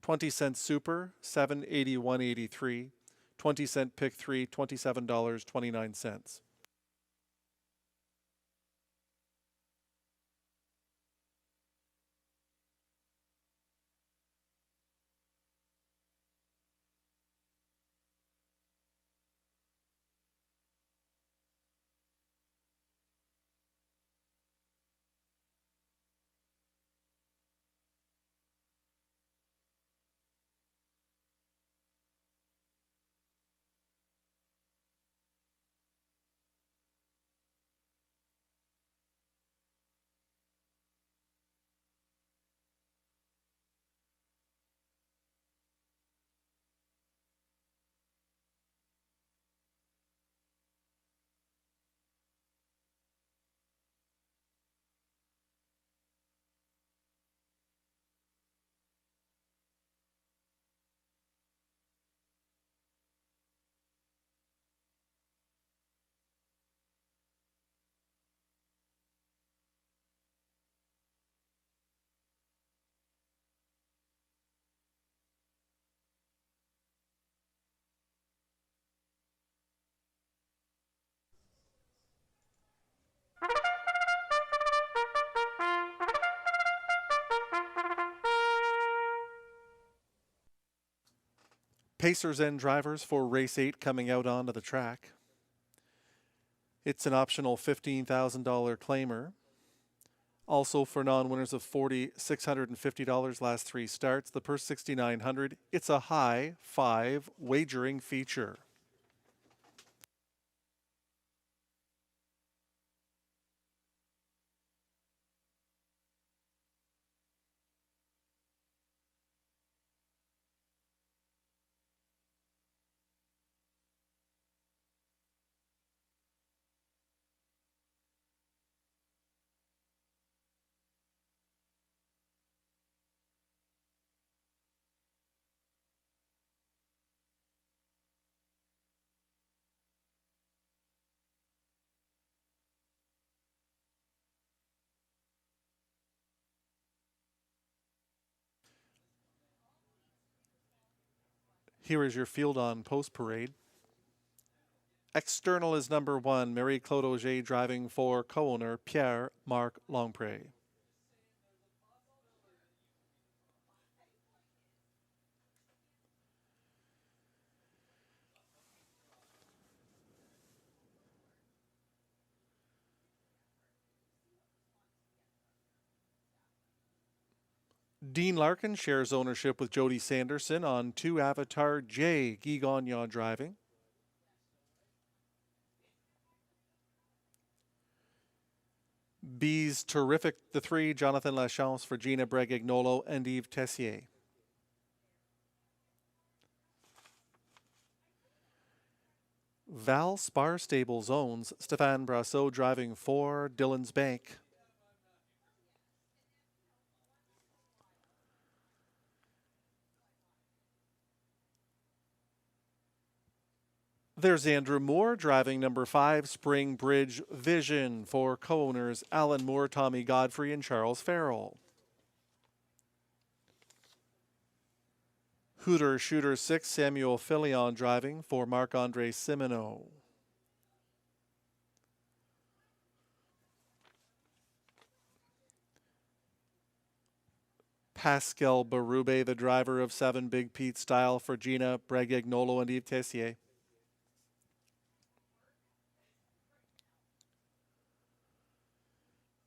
20-cent super, $781.83. 20-cent pick 3, $27.29. Pacers and drivers for race 8 coming out onto the track. It's an optional $15,000 claimer. Also for non-winners of $4,650 last 3 starts. The purse $6,900. It's a high 5 wagering feature. Here is your field on post parade. External is number 1, Marie-Claude Auger, driving for co-owner Pierre-Marc Longpré. Dean Larkin shares ownership with Jody Sanderson on 2 Avatar J, Guy Gagnon driving. B's Terrific, the 3, Jonathan Lachance for Gina Bregagnolo and Yves Tessier. Val Spar Stables owns Stéphane Brassot, driving for Dillon's Bank. There's Andrew Moore driving number 5, Spring Bridge Vision for co-owners Alan Moore, Tommy Godfrey, and Charles Farrell. Hooter Shooter 6, Samuel Filion driving for Marc-Andre Simoneau. Pascal Berube, the driver of 7, Big Pete Style for Gina Bregagnolo and Yves Tessier.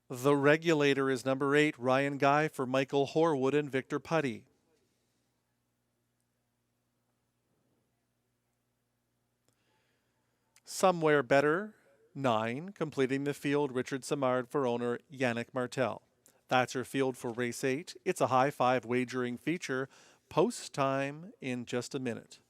The Regulator is number 8, Ryan Guy for Michael Horwood and Victor Putty. Somewhere Better, 9, completing the field, Richard Simard for owner Yannick Martel. That's your field for race 8. It's a high five wagering feature. Post time in just a minute.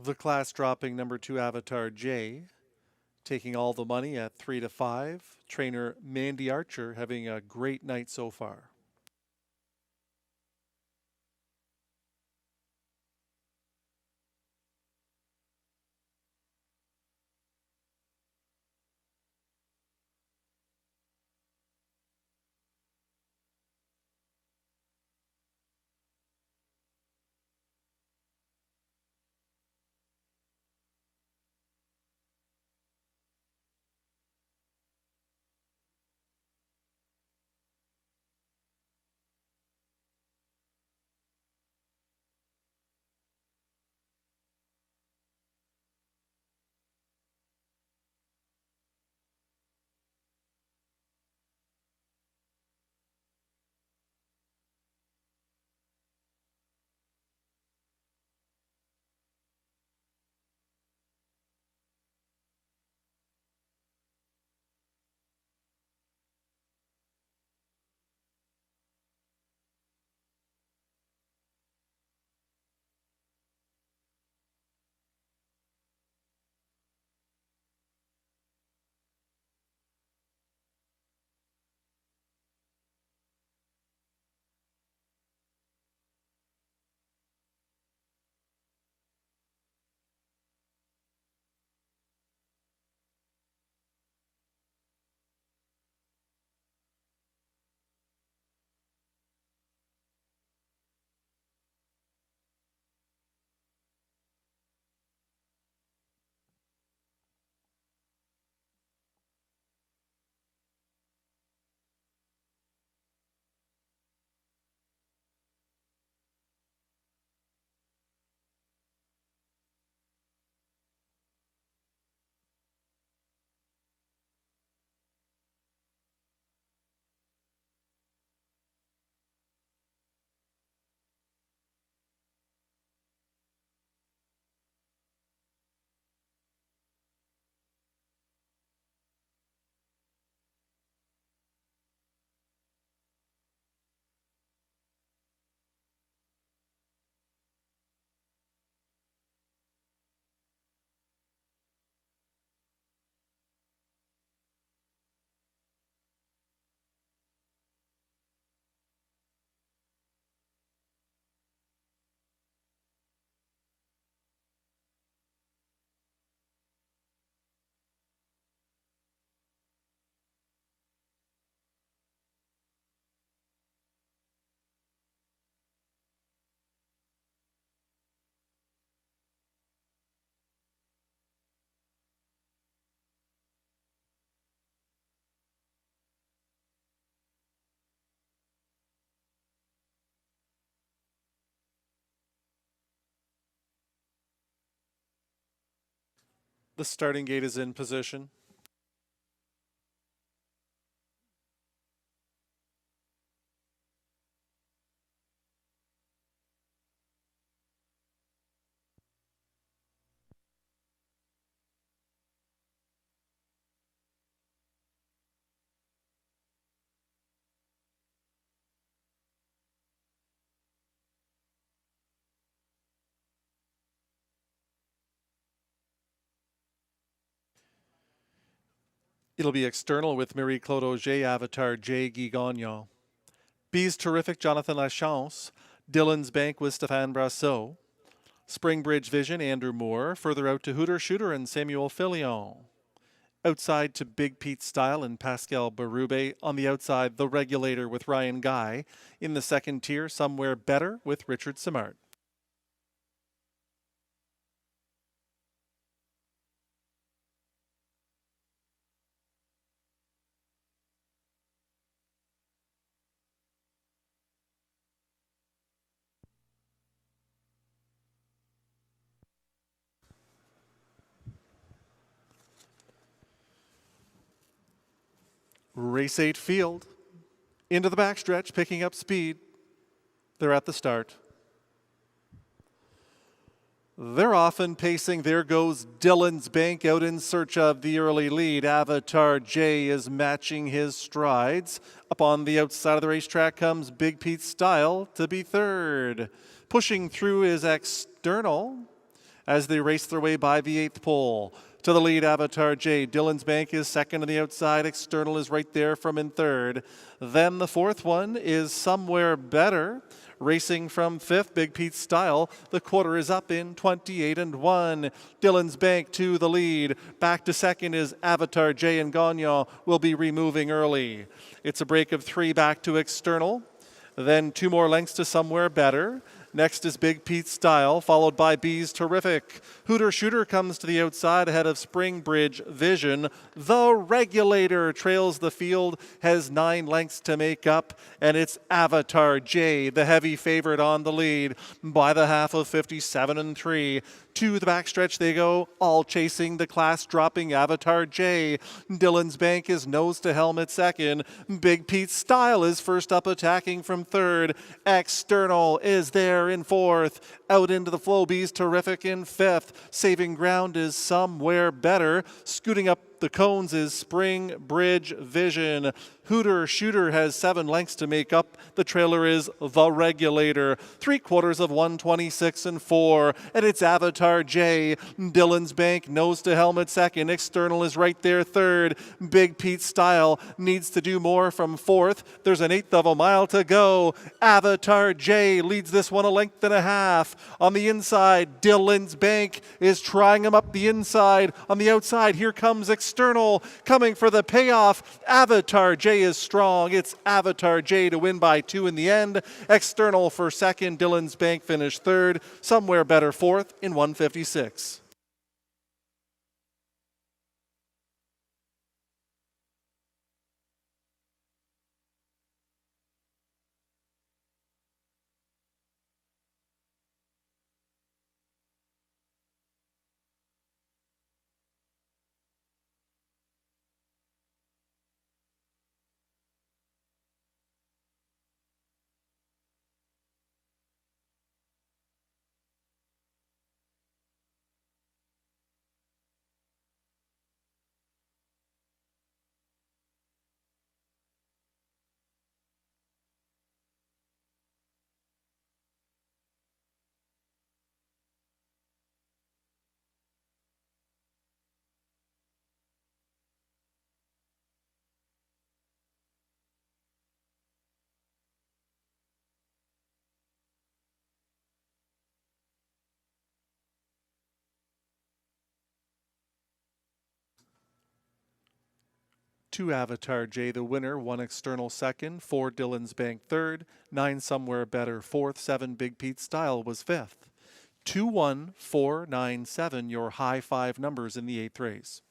The class dropping number 2 Avatar J, taking all the money at 3 to 5. Trainer Mandy Archer having a great night so far. The starting gate is in position. It'll be external with Marie-Claude Auger, Avatar J. Guy Gagnon. B's Terrific, Jonathan Lachance. Dylan's Bank with Stéphane Brassot. Springbridge Vision, Andrew Moore. Further out to Hooter Shooter and Samuel Filion. Outside to Big Pete Style and Pascal Berube. On the outside, The Regulator with Ryan Guy. In the second tier, Somewhere Better with Richard Simard. Race 8 field. Into the backstretch, picking up speed. They're at the start. They're often pacing. There goes Dylan's Bank out in search of the early lead. Avatar J is matching his strides. Up on the outside of the racetrack comes Big Pete Style to be third. Pushing through is External as they race their way by the 8th pole. To the lead, Avatar J. Dylan's Bank is second on the outside. External is right there from in third. Then the fourth one is Somewhere Better. Racing from fifth, Big Pete Style. The quarter is up in 28-1. Dylan's Bank to the lead. Back to second is Avatar J, and Gagnon will be removing early. It's a break of 3 back to External. Then 2 more lengths to Somewhere Better. Next is Big Pete Style, followed by B's Terrific. Hooter Shooter comes to the outside ahead of Springbridge Vision. The Regulator trails the field, has 9 lengths to make up, and it's Avatar J, the heavy favorite, on the lead by the half of 57-3. To the backstretch they go, all chasing the class-dropping Avatar J. Dylan's Bank is nose to helmet second. Big Pete Style is first up, attacking from third. External is there in fourth. Out into the flow, B's Terrific in fifth. Saving ground is Somewhere Better. Scooting up the cones is Springbridge Vision. Hooter Shooter has 7 lengths to make up. The trailer is The Regulator. 3/4 of 126-4. And it's Avatar J. Dylan's Bank nose to helmet second. External is right there third. Big Pete Style needs to do more from fourth. There's an 1/8 of a mile to go. Avatar J leads this one 1.5 lengths. On the inside, Dylan's Bank is trying him up the inside. On the outside, here comes External coming for the payoff. Avatar J is strong. It's Avatar J to win by 2 in the end. External for second. Dylan's Bank finished third. Somewhere Better fourth in 1:56. Two Avatar J the winner, 1 External second, 4 Dylan's Bank third, 9 Somewhere Better fourth, 7 Big Pete Style was fifth. 2, 1, 4, 9, 7, your high 5 numbers in the 8th race.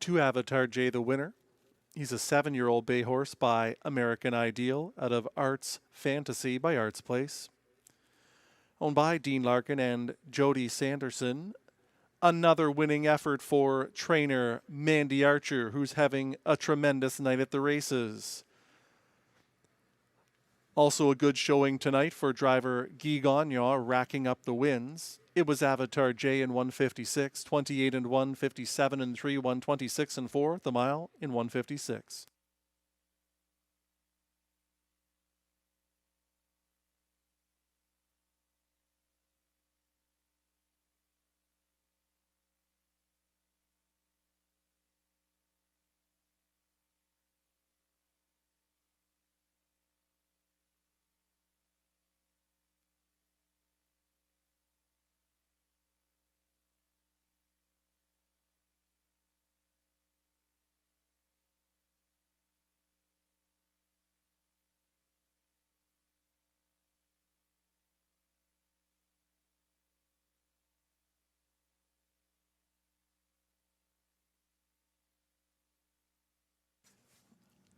2 Avatar J the winner. He's a 7-year-old bay horse by American Ideal out of Arts Fantasy by Arts Place. Owned by Dean Larkin and Jody Sanderson. Another winning effort for trainer Mandy Archer, who's having a tremendous night at the races. Also a good showing tonight for driver Guy Gagnon, racking up the wins. It was Avatar J in 156, 28 and 1, 57 and 3, 126 and 4, the mile in 156.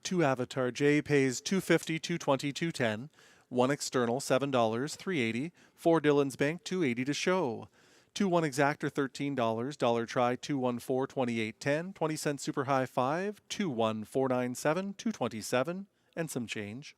Two Avatar J pays $250, $220, $210. One external $7, $380. Four Dillon's Bank $280 to show. 2-1 exactor $13. Dollar try 214 2810. 20 cent super high 5. 21497 227 and some change.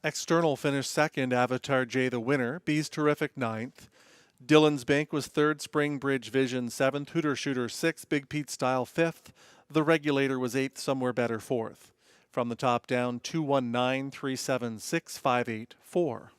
External finished second, Avatar J the winner. B's Terrific ninth. Dillon's Bank was third, Spring Bridge Vision seventh, Hooter Shooter sixth, Big Pete Style fifth. The Regulator was eighth, Somewhere Better fourth. From the top down, 219 376 584.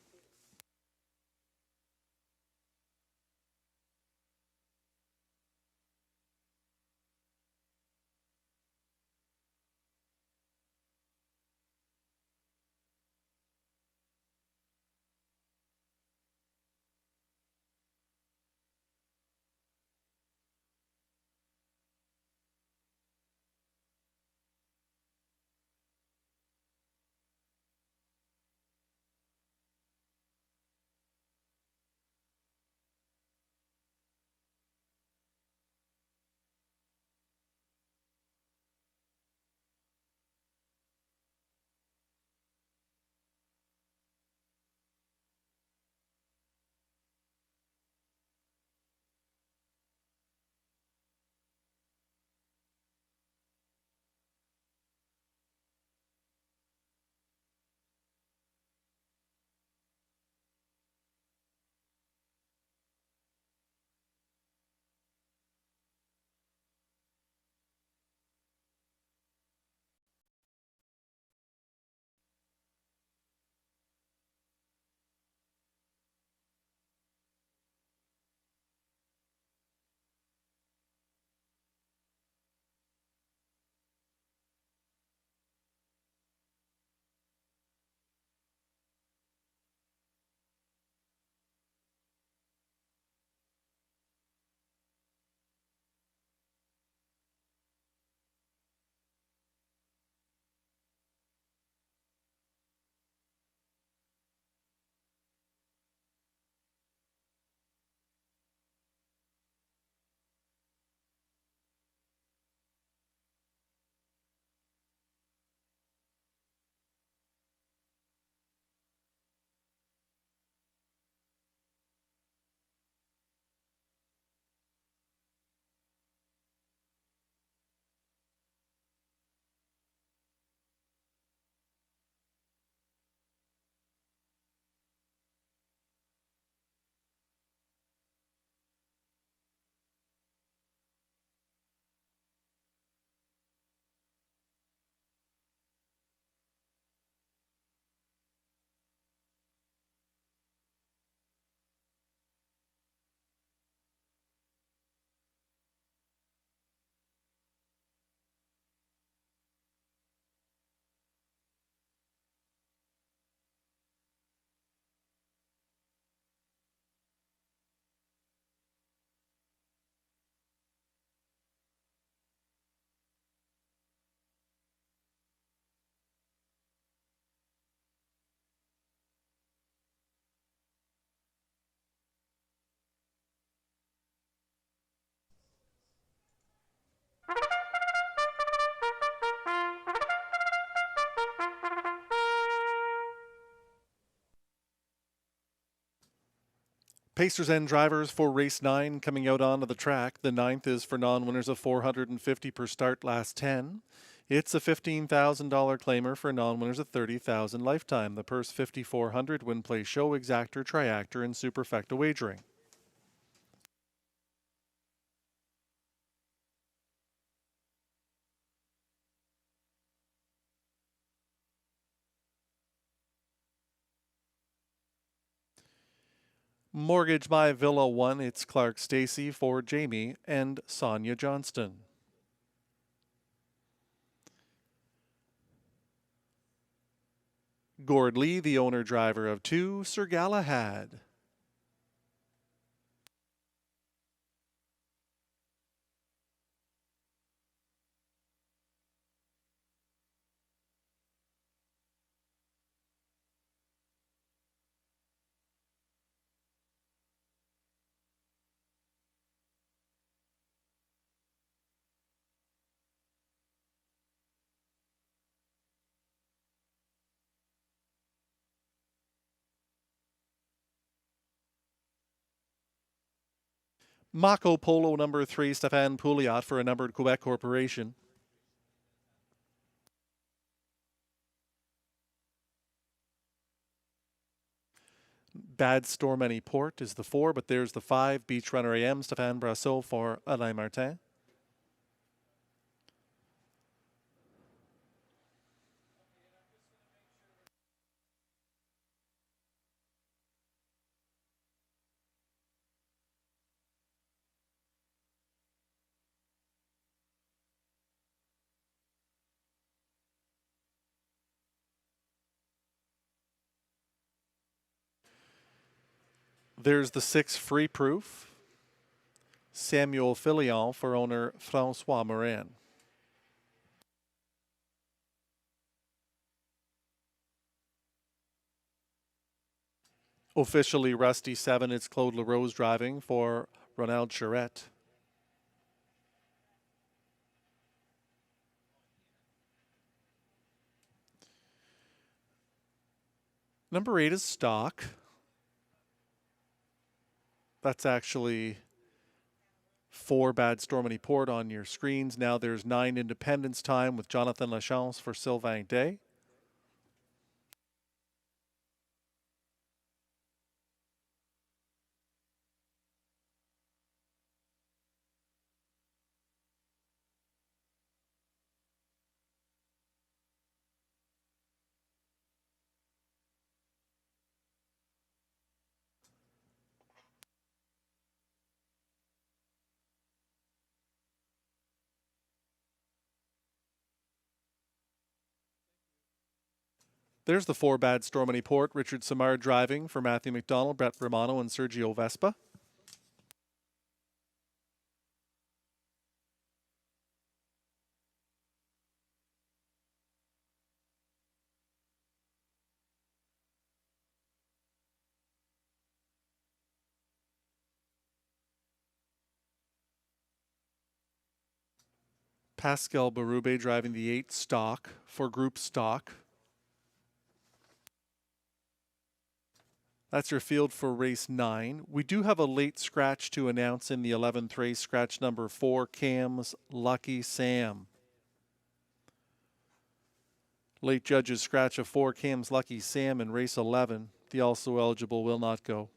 Pacers and drivers for race 9 coming out onto the track. The 9th is for non-winners of $450 per start, last 10. It's a $15,000 claimer for non-winners of $30,000 lifetime. The purse $5,400, win, play, show, exactor, triactor, and superfecta wagering. Mortgage My Villa 1, it's Clark Stacy for Jamie and Sonia Johnston. Gord Lee, the owner-driver of 2, Sir Galahad. Mako Polo number 3, Stéphane Pouliot for a numbered Quebec Corporation. Bad Storm Any Port is the 4, but there's the 5, Beach Runner AM, Stéphane Brasseur for Alain Martin. There's the 6, Free Proof, Samuel Filion for owner Francois Morin. Officially Rusty 7, it's Claude LaRose driving for Ronald Charette. Number 8 is Stock. That's actually 4, Bad Storm Any Port on your screens. Now there's 9, Independence Time with Jonathan Lachance for Sylvain Day. There's the 4, Bad Storm Any Port, Richard Samard driving for Matthew McDonald, Brett Romano, and Sergio Vespa. Pascal Berube driving the 8, Stock for Group Stock. That's your field for race 9. We do have a late scratch to announce in the 11th race, scratch number 4, Cam's Lucky Sam. Late judges scratch of 4, Cam's Lucky Sam in race 11. The also eligible will not go.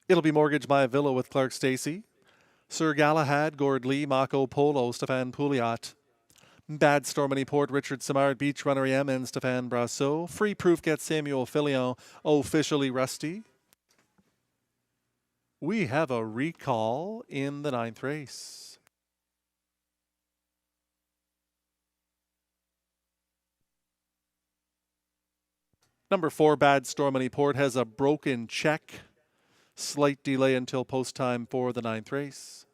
It'll be Mortgage My Villa with Clark Stacey. Sir Galahad, Gord Lee, Mako Polo, Stefan Pouliot. Bad Stormony Port, Richard Simard, Beach Runner EM, and Stefan Brassot. Free Proof gets Samuel Filion, officially Rusty. We have a recall in the 9th race. Number 4, Bad Stormony Port, has a broken check. Slight delay until post time for the 9th race.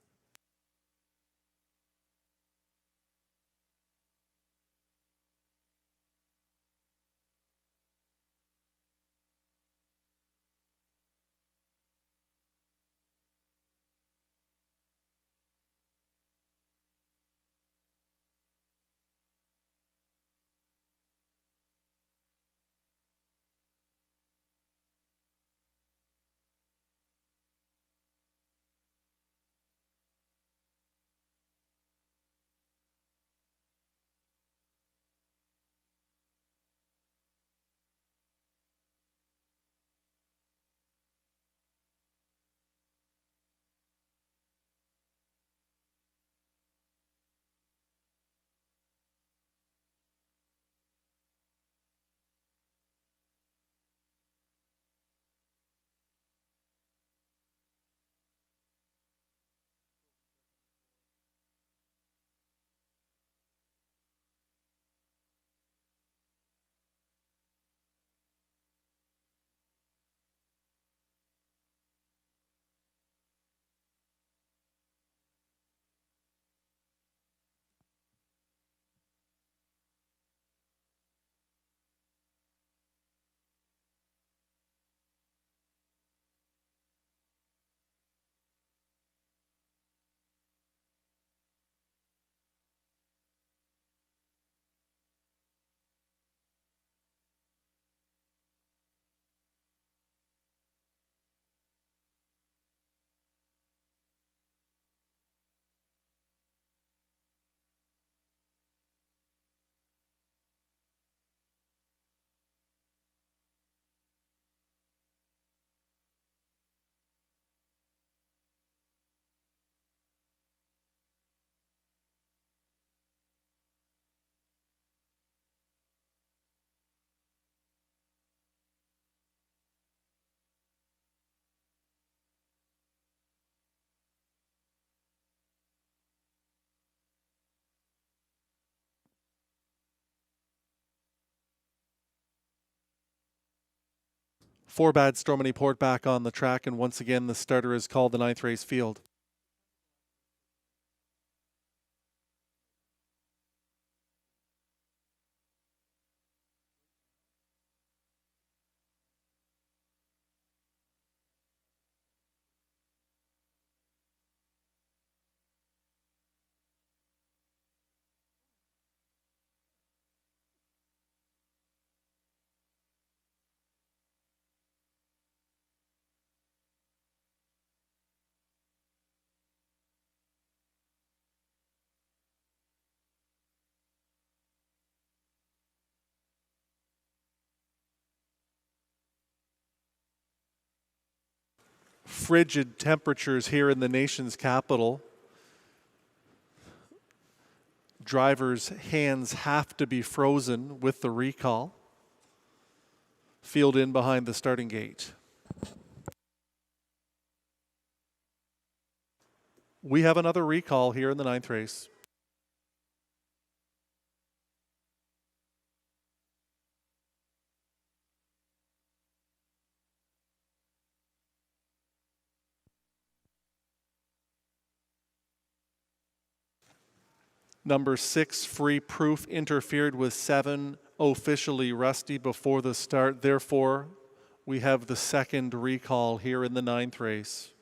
Four Bad Stormony Port back on the track, and once again the starter is called the 9th race field. Frigid temperatures here in the nation's capital. Drivers' hands have to be frozen with the recall. Field in behind the starting gate. We have another recall here in the 9th race. Number 6, Free Proof, interfered with 7, officially Rusty before the start. Therefore, we have the second recall here in the 9th race.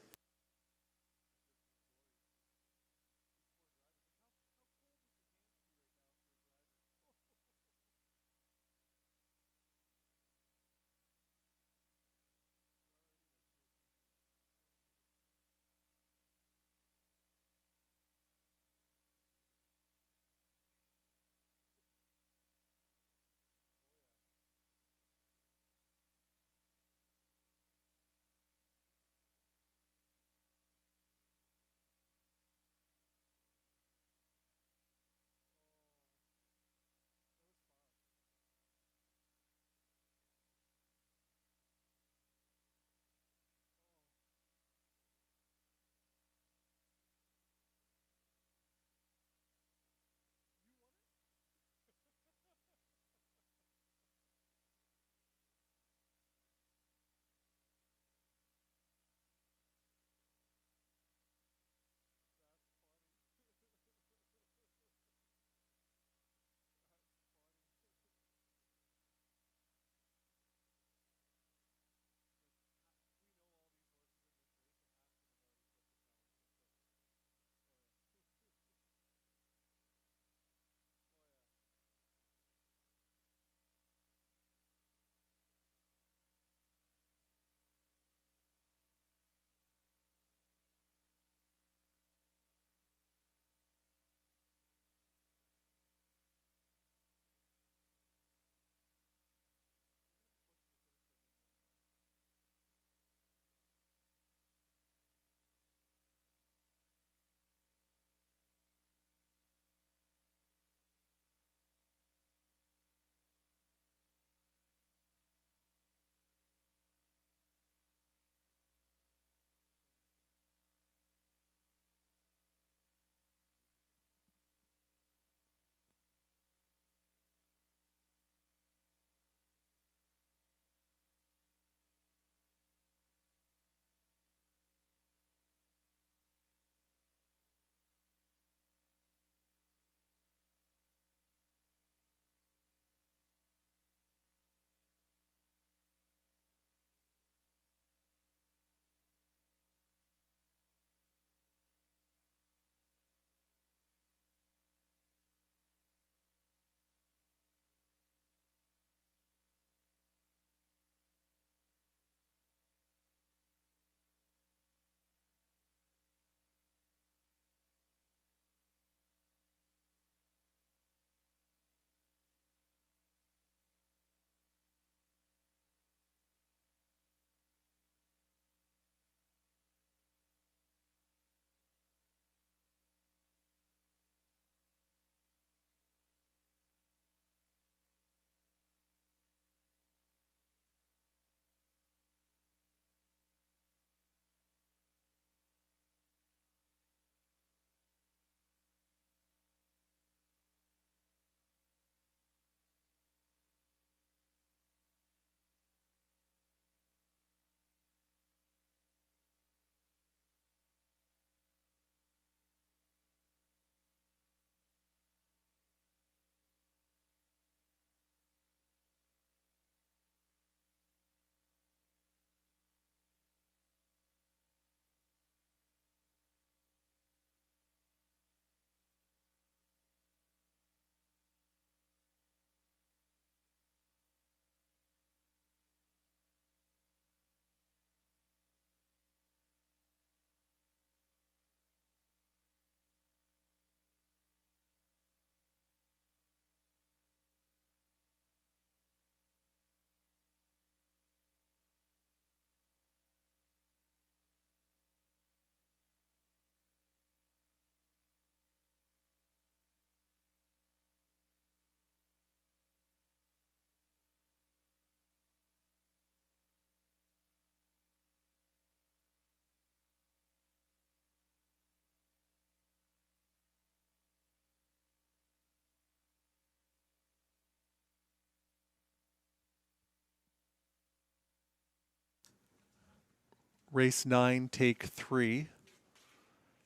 Race 9, take 3.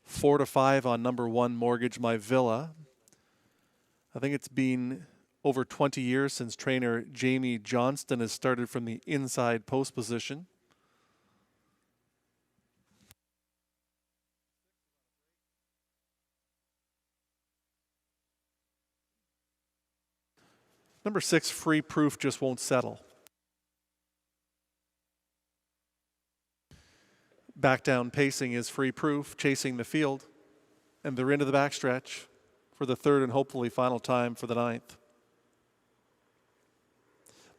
4 to 5 on number 1, Mortgage My Villa. I think it's been over 20 years since trainer Jamie Johnston has started from the inside post position. Number 6, Free Proof, just won't settle. Back down pacing is Free Proof, chasing the field. And they're into the backstretch for the third and hopefully final time for the 9th.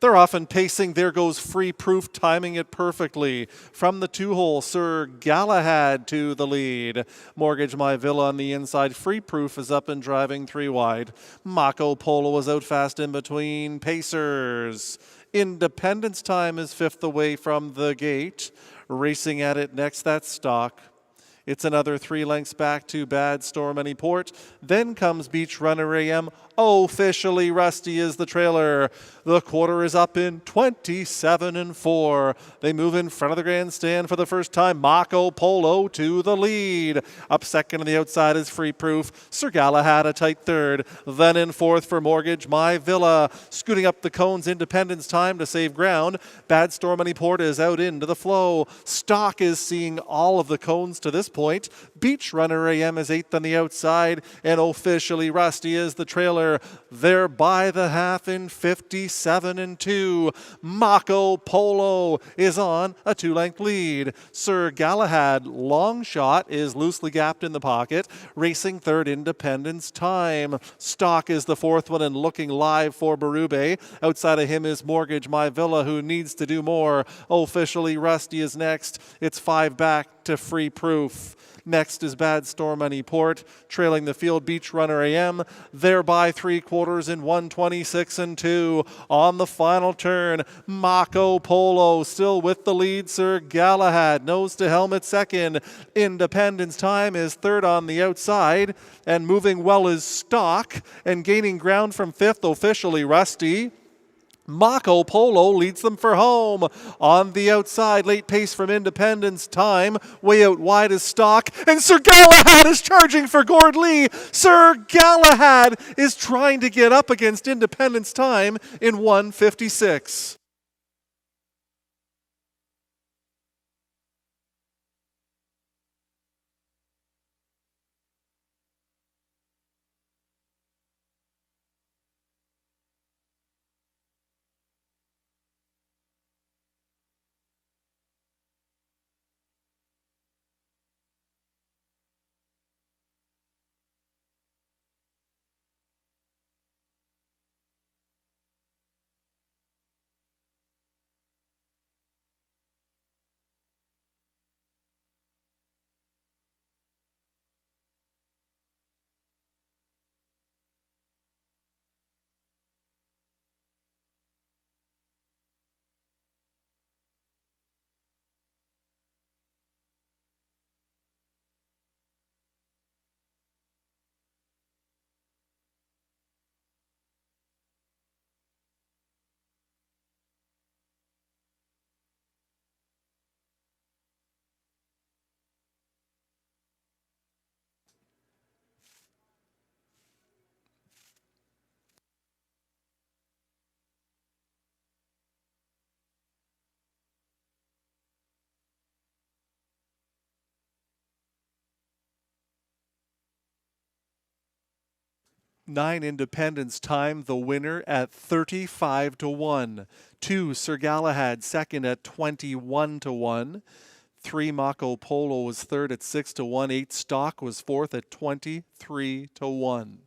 They're often pacing. There goes Free Proof, timing it perfectly. From the 2-hole, Sir Galahad to the lead. Mortgage My Villa on the inside. Free Proof is up and driving 3 wide. Mako Polo was out fast in between. Pacers. Independence Time is 5th away from the gate. Racing at it next, that's Stock. It's another 3 lengths back to Bad Storm Any Port. Then comes Beach Runner AM. Officially Rusty is the trailer. The quarter is up in 27-4. They move in front of the grandstand for the first time. Mako Polo to the lead. Up second on the outside is Free Proof. Sir Galahad a tight third. Then in fourth for Mortgage My Villa. Scooting up the cones, Independence Time to save ground. Bad Storm Any Port is out into the flow. Stock is seeing all of the cones to this point. Beach Runner AM is 8th on the outside. And Officially Rusty is the trailer. They're by the half in 57-2. Mako Polo is on a 2-length lead. Sir Galahad, long shot, is loosely gapped in the pocket. Racing third, Independence Time. Stock is the 4th one and looking live for Berube. Outside of him is Mortgage My Villa, who needs to do more. Officially Rusty is next. It's 5 back to Free Proof. Next is Bad Storm Any Port, trailing the field Beach Runner AM. They're by 3/4 in 126-2. On the final turn, Mako Polo still with the lead. Sir Galahad nose to helmet second. Independence Time is third on the outside, and moving well is Stock, and gaining ground from 5th, Officially Rusty. Mako Polo leads them for home. On the outside, late pace from Independence Time. Way out wide is Stock. And Sir Galahad is charging for Gord Lee. Sir Galahad is trying to get up against Independence Time in 1:56. Nine, Independence Time, the winner at 35-1. 2, Sir Galahad, second at 21-1. 3, Mako Polo was third at 6-1. 8, Stock was fourth at 23-1.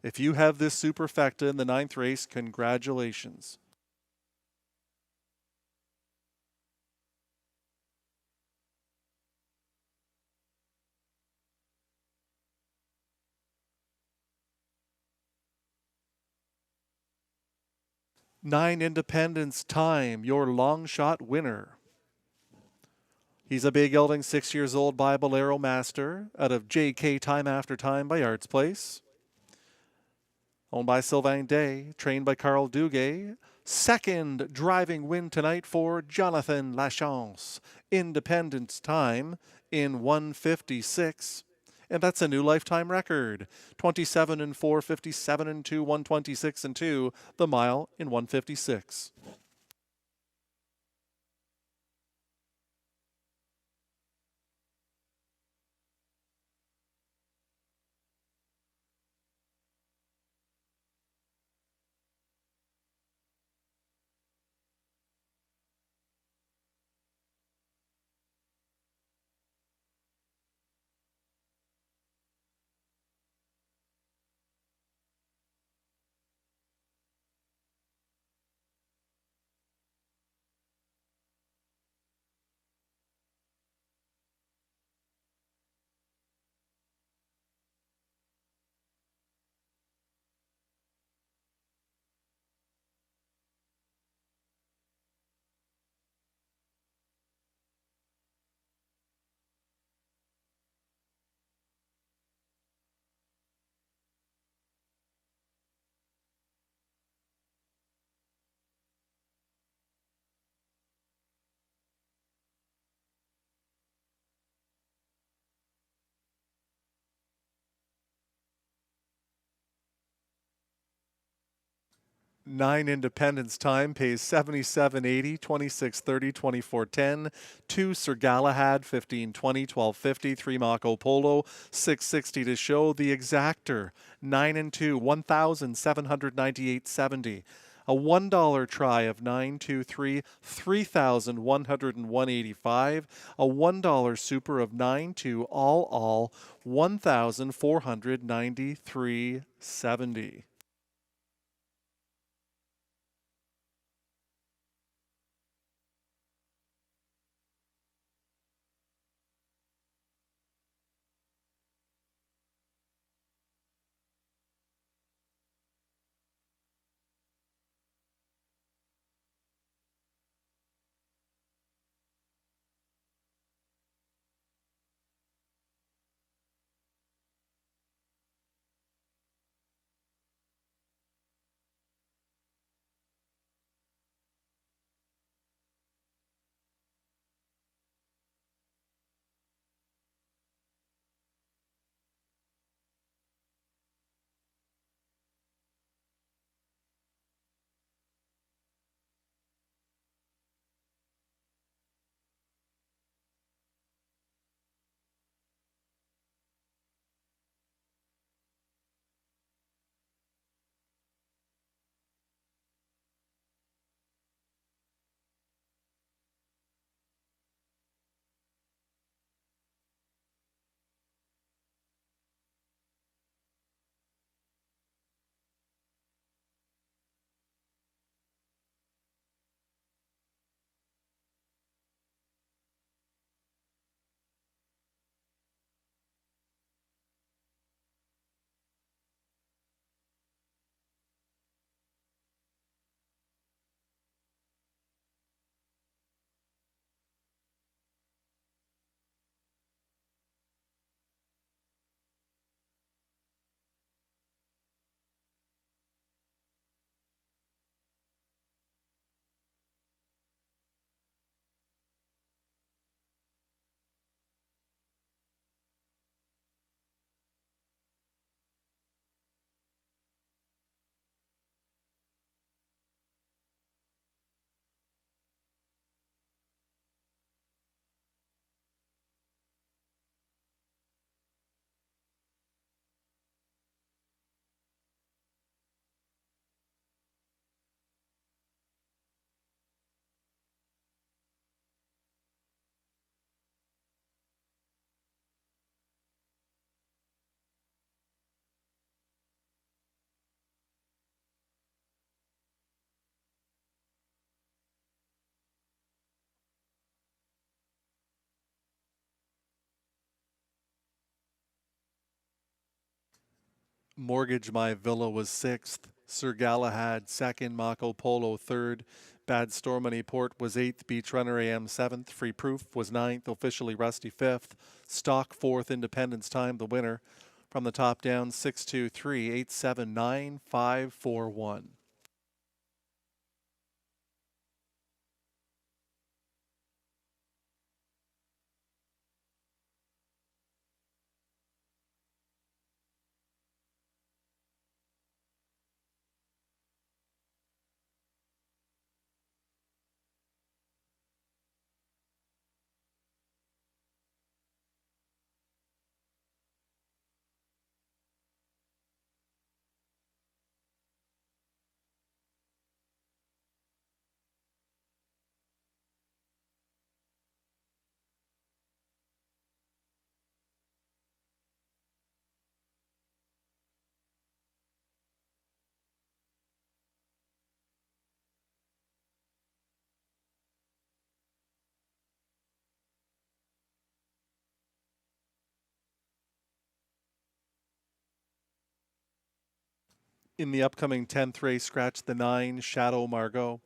If you have this superfecta in the 9th race, congratulations. Nine, Independence Time, your long shot winner. He's a big gelding, 6 years old by Bolero Master, out of JK Time After Time by Arts Place. Owned by Sylvain Day, trained by Carl Duguay. Second driving win tonight for Jonathan Lachance. Independence time in 1:56. And that's a new lifetime record. 27 and 4, 57 and 2, 126 and 2, the mile in 1:56. Nine Independence time pays 77.80, 26.30, 24.10. 2 Sir Galahad, 15.20, 12.50. 3 Mako Polo, 6.60 to show. The Exactor, 9 and 2, 1,798.70. A $1 try of 923, 3,101.85. A $1 super of 92, all 1,493.70. Mortgage My Villa was 6th. Sir Galahad 2nd. Mako Polo 3rd. Bad Stormony Port was 8th. Beach Runner AM 7th. Free Proof was 9th. Officially Rusty 5th. Stock 4th. Independence Time the winner. From the top down 623 879 541. In the upcoming 10th race, scratch the 9, Shadow Margot.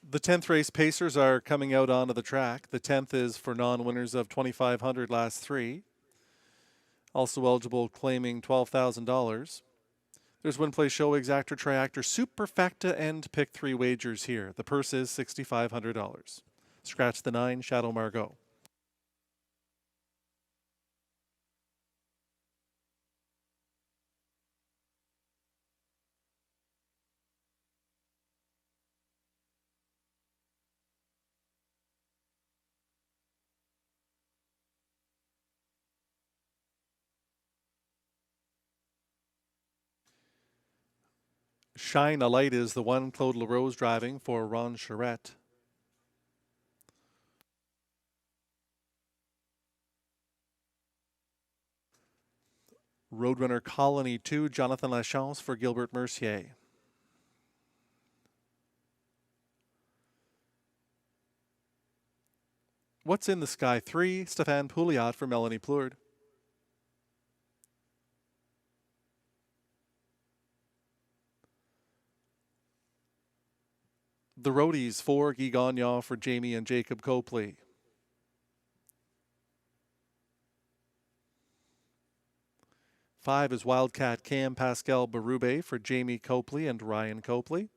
The 10th race pacers are coming out onto the track. The 10th is for non-winners of $2,500 last 3. Also eligible, claiming $12,000. There's win, play, show, exactor, triactor, superfecta, and pick 3 wagers here. The purse is $6,500. Scratch the 9, Shadow Margot. Shine a Light is the one Claude LaRose driving for Ron Charette. Roadrunner Colony 2, Jonathan Lachance for Gilbert Mercier. What's in the Sky 3, Stéphane Pouliot for Melanie Plourde. The Roadies 4, Guy Gagnon for Jamie and Jacob Copley. Five is Wildcat Cam Pascal Berube for Jamie Copley and Ryan Copley.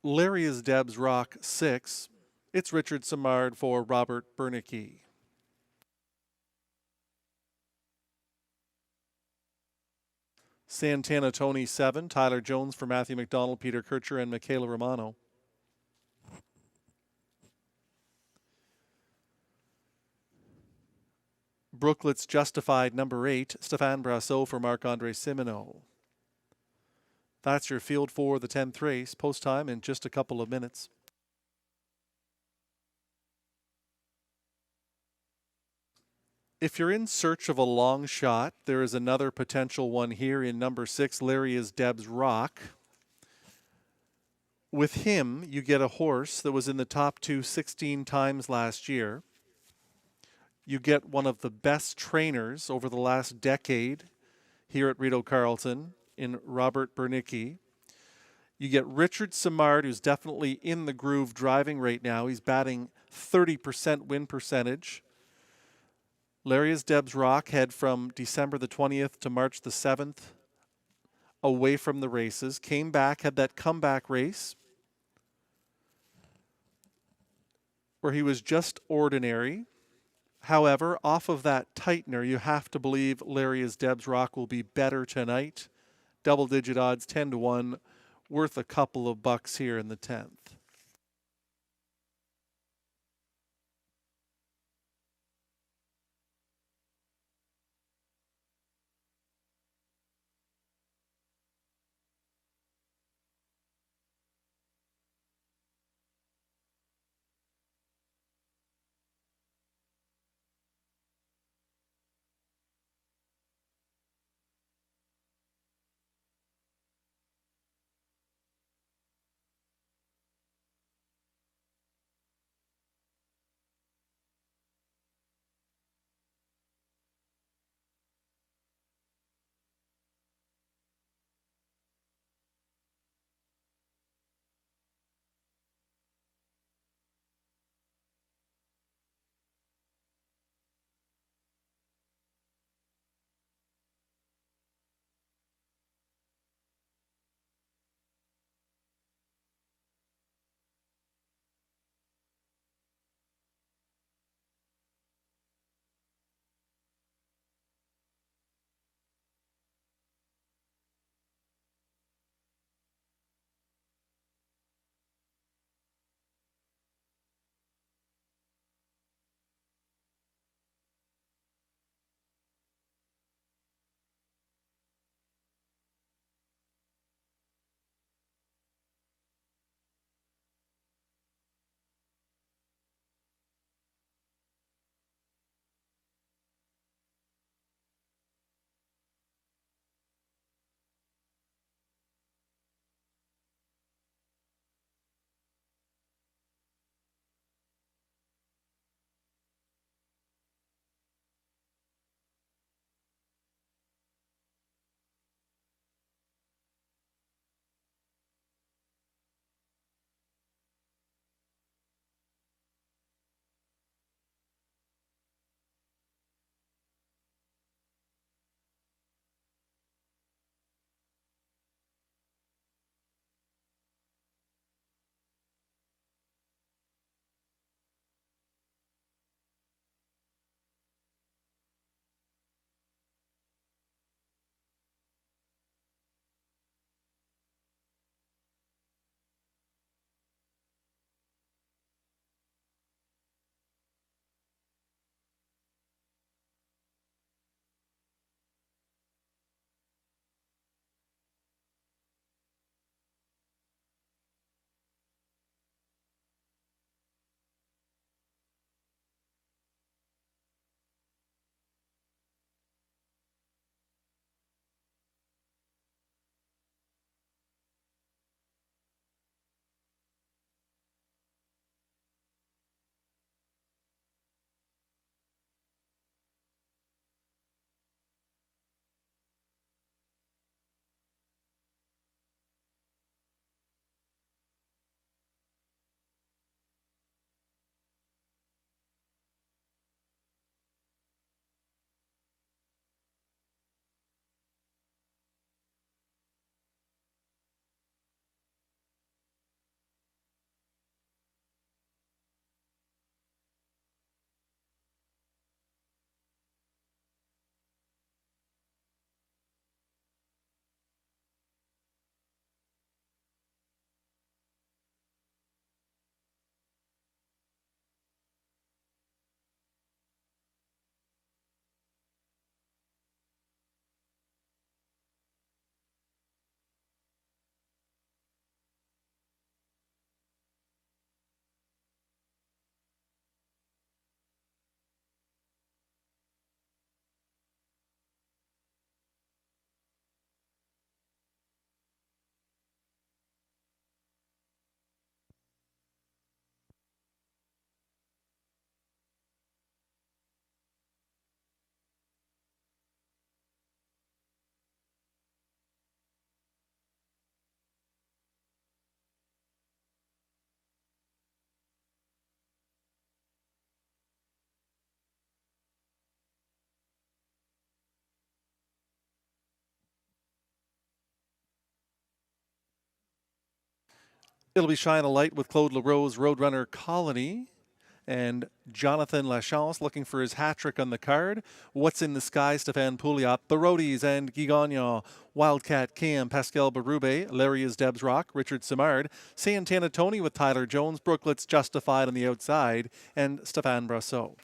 Larry is Deb's Rock 6. It's Richard Simard for Robert Bernicki. Santana Tony 7, Tyler Jones for Matthew McDonald, Peter Kircher, and Michaela Romano. Brooklets Justified number 8, Stéphane Brassot for Marc-Andre Simoneau. That's your field for the 10th race. Post time in just a couple of minutes. If you're in search of a long shot, there is another potential one here in number 6, Larry is Deb's Rock. With him, you get a horse that was in the top 2 16 times last year. You get one of the best trainers over the last decade here at Rideau Carleton in Robert Bernicki. You get Richard Simard, who's definitely in the groove driving right now. He's batting 30% win percentage. Larry is Deb's Rock head from December the 20th to March the 7th away from the races. Came back, had that comeback race where he was just ordinary. However, off of that tightener, you have to believe Larry is Deb's Rock will be better tonight. Double-digit odds, 10-1, worth a couple of bucks here in the 10th. It'll be Shine a Light with Claude LaRose, Roadrunner Colony. And Jonathan Lachance looking for his hat trick on the card. What's in the Sky, Stéphane Pouliot. The Roadies and Guy Gagnon. Wildcat Cam, Pascal Berube. Larry is Debs Rock. Richard Simard. Santana Tony with Tyler Jones. Brooklets Justified on the outside. And Stéphane Brasseau.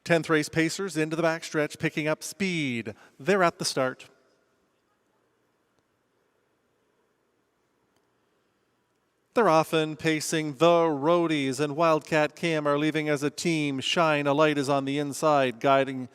10th race Pacers into the backstretch, picking up speed. They're at the start. They're often pacing the Roadies, and Wildcat Cam are leaving as a team. Shine a Light is on the inside, guiding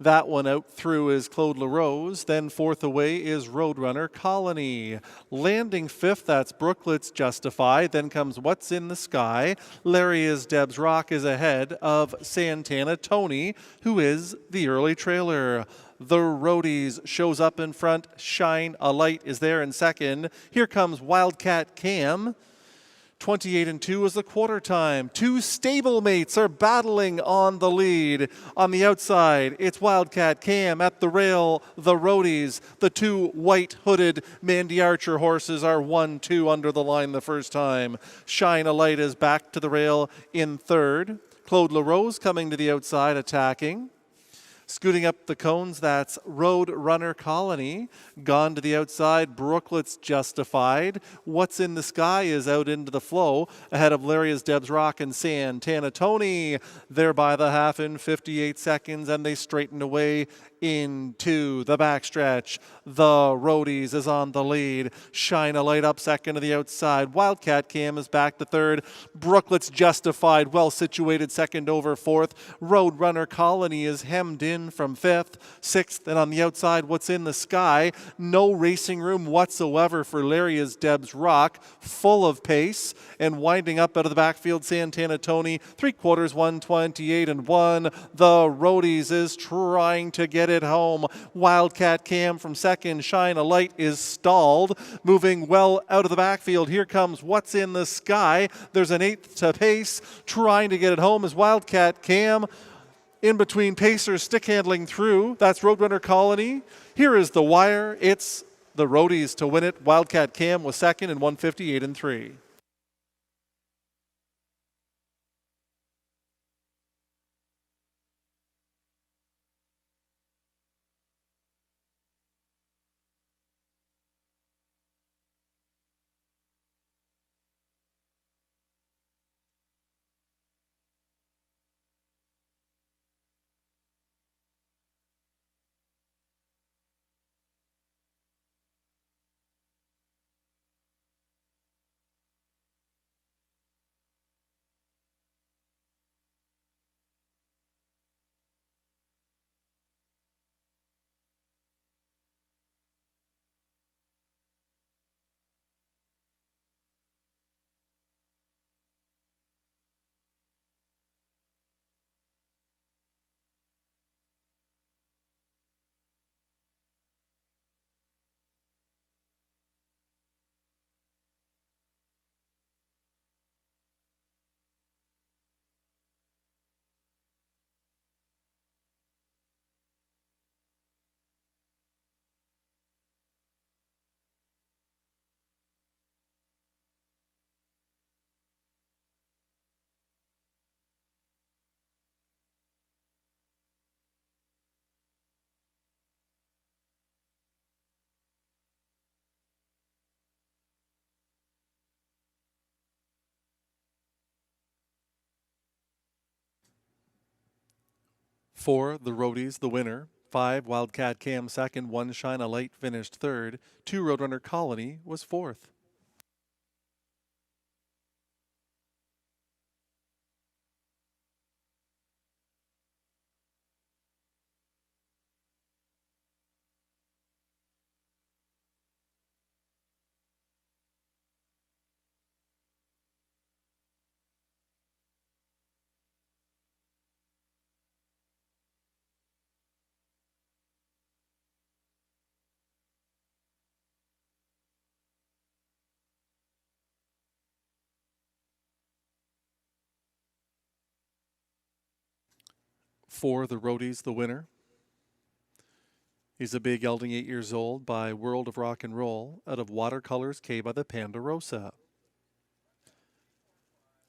that one out through is Claude LaRose. Then fourth away is Roadrunner Colony. Landing fifth, that's Brooklets Justified. Then comes What's in the Sky. Larry is Debs Rock is ahead of Santana Tony, who is the early trailer. The Roadies shows up in front. Shine a Light is there in second. Here comes Wildcat Cam. 28-2 is the quarter time. Two stablemates are battling on the lead. On the outside, it's Wildcat Cam. At the rail, the Roadies. The two white-hooded Mandy Archer horses are 1-2 under the line the first time. Shine a Light is back to the rail in third. Claude LaRose coming to the outside, attacking. Scooting up the cones, that's Roadrunner Colony. Gone to the outside, Brooklets Justified. What's in the Sky is out into the flow. Ahead of Larry is Debs Rock and Santana Tony. They're by the half in 58 seconds, and they straighten away into the backstretch. The Roadies is on the lead. Shine a Light up second to the outside. Wildcat Cam is back to third. Brooklets Justified, well situated second over fourth. Roadrunner Colony is hemmed in from fifth. Sixth, and on the outside, What's in the Sky. No racing room whatsoever for Larry is Debs Rock. Full of pace, and winding up out of the backfield, Santana Tony. 3/4, 128-1. The Roadies is trying to get it home. Wildcat Cam from second. Shine a Light is stalled, moving well out of the backfield. Here comes What's in the Sky. There's an eighth to pace. Trying to get it home is Wildcat Cam. In between Pacers, stick handling through. That's Roadrunner Colony. Here is the wire. It's the Roadies to win it. Wildcat Cam was second in 158-3. Four, the Roadies, the winner. 5, Wildcat Cam second. 1, Shine a Light finished third. 2, Roadrunner Colony was fourth. For the Roadies, the winner. He's a big gelding, 8 years old, by World of Rock and Roll, out of Watercolors K by the Ponderosa.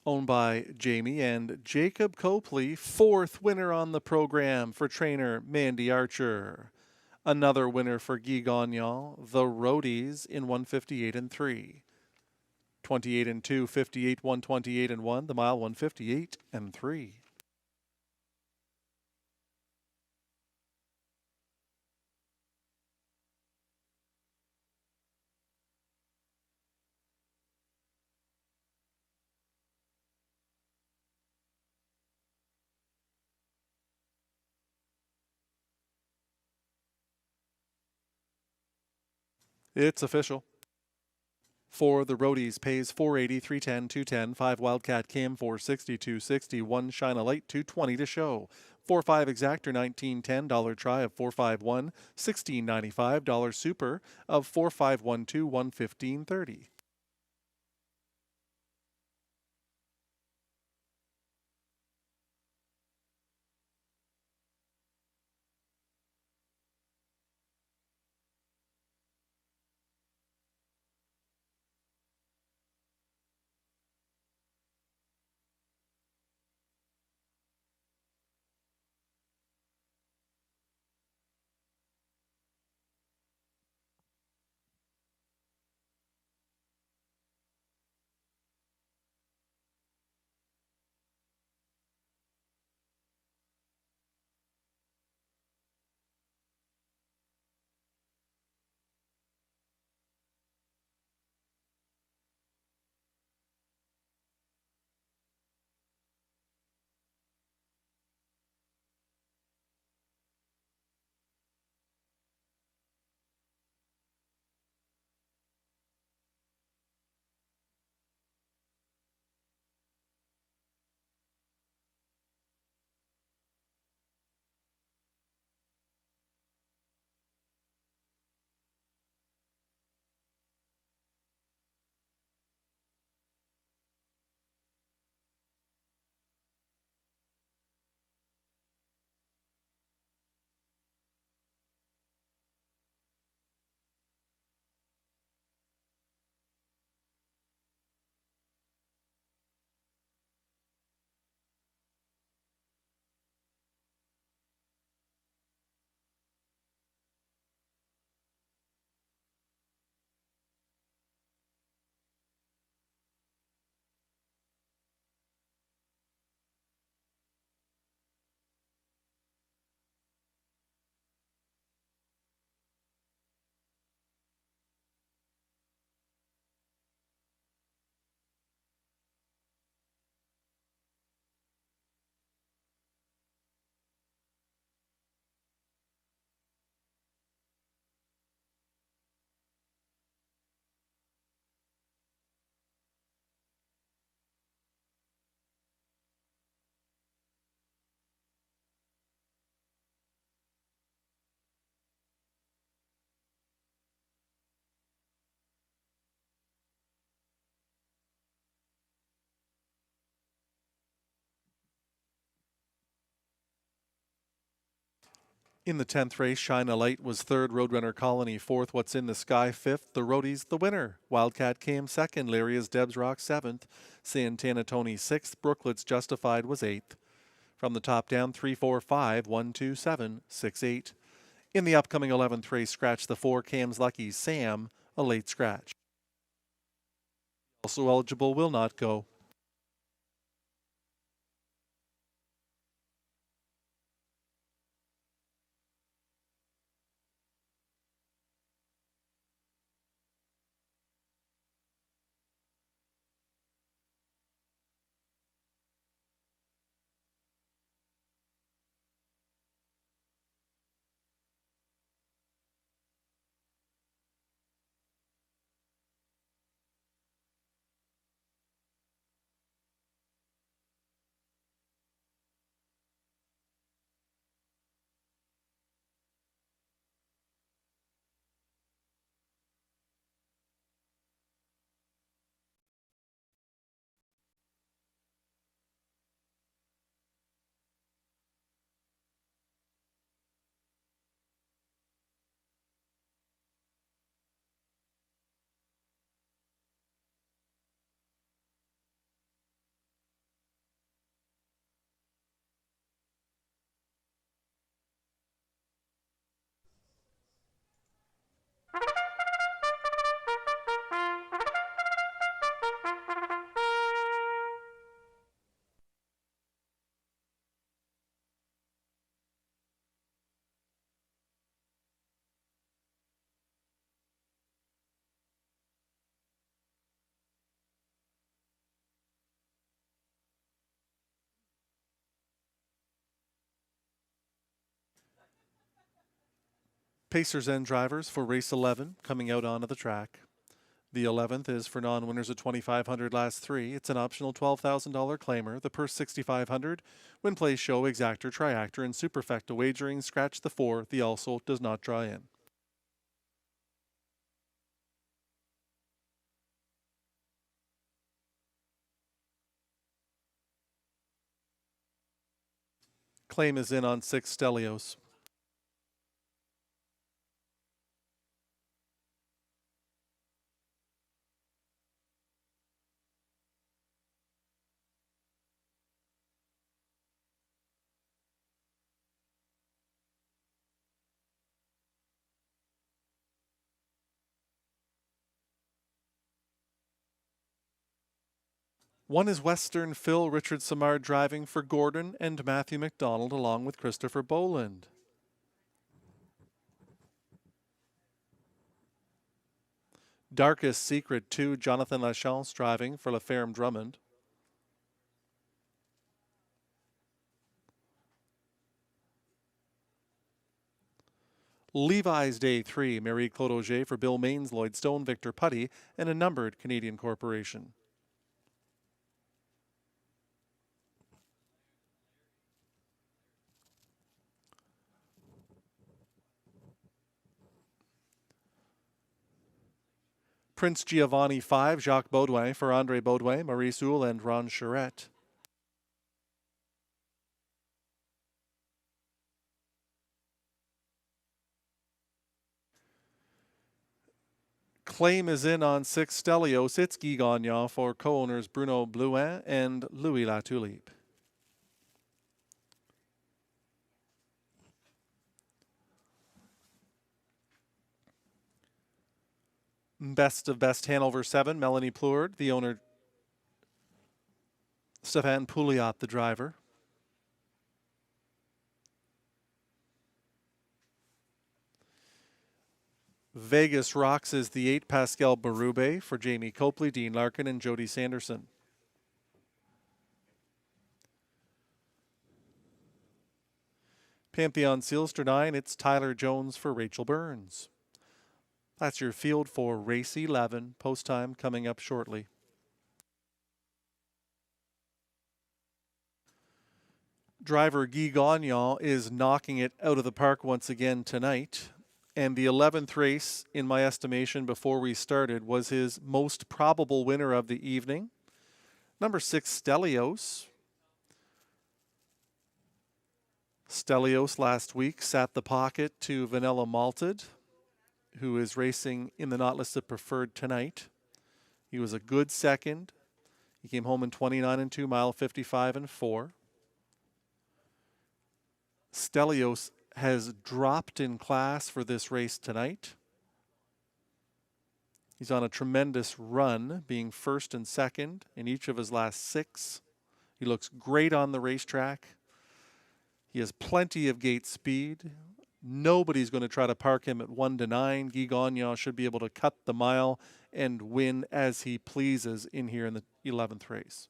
Owned by Jamie and Jacob Copley, 4th winner on the program for trainer Mandy Archer. Another winner for Guy Gagnon, the Roadies, in 158 and 3. 28 and 2, 58, 128 and 1, the mile 158 and 3. It's official. For the Roadies, pays 480, 310, 210, 5 Wildcat Cam 460, 260, 1 Shine a Light 220 to show. 4-5 Exactor 1910, dollar try of 451, 1695, dollar super of 4512, 115.30. In the 10th race, Shine a Light was 3rd, Roadrunner Colony 4th, What's in the Sky 5th, the Roadies the winner. Wildcat came 2nd, Lyria's Debs Rock 7th, Santana Tony 6th, Brooklyn's Justified was 8th. From the top down, 3, 4, 5, 1, 2, 7, 6, 8. In the upcoming 11th race, scratch the 4, Cam's Lucky Sam, a late scratch. Also eligible will not go. Pacers and drivers for race 11 coming out onto the track. The 11th is for non-winners at $2,500 last three. It's an optional $12,000 claimer. The purse $6,500. Win, play, show, exactor, triactor, and superfecta wagering. Scratch the 4. The also does not draw in. Claim is in on 6 Stelios. One is Western Phil Richard Samard driving for Gordon and Matthew McDonald along with Christopher Boland. Darkest Secret 2, Jonathan Lachance driving for LaFerme Drummond. Levi's Day 3, Marie-Claude Auger for Bill Maines, Lloyd Stone, Victor Putty, and a numbered Canadian corporation. Prince Giovanni 5, Jacques Baudouin for Andre Baudouin, Maurice Houle, and Ron Charette. Claim is in on 6 Stelios. It's Guy Gagnon for co-owners Bruno Blouin and Louis Latulippe. Best of Best Hanover 7, Melanie Plourde, the owner. Stéphane Pouliot, the driver. Vegas Rocks is the 8, Pascal Berube for Jamie Copley, Dean Larkin, and Jody Sanderson. Pantheon Sealster 9, it's Tyler Jones for Rachel Burns. That's your field for race 11. Post time coming up shortly. Driver Guy Gagnon is knocking it out of the park once again tonight. And the 11th race, in my estimation, before we started, was his most probable winner of the evening. Number 6, Stelios. Stelios last week sat the pocket to Vanilla Malted, who is racing in the not listed preferred tonight. He was a good second. He came home in 29 and 2, mile 55 and 4. Stelios has dropped in class for this race tonight. He's on a tremendous run, being first and second in each of his last 6. He looks great on the racetrack. He has plenty of gate speed. Nobody's going to try to park him at 1 to 9. Guy Gagnon should be able to cut the mile and win as he pleases in here in the 11th race.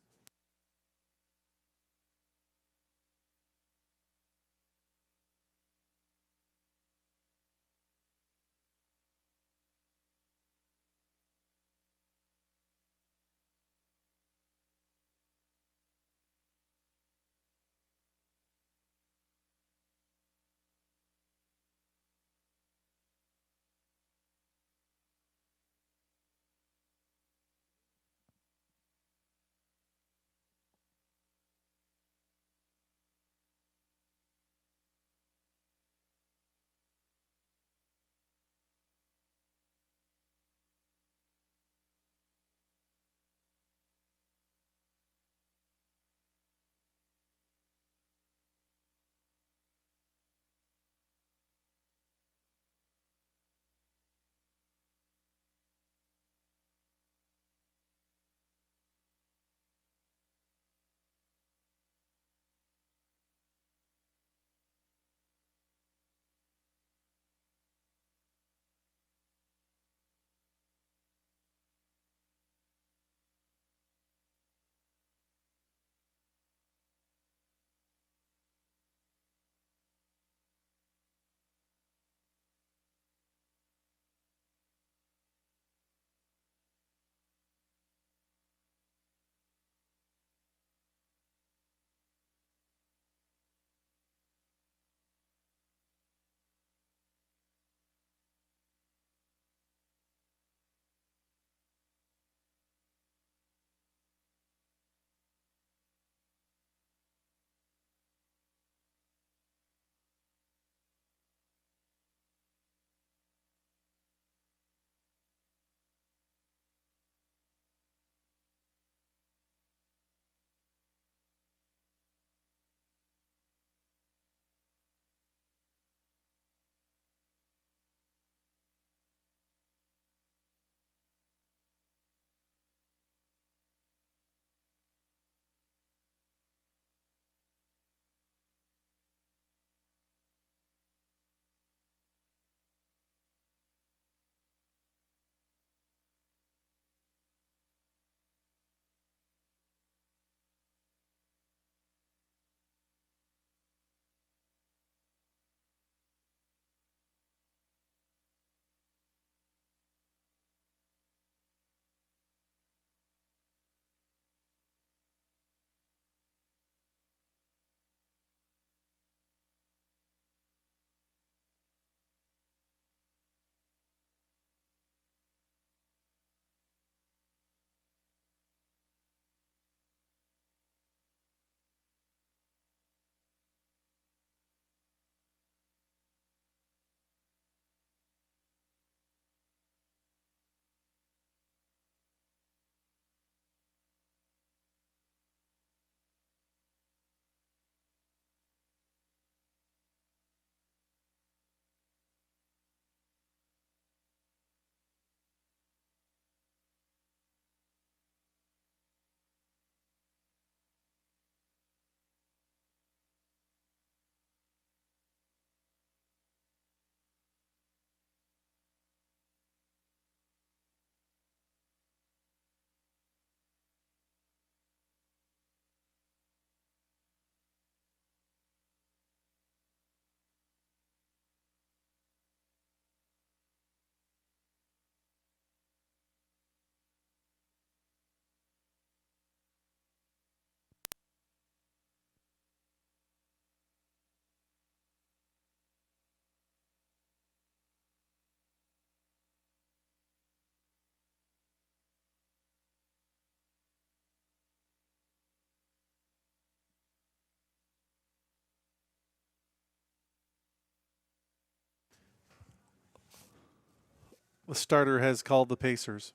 The starter has called the Pacers.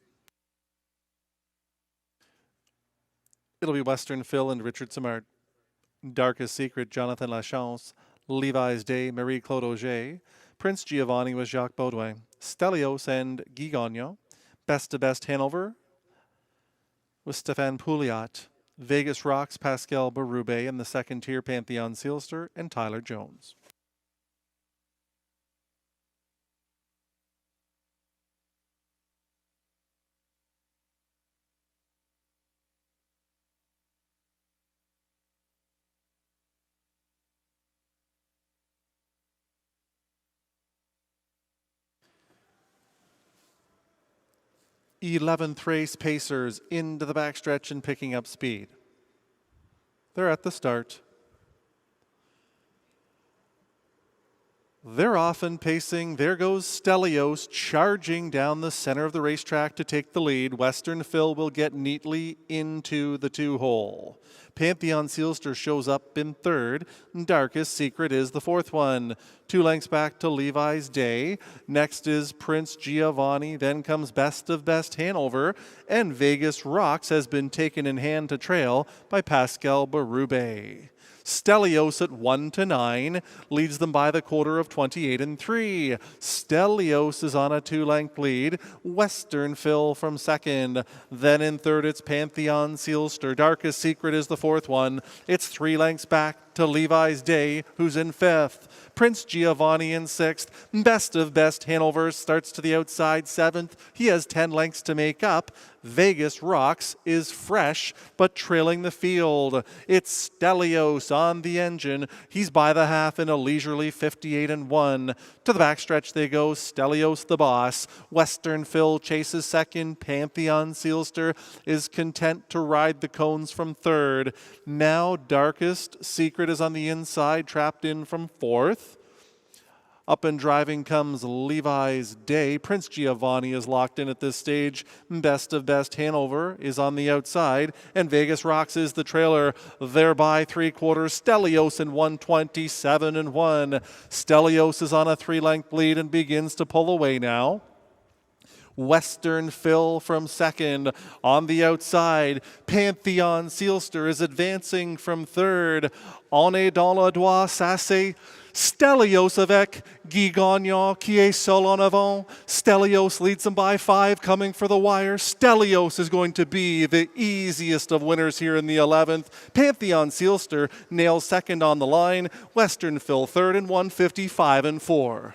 It'll be Western Phil and Richard Simard. Darkest Secret, Jonathan Lachance. Levi's Day, Marie-Claude Auger. Prince Giovanni was Jacques Baudouin. Stelios and Guy Gagnon. Best to Best Hanover was Stéphane Pouliot. Vegas Rocks, Pascal Berube, and the second tier Pantheon Sealster and Tyler Jones. Eleventh race, Pacers into the backstretch and picking up speed. They're at the start. They're off and pacing. There goes Stelios charging down the center of the racetrack to take the lead. Western Phil will get neatly into the 2-hole. Pantheon Sealster shows up in third. Darkest Secret is the fourth one. 2 lengths back to Levi's Day. Next is Prince Giovanni. Then comes Best of Best Hanover. And Vegas Rocks has been taken in hand to trail by Pascal Berube. Stelios at 1-9 leads them by the quarter of 28 3. Stelios is on a 2-length lead. Western Phil from second. Then in third it's Pantheon Sealster. Darkest Secret is the fourth one. It's 3 lengths back to Levi's Day, who's in fifth. Prince Giovanni in sixth. Best of Best Hanover starts to the outside seventh. He has 10 lengths to make up. Vegas Rocks is fresh, but trailing the field. It's Stelios on the engine. He's by the half in a leisurely 58-1. To the backstretch they go. Stelios the boss. Western Phil chases second. Pantheon Sealster is content to ride the cones from third. Now Darkest Secret is on the inside, trapped in from fourth. Up and driving comes Levi's Day. Prince Giovanni is locked in at this stage. Best of Best Hanover is on the outside. And Vegas Rocks is the trailer. Thereby 3/4 Stelios in 127-1. Stelios is on a 3-length lead and begins to pull away now. Western Phil from second. On the outside, Pantheon Sealster is advancing from third. On est dans le doigt, ça c'est Stelios avec Guy Gagnon qui est seul en avant. Stelios leads them by 5 coming for the wire. Stelios is going to be the easiest of winners here in the 11th. Pantheon Sealster nails second on the line. Western Phil third in 155-4.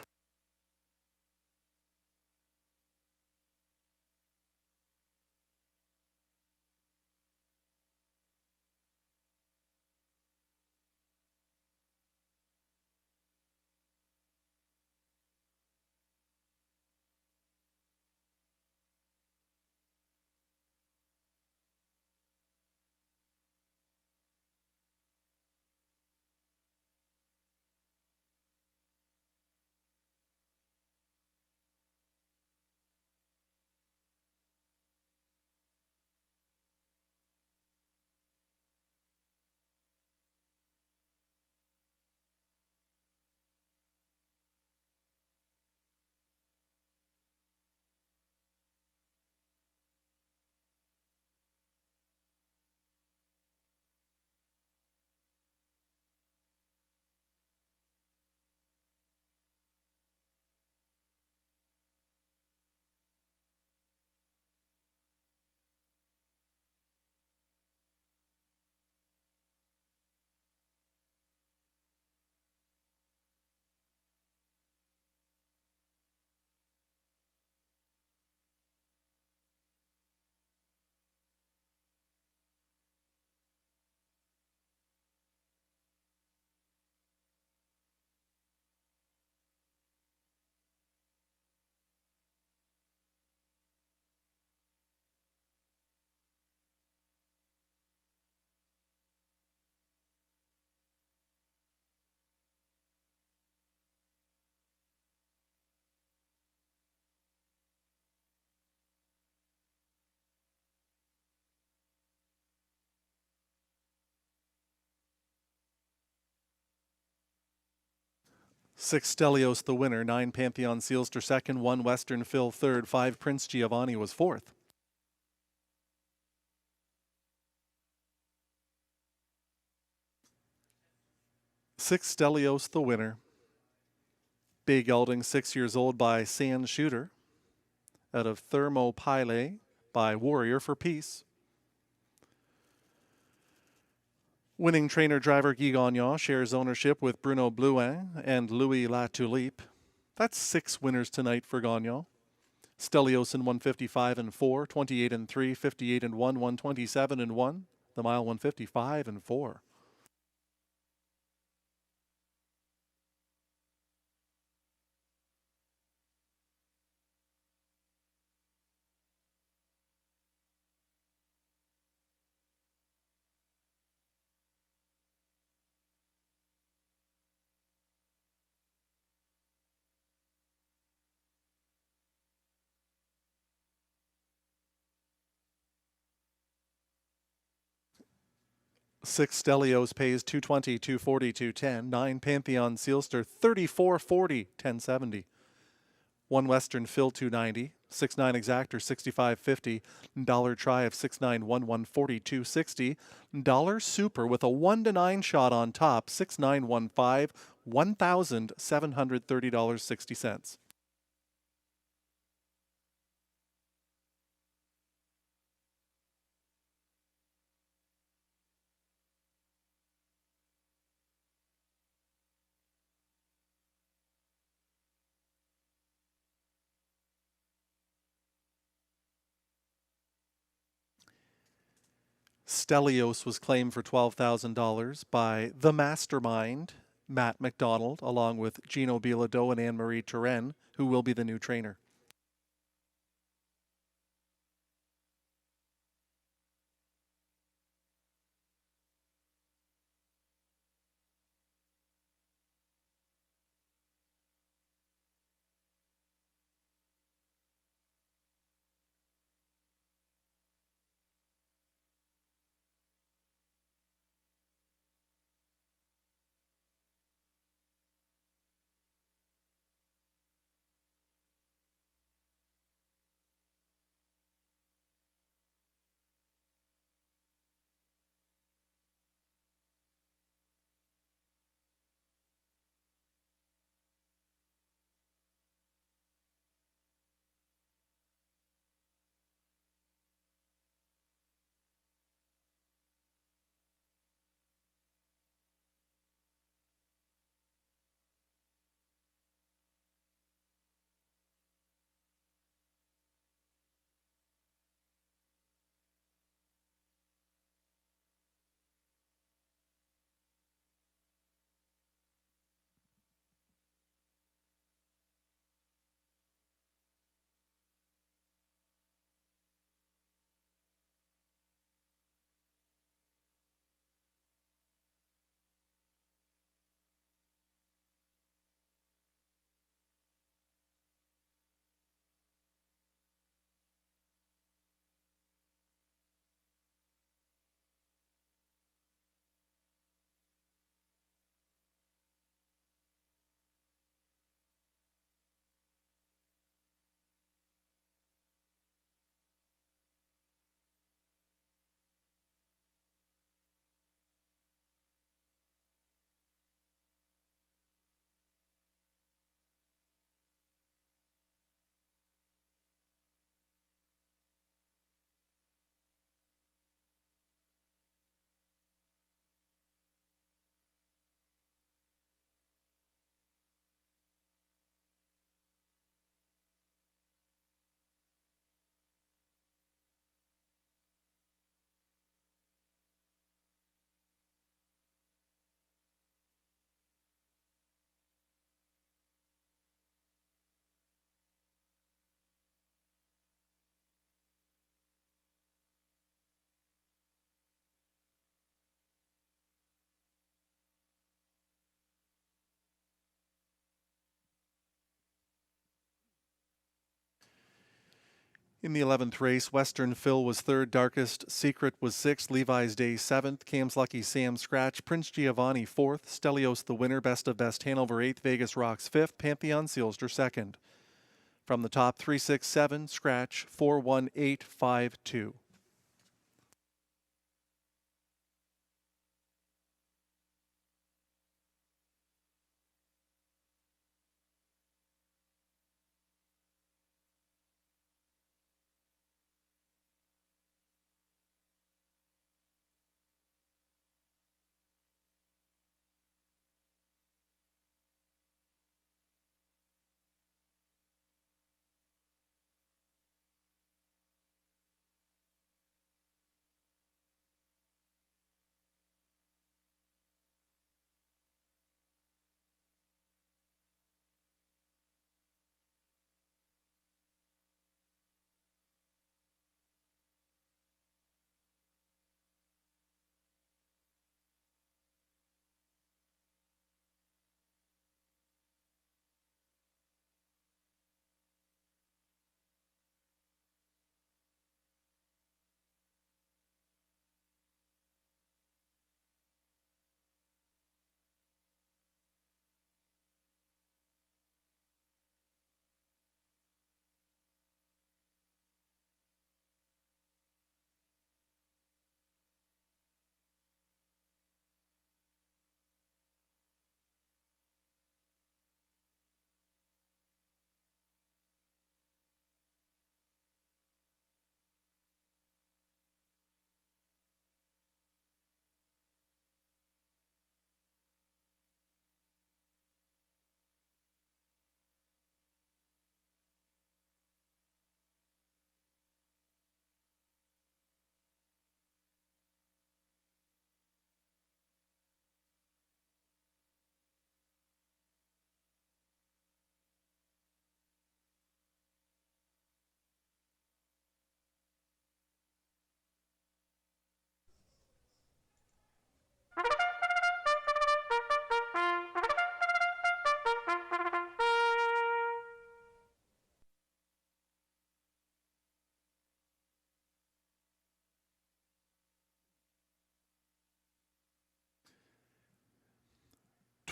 6 Stelios the winner, 9 Pantheon Sealster second, 1 Western Phil third, 5 Prince Giovanni was fourth. Six Stelios the winner. Bay Gelding, 6 years old, by Sand Shooter. Out of Thermopyle by Warrior for Peace. Winning trainer driver Guy Gagnon shares ownership with Bruno Blouin and Louis Latulippe. That's 6 winners tonight for Gagnon. Stelios in 155 and 4, 28 and 3, 58 and 1, 127 and 1. The mile 155 and 4. Six Stelios pays 220, 240, 210. 9 Pantheon Sealster 34, 40, 1070. 1 Western Phil 290. 6-9 Exactor 65.50. Dollar try of 6-9 1-1 42.60. Dollar Super with a 1-9 shot on top 6-9 1-5 $1,730.60. Stelios was claimed for $12,000 by the mastermind, Matt McDonald, along with Gino Bilodeau and Anne-Marie Turenne, who will be the new trainer. In the 11th race, Western Phil was third, Darkest Secret was sixth, Levi's Day seventh, Cam's Lucky Sam Scratch, Prince Giovanni fourth, Stelios the winner, Best of Best Hanover eighth, Vegas Rocks fifth, Pantheon Sealster second. From the top, 367, Scratch, 41852.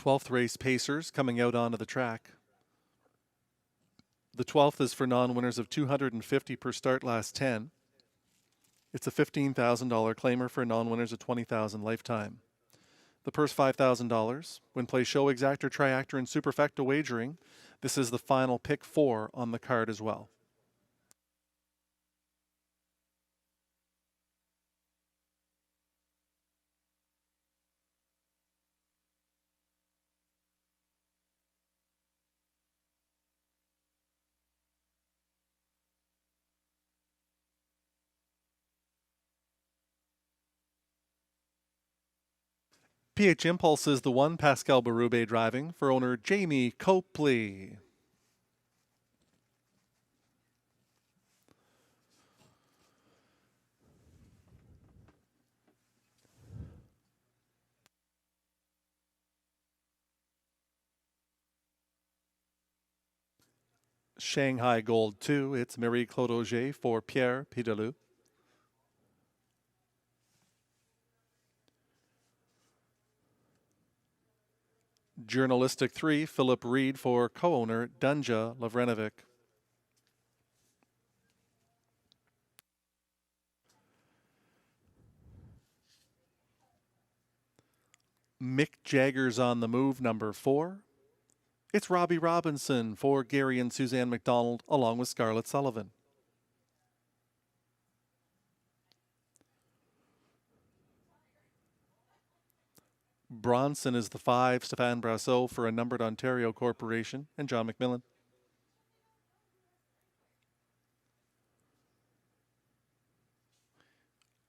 Twelfth race, Pacers, coming out onto the track. The 12th is for non-winners of $250 per start, last 10. It's a $15,000 claimer for non-winners of $20,000 lifetime. The purse $5,000. When play show, exactor, triactor, and superfecta wagering, this is the final pick 4 on the card as well. PH Impulse is the one, Pascal Berube driving for owner Jamie Copley. Shanghai Gold 2, it's Marie-Claude Auger for Pierre Pidelou. Journalistic 3, Philip Reed for co-owner Dunja Lavrenovic. Mick Jagger's on the move, number 4. It's Robbie Robinson for Gary and Suzanne McDonald, along with Scarlett Sullivan. Bronson is the 5, Stéphane Brasseur for a numbered Ontario Corporation, and John McMillan.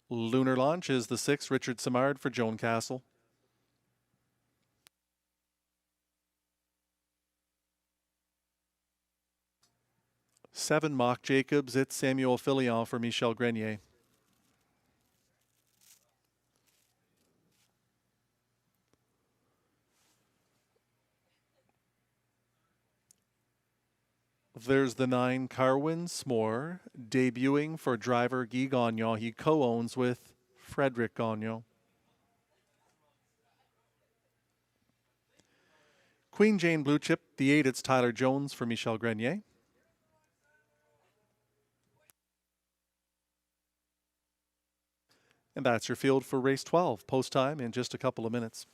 Lunar Launch is the 6, Richard Simard for Joan Castle. Seven, Mock Jacobs, it's Samuel Filion for Michel Grenier. There's the 9 Carwin S'more, debuting for driver Guy Gagnon. He co-owns with Frederic Gagnon. Queen Jane Blue Chip, the 8, it's Tyler Jones for Michel Grenier. And that's your field for race 12. Post time in just a couple of minutes.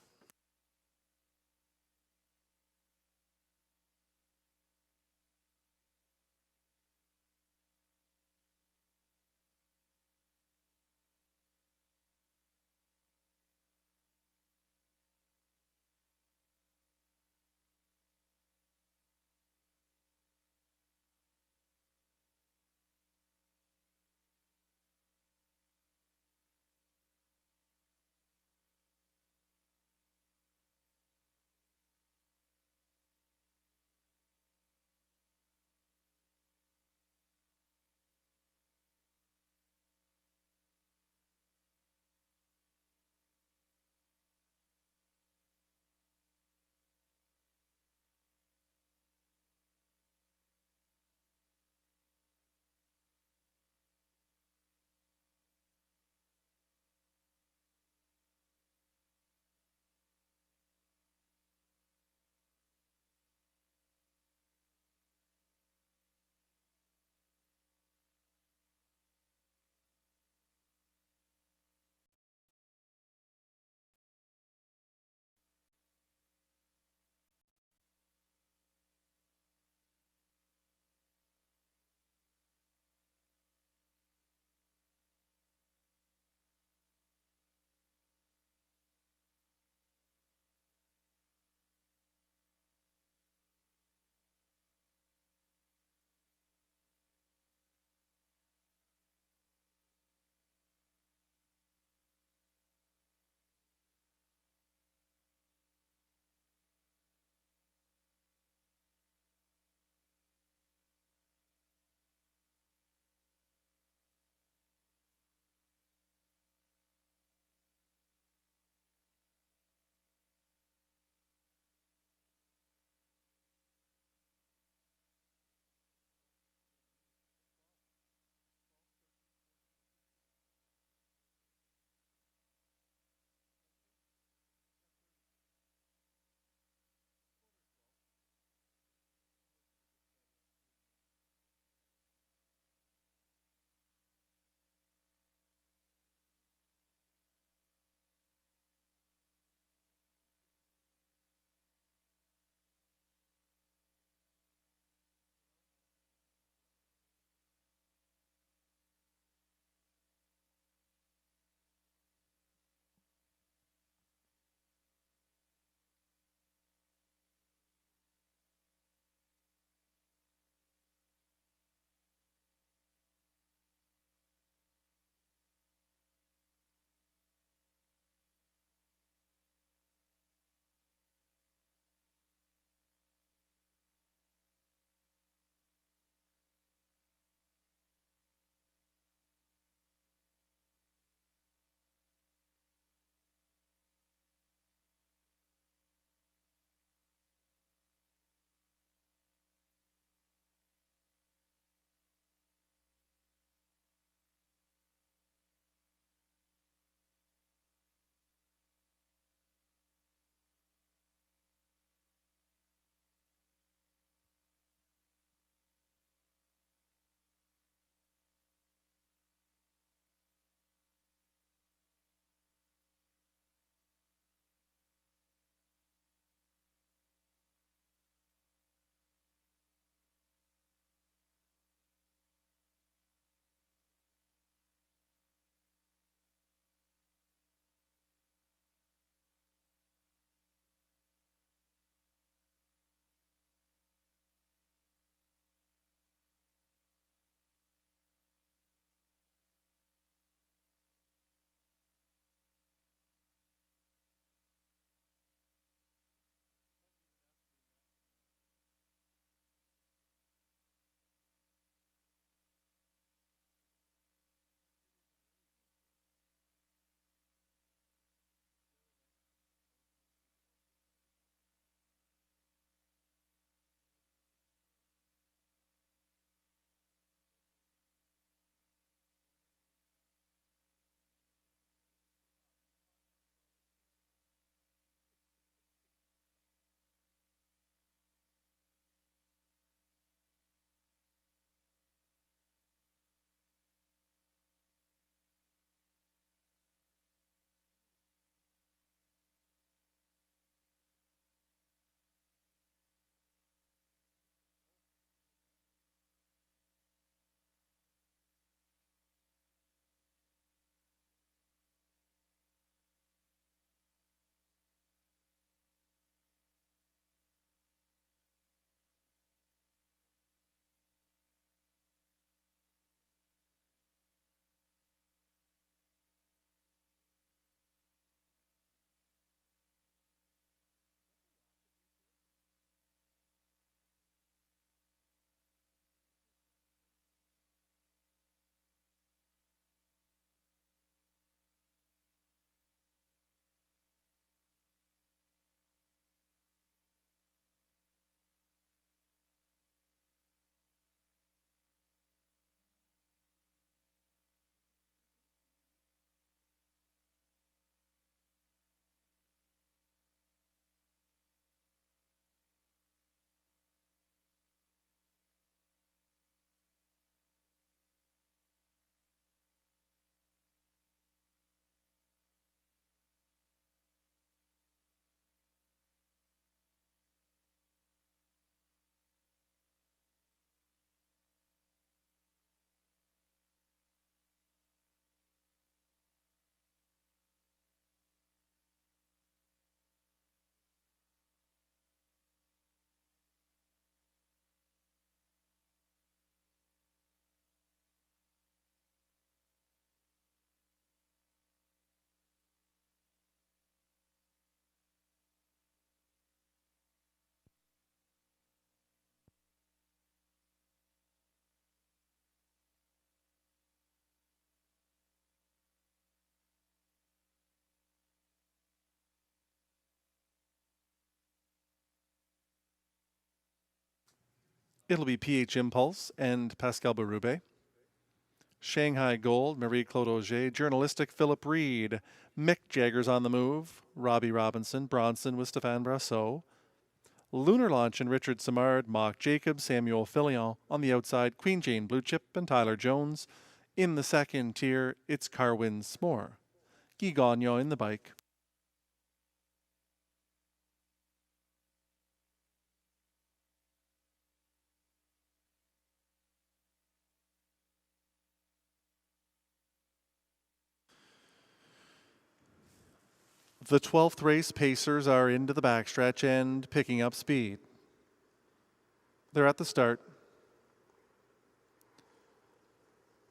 It'll be PH Impulse and Pascal Berube. Shanghai Gold, Marie-Claude Auger. Journalistic, Philip Reed. Mick Jagger's on the move. Robbie Robinson. Bronson with Stéphane Brasseau. Lunar Launch and Richard Simard. Mock Jacobs, Samuel Filion. On the outside, Queen Jane Blue Chip and Tyler Jones. In the second tier, it's Carwin S'more. Guy Gagnon in the bike. The 12th race pacers are into the backstretch and picking up speed. They're at the start.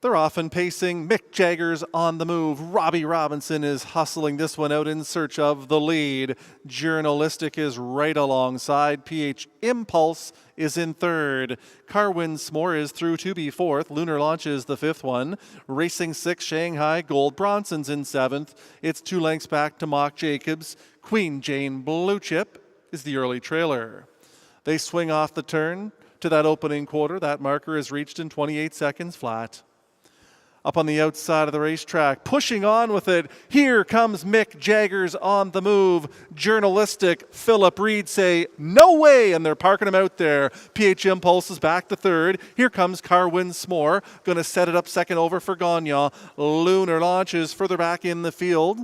They're off and pacing. Mick Jagger's on the move. Robbie Robinson is hustling this one out in search of the lead. Journalistic is right alongside. PH Impulse is in third. Carwin S'more is through to be fourth. Lunar Launch is the fifth one. Racing 6, Shanghai Gold. Bronson's in seventh. It's 2 lengths back to Mock Jacobs. Queen Jane Blue Chip is the early trailer. They swing off the turn to that opening quarter. That marker is reached in 28 seconds flat. Up on the outside of the racetrack, pushing on with it. Here comes Mick Jagger's on the move. Journalistic, Philip Reed say, no way, and they're parking him out there. PH Impulse is back to third. Here comes Carwin S'more, going to set it up second over for Gagnon. Lunar Launch is further back in the field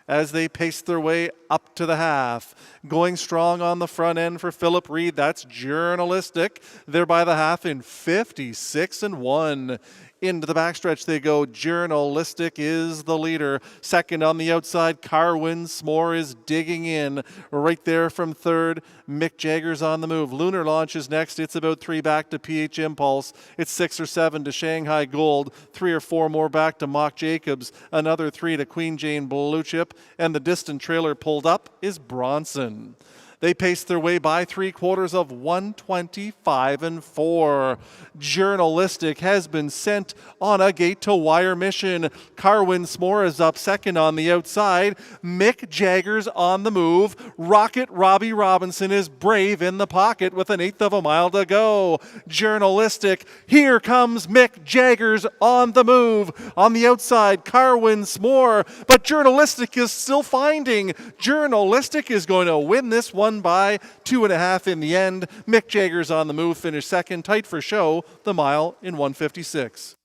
as they pace their way up to the half. Going strong on the front end for Philip Reed. That's Journalistic. They're by the half in 56-1. Into the backstretch they go. Journalistic is the leader. Second on the outside, Carwin S'more is digging in. Right there from third, Mick Jagger's on the move. Lunar Launch is next. It's about 3 back to PH Impulse. It's 6 or 7 to Shanghai Gold. 3 or 4 more back to Mock Jacobs. Another 3 to Queen Jane Blue Chip. And the distant trailer pulled up is Bronson. They pace their way by 3/4 of 125-4. Journalistic has been sent on a gate-to-wire mission. Carwin S'more is up second on the outside. Mick Jagger's on the move. Rocket Robbie Robinson is brave in the pocket with 1/8 of a mile to go. Journalistic, here comes Mick Jagger's on the move. On the outside, Carwin S'more, but Journalistic is still finding. Journalistic is going to win this one by 2.5 in the end. Mick Jagger's on the move, finished second, tight for show, the mile in 1:56.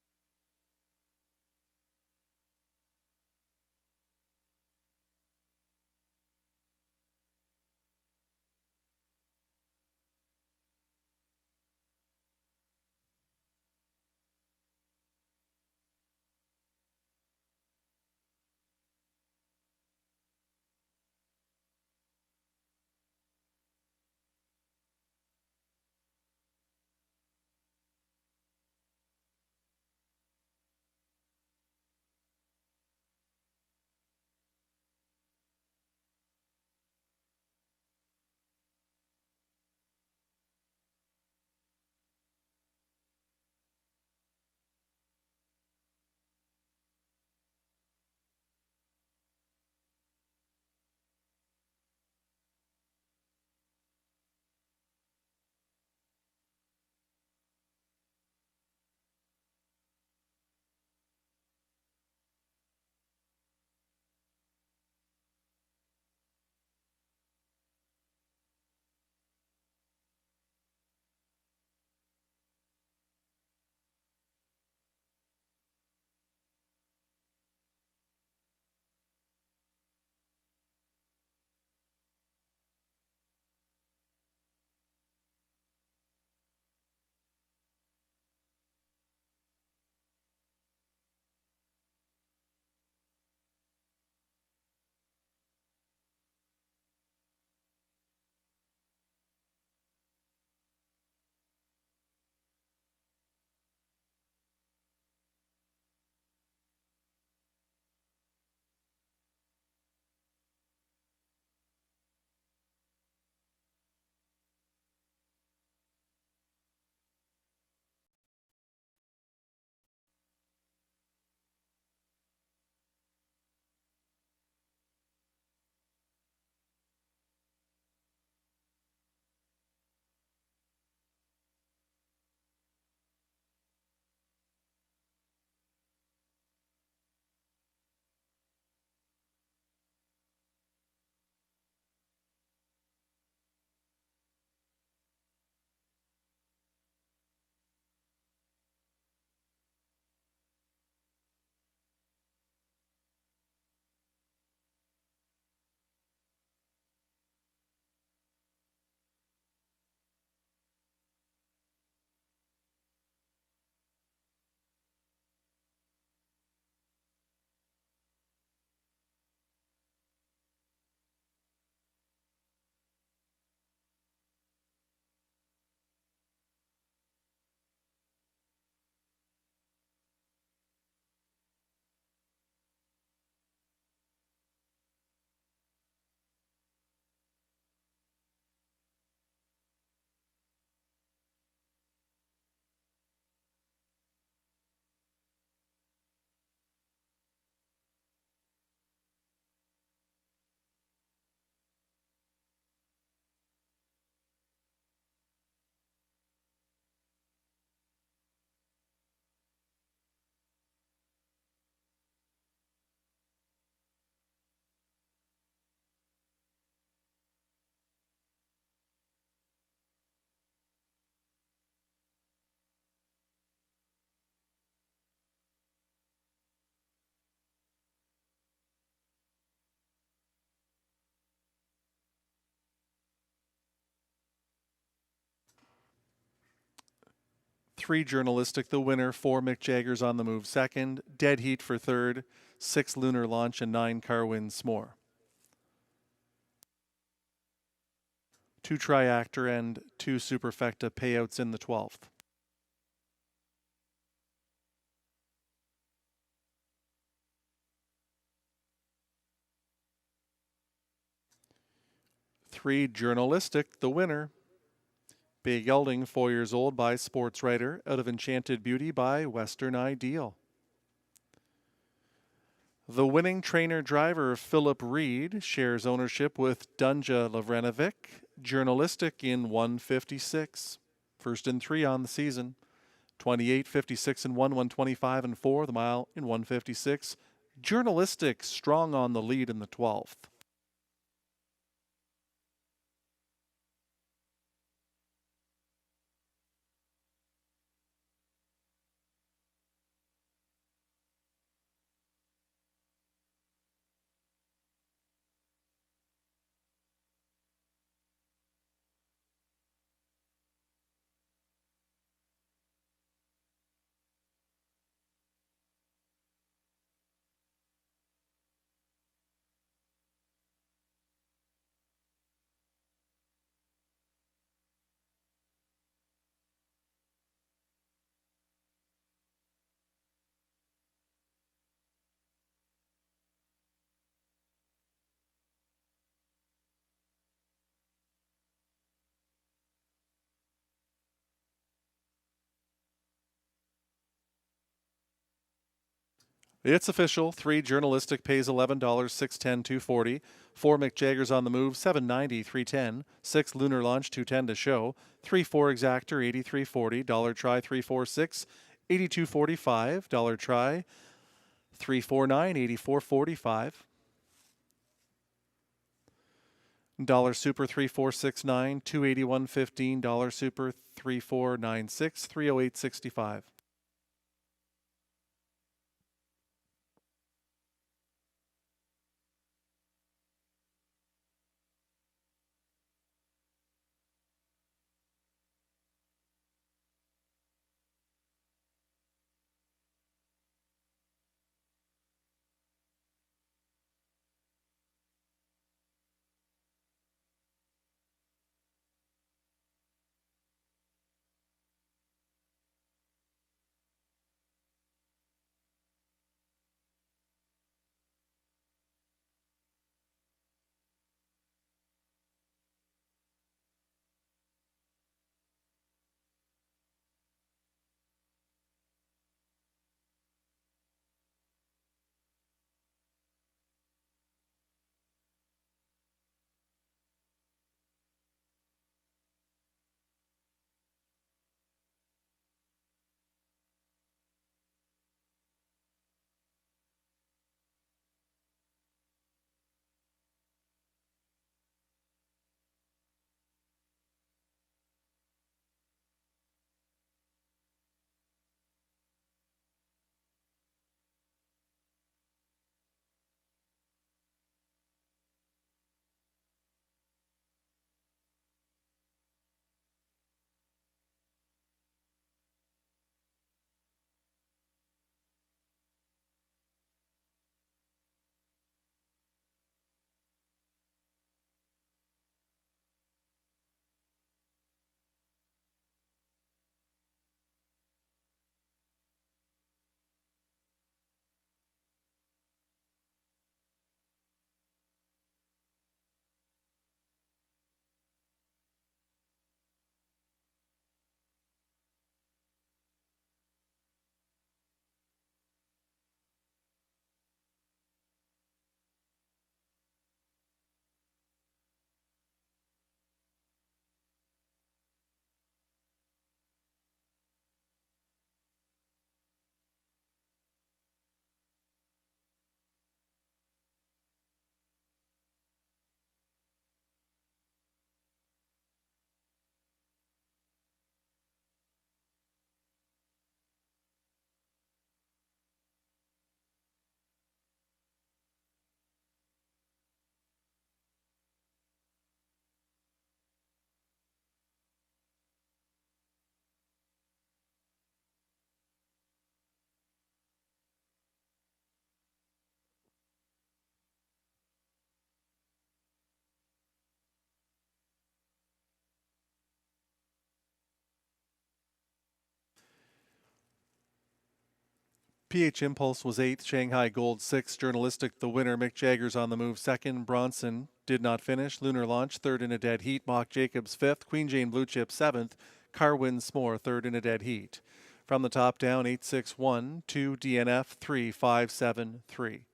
3 Journalistic, the winner. 4 Mick Jagger's On the Move, second. Dead Heat for third. 6 Lunar Launch, and 9 Carwin S'more. 2 Triactor and 2 Superfecta payouts in the 12th. Three Journalistic, the winner. Big Gelding, 4 years old, by Sports Writer. Out of Enchanted Beauty by Western Ideal. The winning trainer-driver, Philip Reed, shares ownership with Dunja Lavrenovic. Journalistic in 156. First in 3 on the season. 28, 56 and 1, 125 and 4. The mile in 156. Journalistic strong on the lead in the 12th. It's official. 3 Journalistic pays $11, 610, 240. 4 McJagger's On the Move, 790, 310. 6 Lunar Launch, 210 to show. 3 4 Exactor, 83.40. Dollar Try, 346, 82.45. Dollar Try, 349, 84.45. Dollar Super 3469, 281.15. Dollar Super 3496, 308.65. PH Impulse was 8th, Shanghai Gold 6th, Journalistic the winner, Mick Jagger's on the move 2nd, Bronson did not finish, Lunar Launch 3rd in a dead heat, Mock Jacobs 5th, Queen Jane Blue Chip 7th, Carwin S'more 3rd in a dead heat. From the top down, 861, 2 DNF, 3 5 7 3.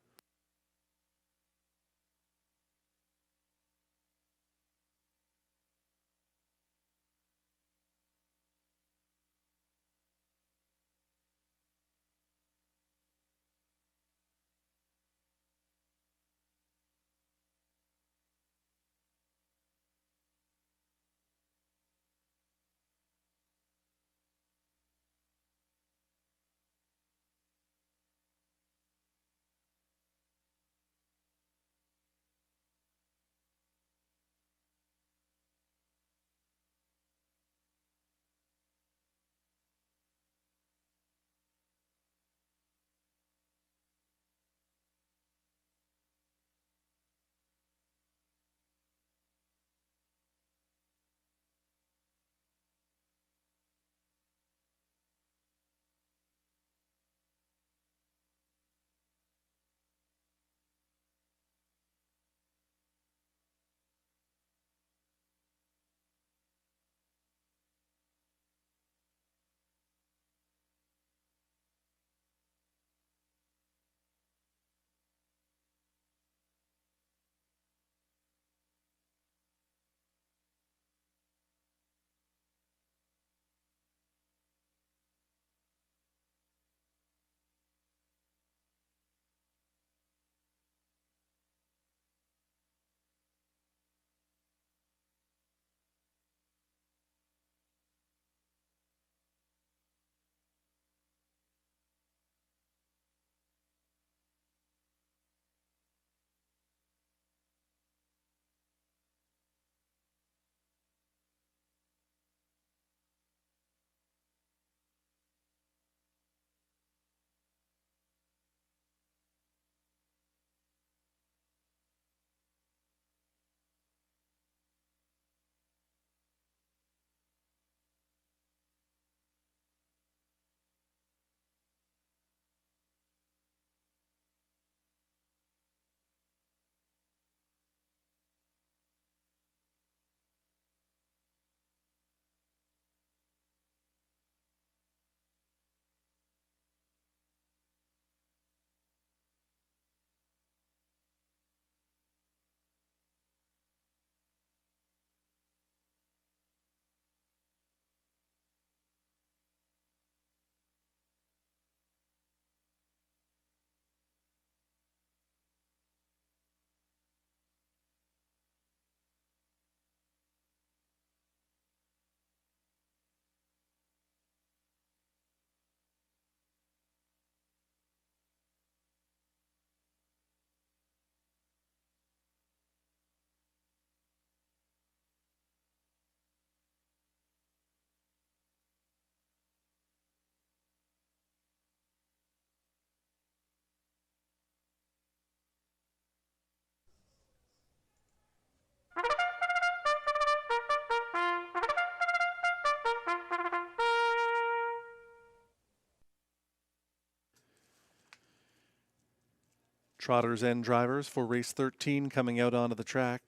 Trotters and drivers for race 13 coming out onto the track.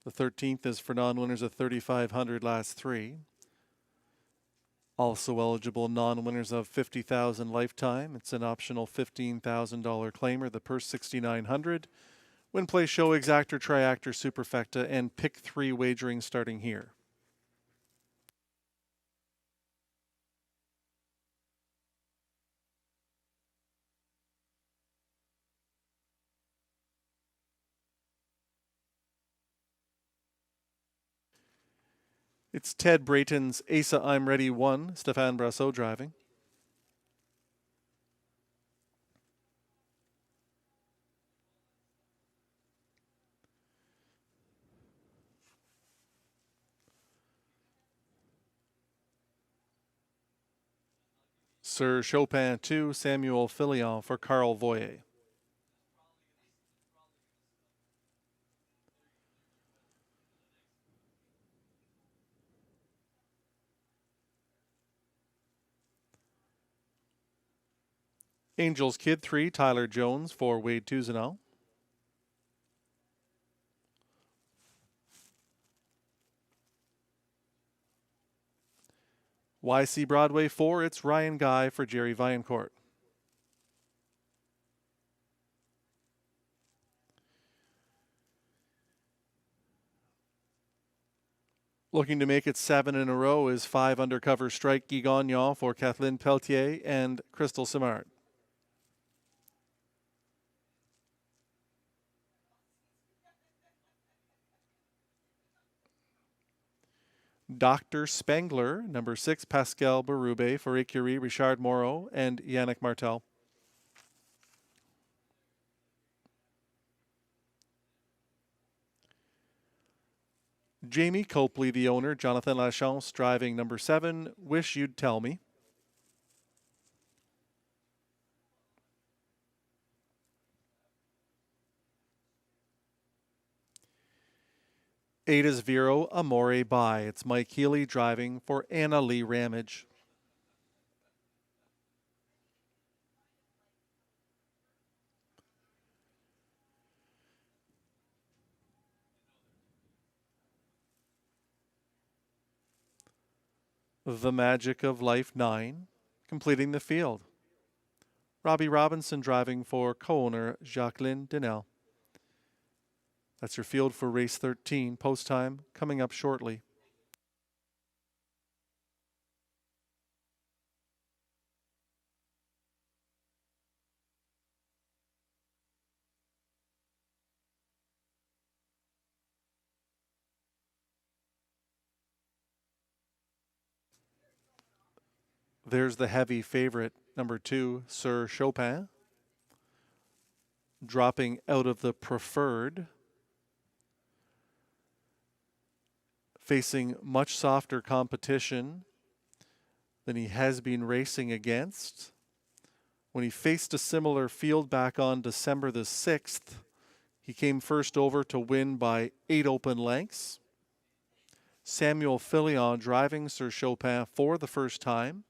The 13th is for non-winners of 3,500 last 3. Also eligible non-winners of 50,000 lifetime. It's an optional $15,000 claimer. The purse 6,900. Win, play, show, exactor, triactor, superfecta, and pick 3 wagering starting here. It's Ted Brayton's Asa I'm Ready 1, Stéphane Brasseau driving. Sir Chopin 2, Samuel Filion for Carl Voyer. Angels Kid 3, Tyler Jones for Wade Tuzanel. YC Broadway 4, it's Ryan Guy for Jerry Viancourt. Looking to make it 7 in a row is 5 Undercover Strike Guy Gagnon for Kathleen Pelletier and Crystal Simard. Dr. Spengler, number 6, Pascal Berube for Écurie, Richard Moreau and Yannick Martel. Jamie Copley, the owner, Jonathan Lachance driving number 7, Wish You'd Tell Me. Ada's Vero, Amore By. It's Mike Healy driving for Anna Lee Ramage. The Magic of Life 9, completing the field. Robbie Robinson driving for co-owner Jacqueline Denel. That's your field for race 13. Post time coming up shortly. There's the heavy favorite, number 2, Sir Chopin, dropping out of the preferred, facing much softer competition than he has been racing against. When he faced a similar field back on December the 6th, he came first over to win by 8 open lengths. Samuel Filion driving Sir Chopin for the first time.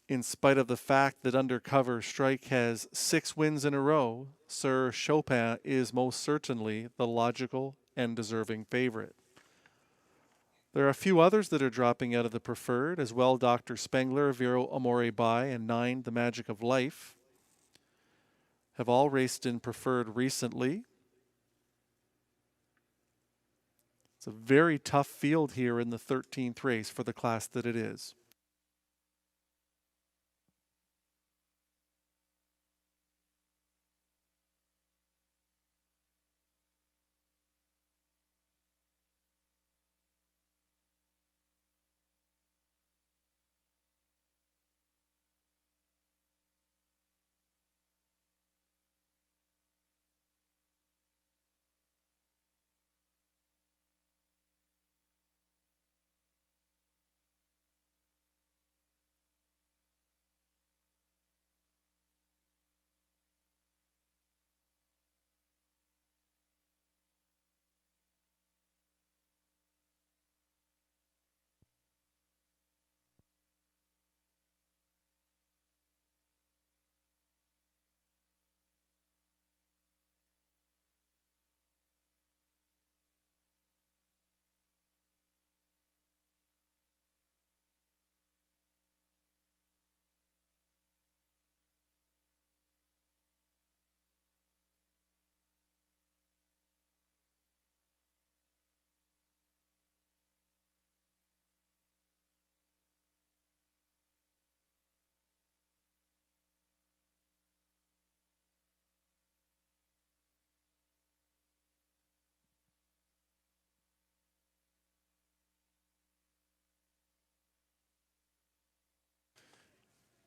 In spite of the fact that Undercover Strike has 6 wins in a row, Sir Chopin is most certainly the logical and deserving favorite. There are a few others that are dropping out of the preferred as well. Dr. Spengler, Vero Amore By, and 9, The Magic of Life, have all raced in preferred recently. It's a very tough field here in the 13th race for the class that it is.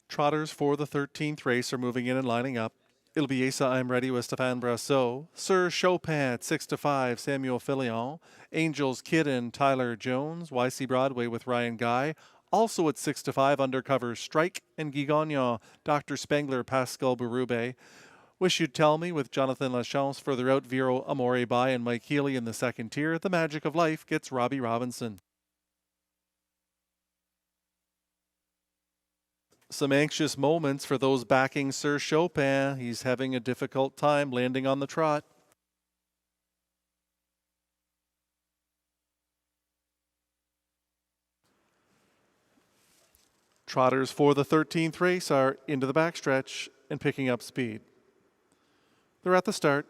Trotters for the 13th race are moving in and lining up. It'll be Asa I'm Ready with Stéphane Brassot, Sir Chopin at 6-5, Samuel Filion, Angels Kid and Tyler Jones, YC Broadway with Ryan Guy, also at 6-5, Undercover Strike and Guy Gagnon, Dr. Spengler, Pascal Berube, Wish You'd Tell Me with Jonathan Lachance, further out Vero Amore By and Mike Healy in the second tier. The Magic of Life gets Robbie Robinson. Some anxious moments for those backing Sir Chopin. He's having a difficult time landing on the trot. Trotters for the 13th race are into the backstretch and picking up speed. They're at the start.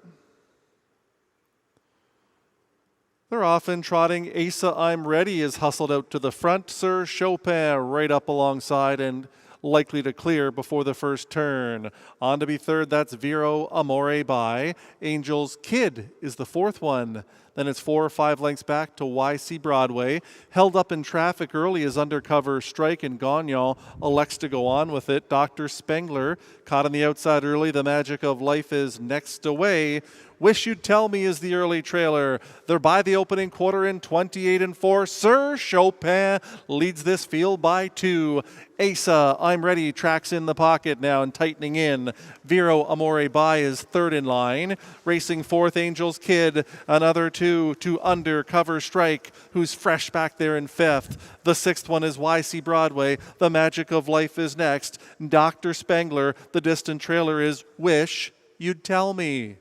They're often trotting. Asa I'm Ready is hustled out to the front. Sir Chopin right up alongside and likely to clear before the first turn. On to be third, that's Vero Amore by. Angel's Kid is the fourth one. Then it's 4 or 5 lengths back to YC Broadway. Held up in traffic early as Undercover Strike, and Gagnon elects to go on with it. Dr. Spengler caught on the outside early. The Magic of Life is next away. Wish You'd Tell Me is the early trailer. They're by the opening quarter in 28-4. Sir Chopin leads this field by 2. Asa I'm Ready tracks in the pocket now and tightening in. Vero Amore by is third in line. Racing fourth, Angel's Kid. Another 2 to Undercover Strike, who's fresh back there in fifth. The sixth one is YC Broadway. The Magic of Life is next. Dr. Spengler. The distant trailer is Wish You'd Tell Me.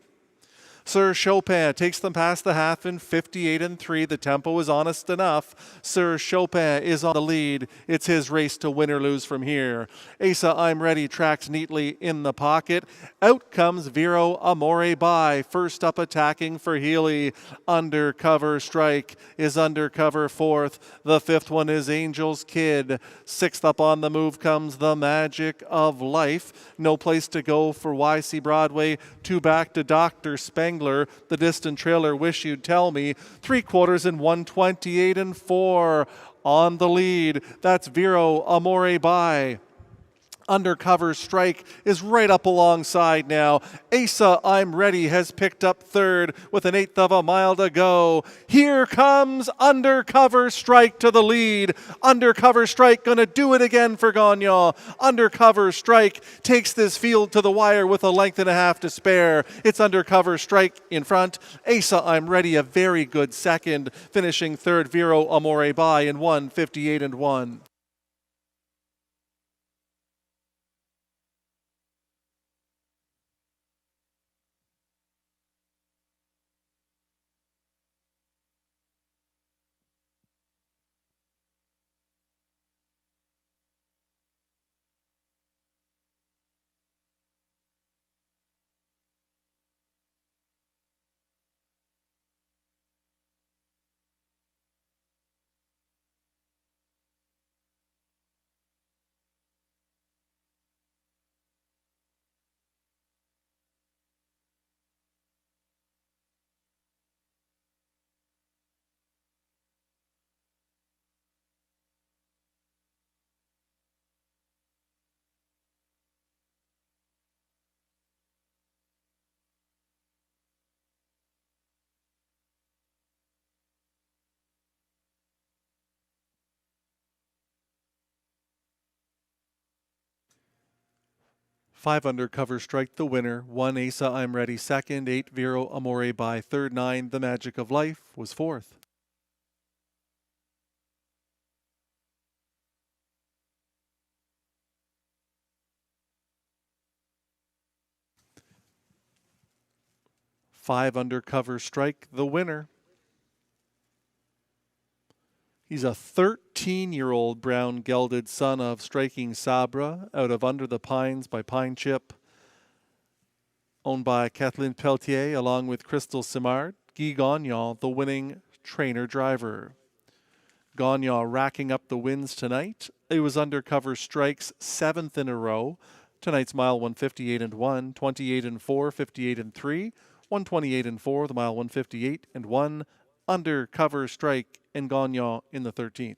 Sir Chopin takes them past the half in 58-3. The tempo is honest enough. Sir Chopin is on the lead. It's his race to win or lose from here. Asa I'm Ready tracks neatly in the pocket. Out comes Vero Amore by. First up attacking for Healy. Undercover Strike is undercover fourth. The fifth one is Angel's Kid. Sixth up on the move comes The Magic of Life. No place to go for YC Broadway. 2 back to Dr. Spengler. The distant trailer, Wish You'd Tell Me. 3/4 in 128-4. On the lead, that's Vero Amore by. Undercover Strike is right up alongside now. Asa I'm Ready has picked up third with an 1/8 of a mile to go. Here comes Undercover Strike to the lead. Undercover Strike gonna do it again for Gagnon. Undercover Strike takes this field to the wire with a length and a half to spare. It's Undercover Strike in front. Asa I'm Ready a very good second, finishing third. Vero Amore by in 1:58-1. Five Undercover Strike the winner. 1 Asa I'm Ready second. 8 Vero Amore by third. 9 The Magic of Life was fourth. Five Undercover Strike the winner. He's a 13-year-old brown gelded son of Striking Sabra out of Under the Pines by Pine Chip, owned by Kathleen Pelletier along with Crystal Simard. Guy Gagnon, the winning trainer-driver. Gagnon racking up the wins tonight. It was Undercover Strike's 7th in a row. Tonight's mile 158-1, 28-4, 58-3, 128-4, the mile 158-1. Undercover Strike and Gagnon in the 13th.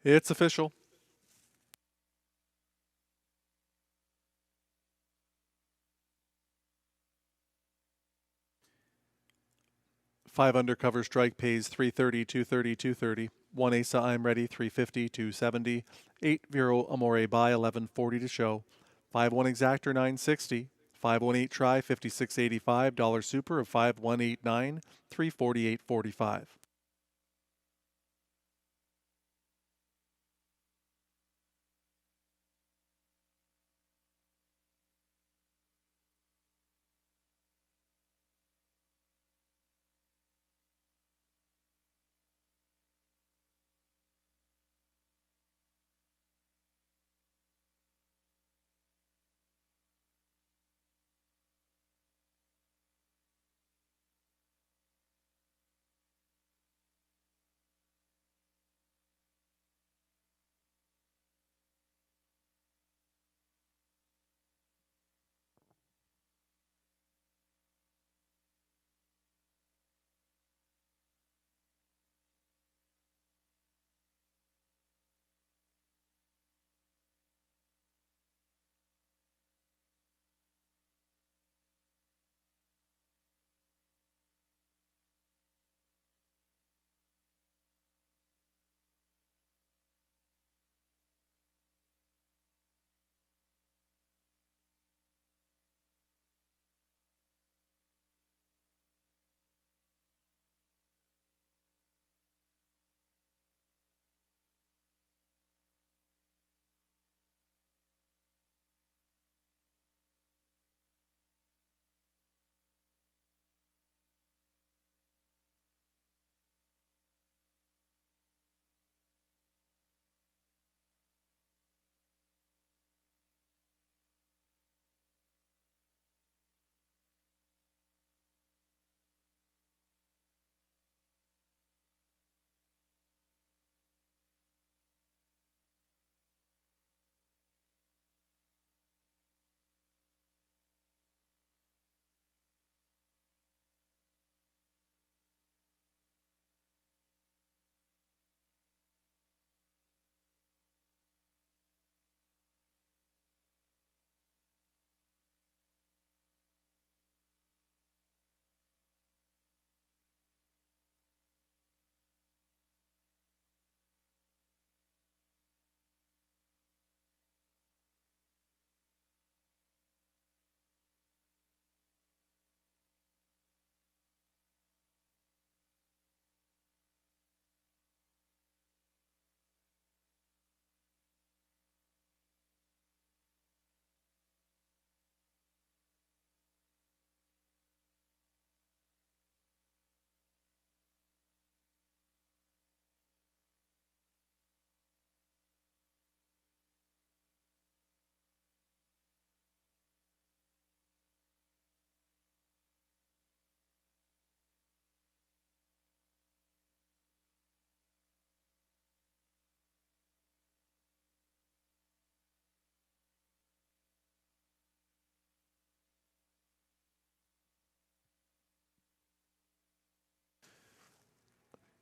It's official. Five undercover strike pays 330, 230, 230. One Asa I'm ready 350, 270. 8 Vero Amore by 1140 to show. 5-1 exactor 960. 518 try 5685. Dollar super of 5189 348.45.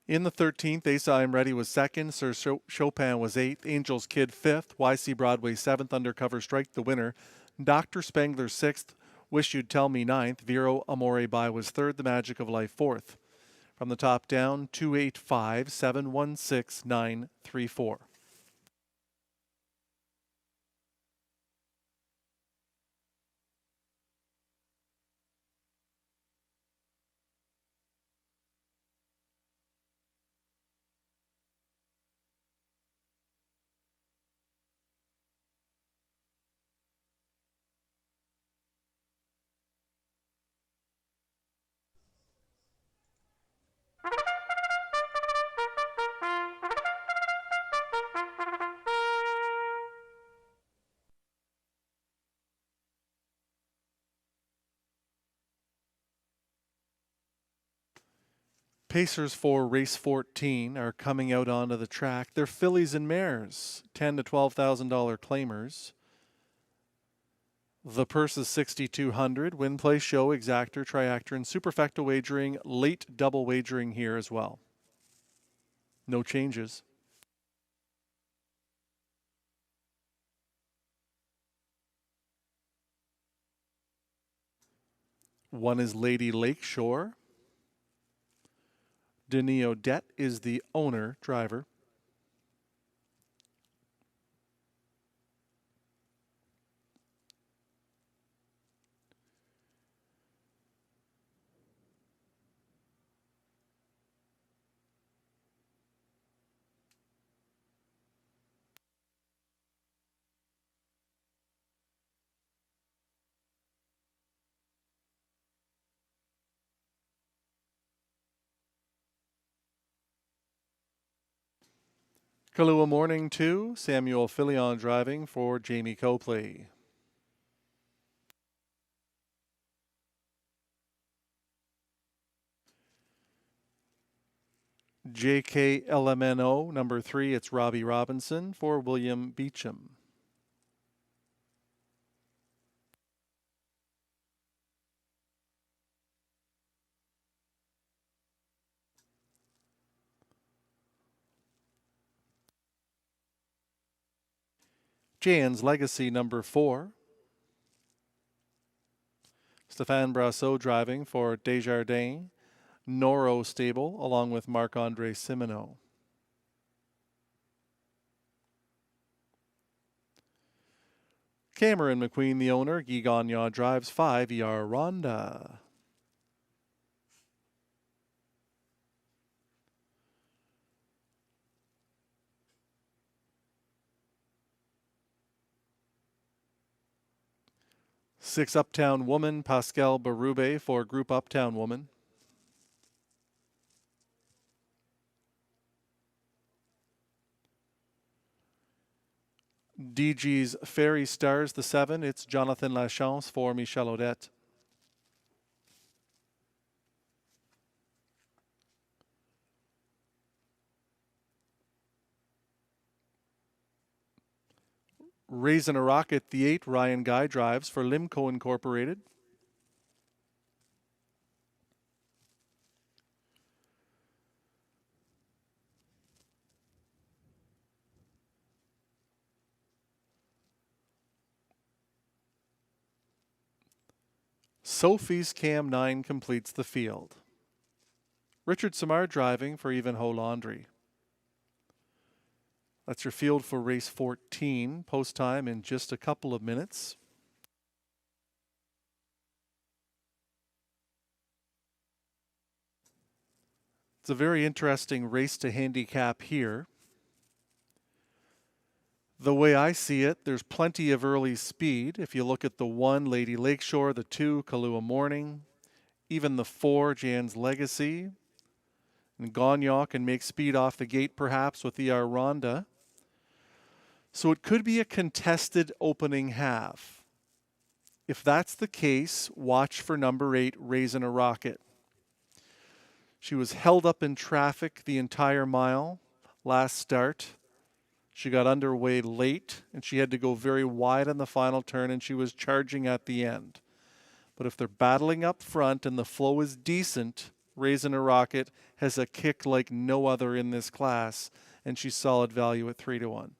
In the 13th, Asa I'm Ready was second, Sir Chopin was eighth, Angel's Kid fifth, YC Broadway seventh, Undercover Strike the winner, Dr. Spangler sixth, Wish You'd Tell Me ninth, Vero Amore By was third, The Magic of Life fourth. From the top down, 285, 716, 934. Pacers for race 14 are coming out onto the track. They're fillies and mares, $10,000 to $12,000 claimers. The purse is $6,200. Win, play, show, exactor, triactor, and superfecta wagering. Late double wagering here as well. No changes. One is Lady Lakeshore. Denis Odette is the owner driver. Kahlua Morning 2, Samuel Filion driving for Jamie Copley. JKLMNO number 3, it's Robbie Robinson for William Beecham. Jan's Legacy number 4. Stéphane Brassot driving for Desjardins, Noro Stable, along with Marc-Andre Simoneau. Cameron McQueen, the owner, Guy Gagnon drives 5, ER Ronda. Six Uptown Woman, Pascal Berube for Group Uptown Woman. DG's Fairy Stars, the 7, it's Jonathan Lachance for Michel Odette. Raisin a Rocket, the 8, Ryan Guy drives for Limco Incorporated. Sophie's Cam 9 completes the field. Richard Samar driving for Ivanhoe Laundry. That's your field for race 14. Post time in just a couple of minutes. It's a very interesting race to handicap here. The way I see it, there's plenty of early speed. If you look at the 1, Lady Lakeshore, the 2, Kahlua Morning, even the 4, Jan's Legacy. And Gagnon can make speed off the gate perhaps with ER Ronda. So it could be a contested opening half. If that's the case, watch for number 8, Raisin a Rocket. She was held up in traffic the entire mile last start. She got underway late, and she had to go very wide on the final turn, and she was charging at the end. But if they're battling up front and the flow is decent, Raisin a Rocket has a kick like no other in this class, and she's solid value at 3-1.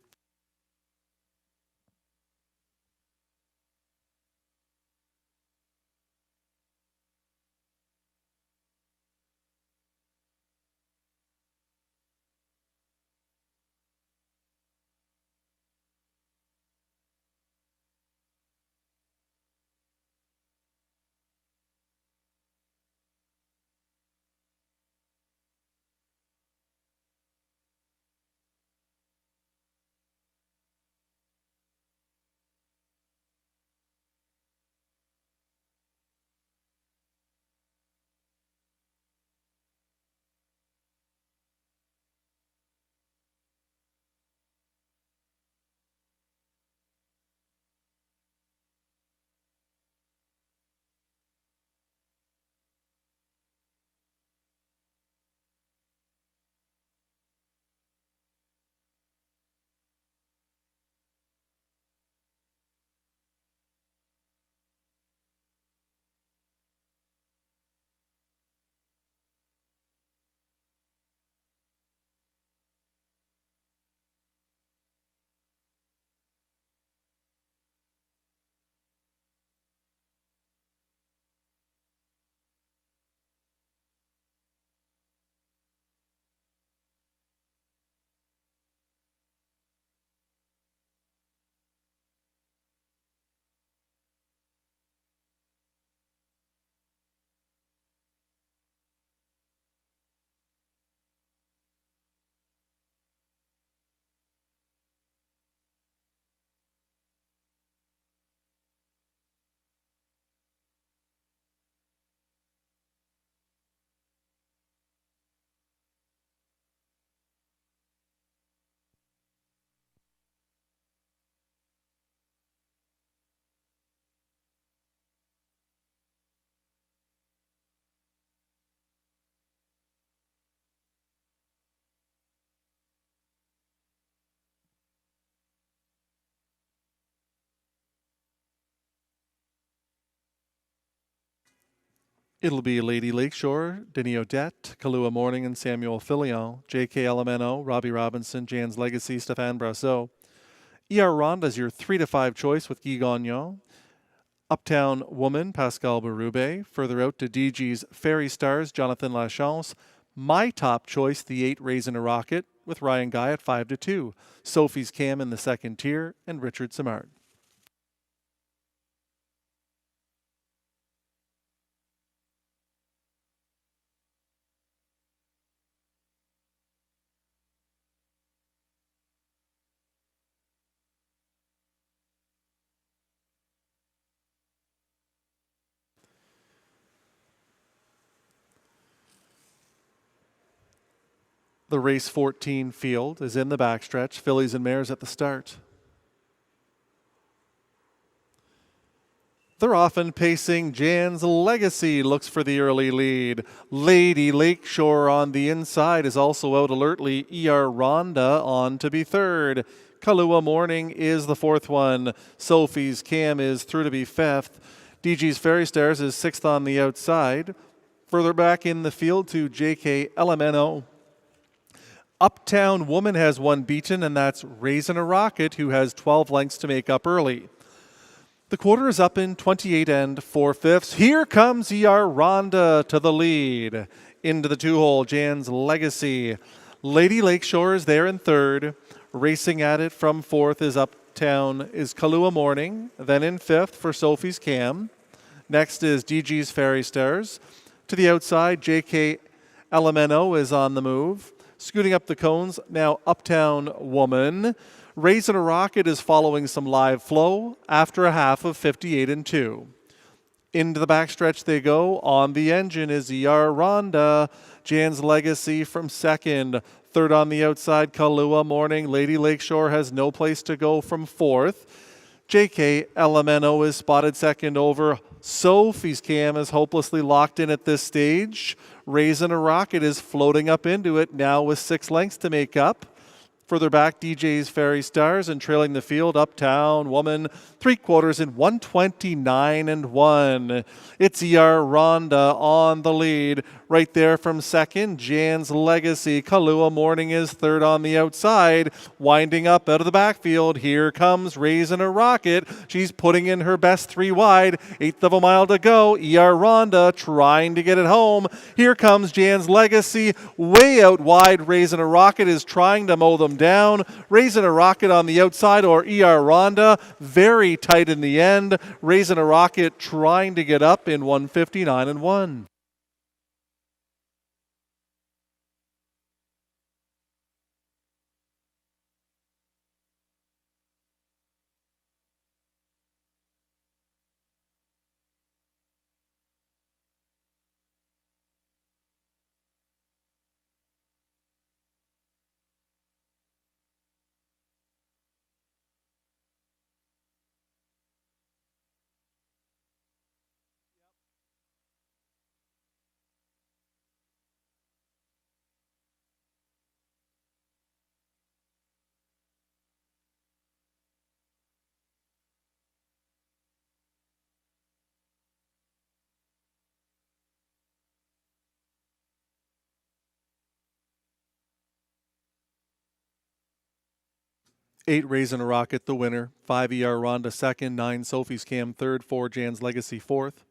It'll be Lady Lakeshore, Denis Odette, Kahlua Morning, and Samuel Filion. J.K. Elemento, Robbie Robinson, Jan's Legacy, Stéphane Brasseur. E.R. Ronda is your 3 to 5 choice with Guy Gagnon. Uptown Woman, Pascal Berube. Further out to DG's Fairy Stars, Jonathan Lachance. My top choice, the 8 Raisin a Rocket, with Ryan Guy at 5 to 2. Sophie's Cam in the second tier, and Richard Simard. The race 14 field is in the backstretch. Fillies and mares at the start. They're often pacing. Jan's Legacy looks for the early lead. Lady Lakeshore on the inside is also out alertly. E.R. Ronda on to be third. Kahlua Morning is the fourth one. Sophie's Cam is through to be fifth. DG's Fairy Stars is sixth on the outside. Further back in the field to J.K. Elemento. Uptown Woman has one beaten, and that's Raisin a Rocket, who has 12 lengths to make up early. The quarter is up in 28 and 4/5. Here comes E.R. Ronda to the lead. Into the 2-hole, Jan's Legacy. Lady Lakeshore is there in third. Racing at it from fourth is Uptown is Kahlua Morning. Then in fifth for Sophie's Cam. Next is DG's Fairy Stars. To the outside, J.K. Elemento is on the move. Scooting up the cones, now Uptown Woman. Raisin a Rocket is following some live flow after a half of 58 and 2. Into the backstretch they go. On the engine is E.R. Ronda. Jan's Legacy from second. Third on the outside, Kahlua Morning. Lady Lakeshore has no place to go from fourth. J.K. Elemento is spotted second over. Sophie's Cam is hopelessly locked in at this stage. Raisin a Rocket is floating up into it now with 6 lengths to make up. Further back, DJ's Fairy Stars, and trailing the field, Uptown Woman, 3/4 in 129 and 1. It's E.R. Ronda on the lead. Right there from second, Jan's Legacy. Kahlua Morning is third on the outside. Winding up out of the backfield, here comes Raisin a Rocket. She's putting in her best 3 wide. 1/8 of a mile to go. E.R. Ronda trying to get it home. Here comes Jan's Legacy. Way out wide, Raisin a Rocket is trying to mow them down. Raisin a Rocket on the outside, or E.R. Ronda. Very tight in the end. Raisin a Rocket trying to get up in 159 and 1. Eight Raisin a Rocket, the winner. 5 E.R. Ronda second. 9 Sophie's Cam third. 4 Jan's Legacy fourth.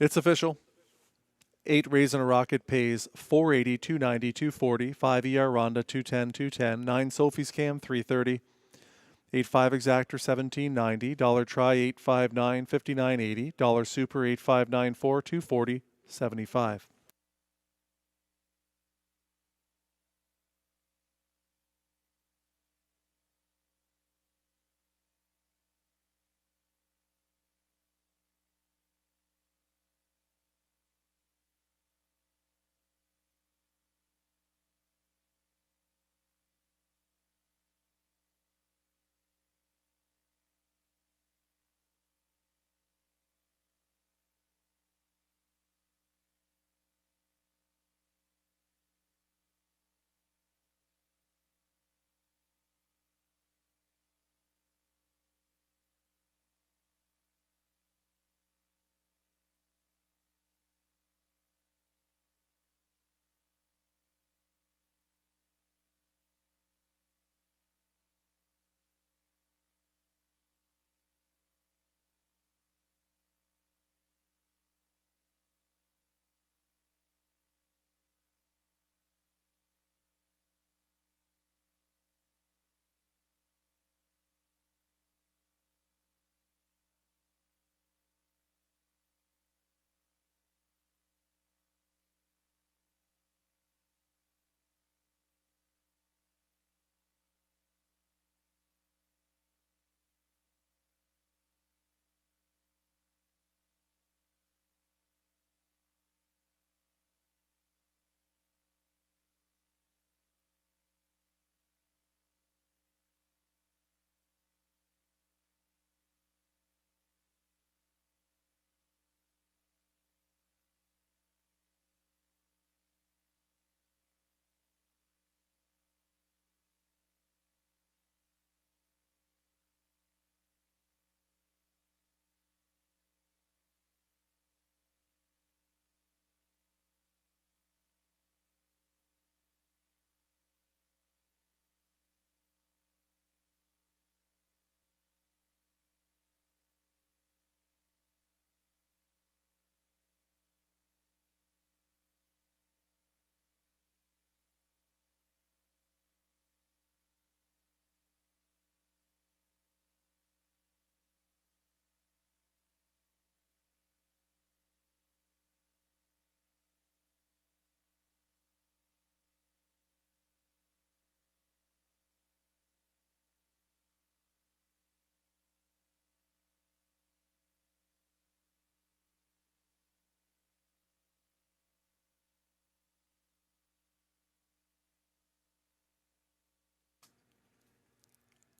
It's official. 8 Raisin a Rocket pays 480, 290, 240. 5 ER Ronda 210, 210. 9 Sophie's Cam 330. 8.5 Exactor 1790. Dollar Try 859, 5980. Dollar Super 8594, 240, 75.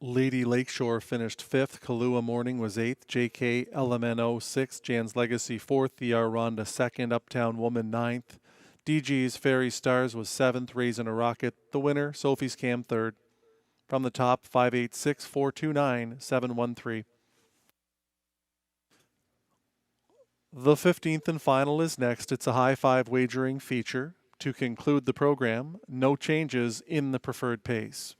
Lady Lakeshore finished 5th. Kahlua Morning was 8th. JK LMNO 6th. Jan's Legacy 4th. ER Ronda 2nd. Uptown Woman 9th. DG's Fairy Stars was 7th. Raisin a Rocket the winner. Sophie's Cam 3rd. From the top, 586, 429, 713. The 15th and final is next. It's a high five wagering feature. To conclude the program, no changes in the preferred pace.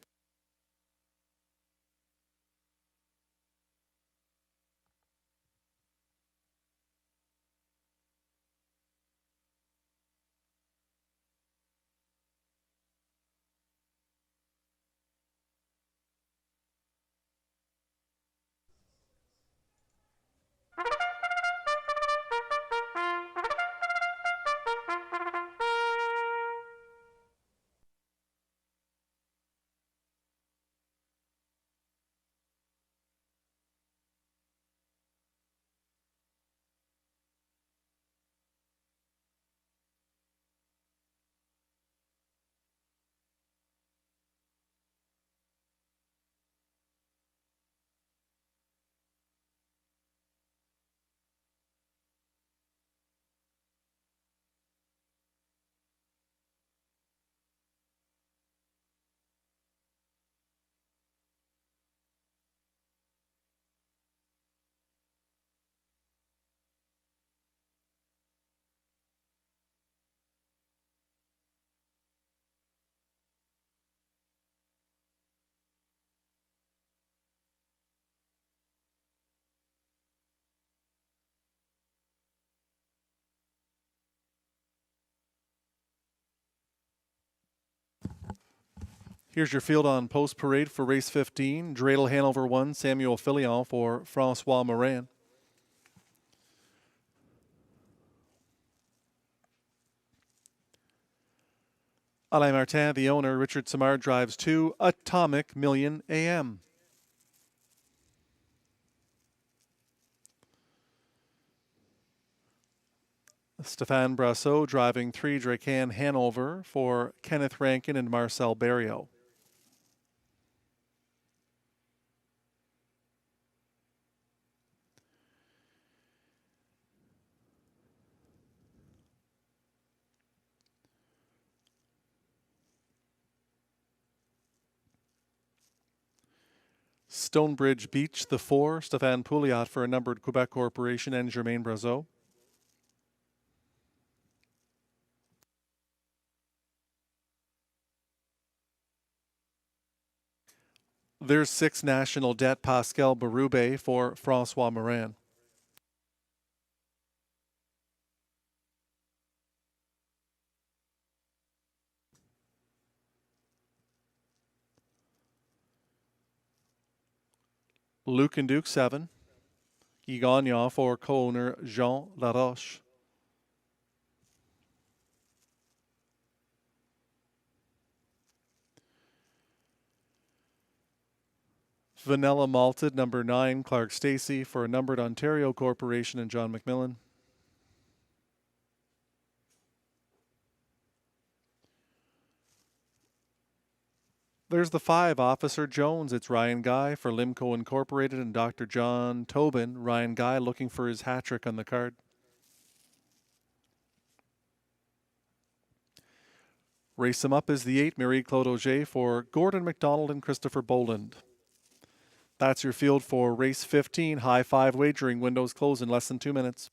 Here's your field on post parade for race 15. Dreidel Hanover 1, Samuel Filion for Francois Morin. Alain Martin, the owner. Richard Simard drives 2, Atomic Million AM. Stéphane Brasseau driving 3, Dracan Hanover for Kenneth Rankin and Marcel Berriot. Stonebridge Beach, the 4, Stéphane Pouliot for a numbered Quebec Corporation and Germain Brazeau. There's 6, National Debt, Pascal Berube for Francois Morin. Luc and Duke 7, Guy Gagnon for co-owner Jean Laroche. Vanilla Malted, number 9, Clark Stacey for a numbered Ontario Corporation and John McMillan. There's the 5, Officer Jones. It's Ryan Guy for Limco Incorporated and Dr. John Tobin. Ryan Guy looking for his hat trick on the card. Race him up is the 8, Marie-Claude Auger for Gordon McDonald and Christopher Boland. That's your field for race 15. High 5 wagering windows close in less than 2 minutes.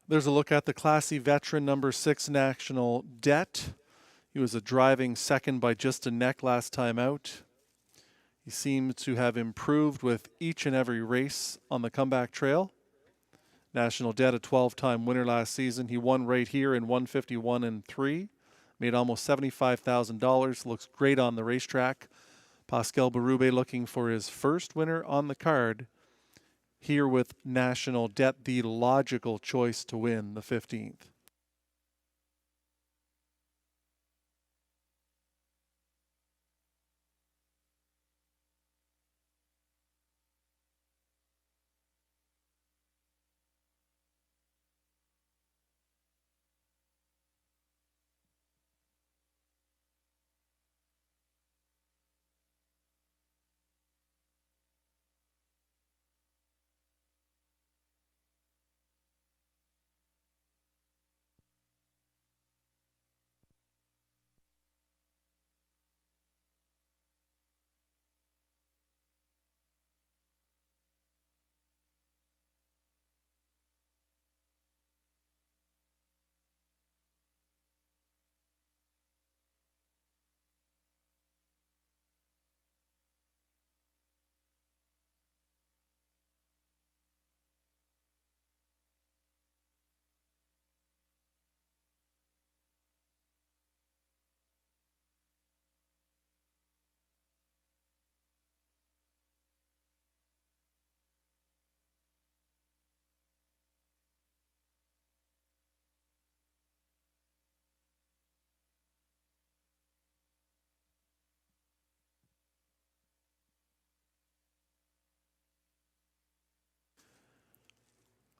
There's a look at the classy veteran number 6, National Debt. He was a driving second by just a neck last time out. He seems to have improved with each and every race on the comeback trail. National Debt, a 12-time winner last season. He won right here in 151 and 3. Made almost $75,000. Looks great on the racetrack. Pascal Berube looking for his first winner on the card. Here with National Debt, the logical choice to win the 15th.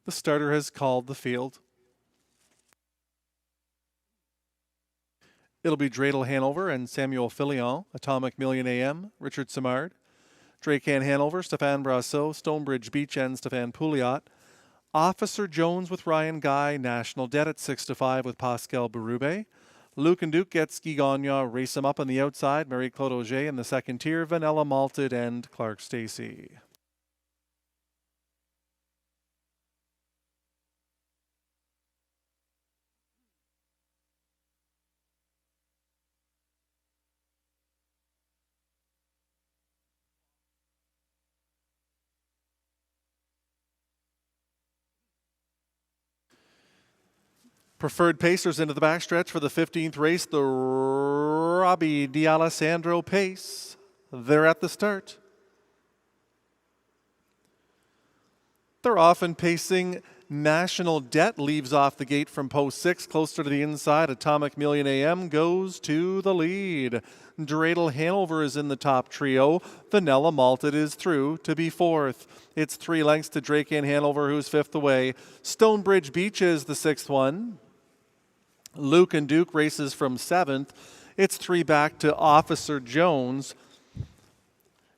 The starter has called the field. It'll be Dreidel Hanover and Samuel Filion, Atomic Million AM, Richard Simard, Dracan Hanover, Stéphane Brasseur, Stonebridge Beach End, Stéphane Pouliot. Officer Jones with Ryan Guy, National Debt at 6-5 with Pascal Berube. Luke and Duke gets Guy Gagnon, Race Him Up on the outside, Marie-Claude Auger in the second tier, Vanilla Malted and Clark Stacey. Preferred Pacers into the backstretch for the 15th race, the Robbie D'Alessandro pace. They're at the start. They're often pacing. National Debt leaves off the gate from post 6, closer to the inside. Atomic Million AM goes to the lead. Dreidel Hanover is in the top trio. Vanilla Malted is through to be 4th. It's 3 lengths to Dracan Hanover, who's 5th away. Stonebridge Beach is the 6th one. Luke and Duke races from 7th. It's 3 back to Officer Jones.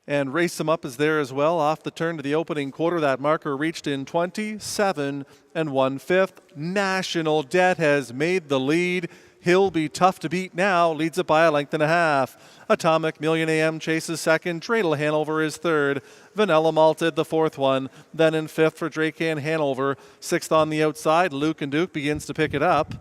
And Race 'Em Up is there as well. Off the turn to the opening quarter, that marker reached in 27 1/5. National Debt has made the lead. He'll be tough to beat now. Leads it by a length and a half. Atomic Million AM chases second. Dreidel Hanover is third. Vanilla Malted the 4th one. Then in 5th for Dracan Hanover. 6th on the outside. Luke and Duke begins to pick it up.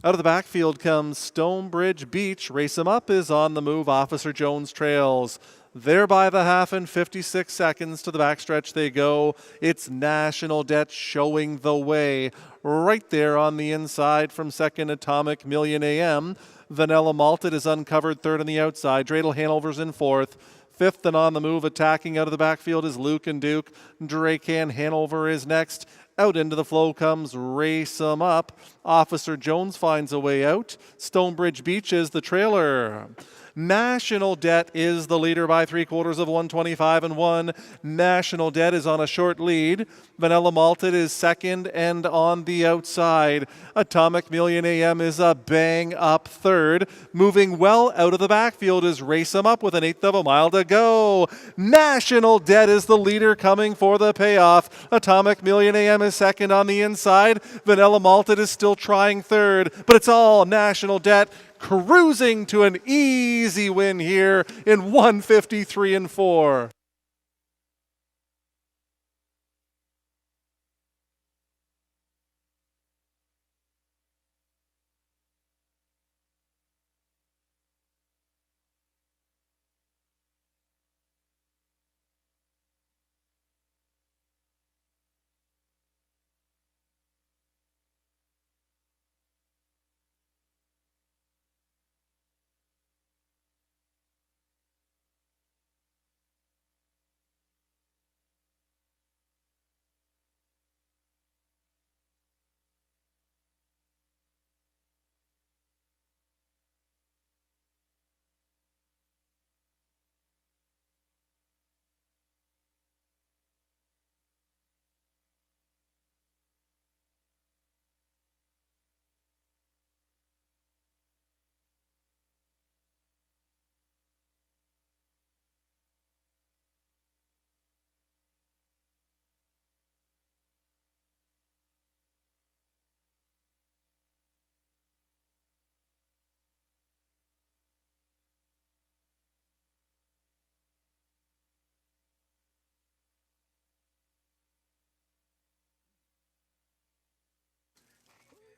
Out of the backfield comes Stonebridge Beach. Race 'Em Up is on the move. Officer Jones trails. There by the half in 56 seconds to the backstretch they go. It's National Debt showing the way. Right there on the inside from second, Atomic Million AM. Vanilla Malted is uncovered third on the outside. Dreidel Hanover's in 4th. 5th and on the move, attacking out of the backfield is Luke and Duke. Dracan Hanover is next. Out into the flow comes Race 'Em Up. Officer Jones finds a way out. Stonebridge Beach is the trailer. National Debt is the leader by 3/4 of 125 1. National Debt is on a short lead. Vanilla Malted is second and on the outside. Atomic Million AM is a bang up third. Moving well out of the backfield is Race 'Em Up with an 1/8 of a mile to go. National Debt is the leader coming for the payoff. Atomic Million AM is second on the inside. Vanilla Malted is still trying third, but it's all National Debt cruising to an easy win here in 153 4.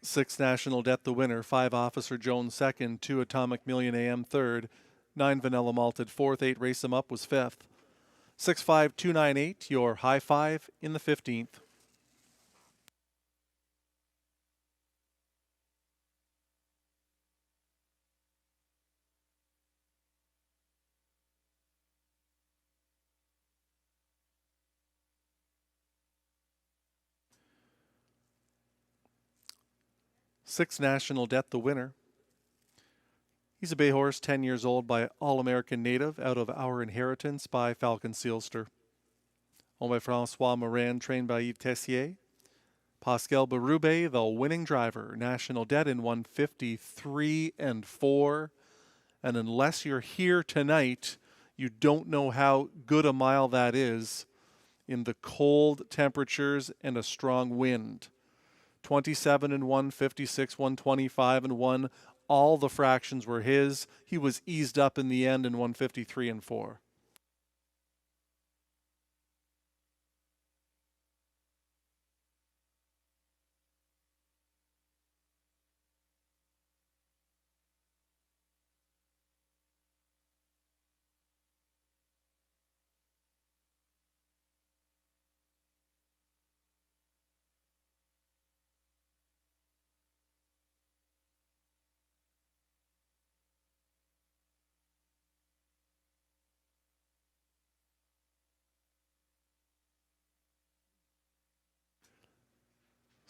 Six National Debt the winner, 5 Officer Jones second, 2 Atomic Million AM third, 9 Vanilla Malted fourth, 8 Race 'Em Up was fifth. 65298, your high five in the 15th. Six National Debt the winner. He's a bay horse, 10 years old, by All-American native out of Our Inheritance by Falcon Sealster. Owned by Francois Morin, trained by Yves Tessier. Pascal Berube, the winning driver. National Debt in 153 4. And unless you're here tonight, You don't know how good a mile that is in the cold temperatures and a strong wind. 27 and 1, 56, 125 and 1. All the fractions were his. He was eased up in the end in 153 and 4.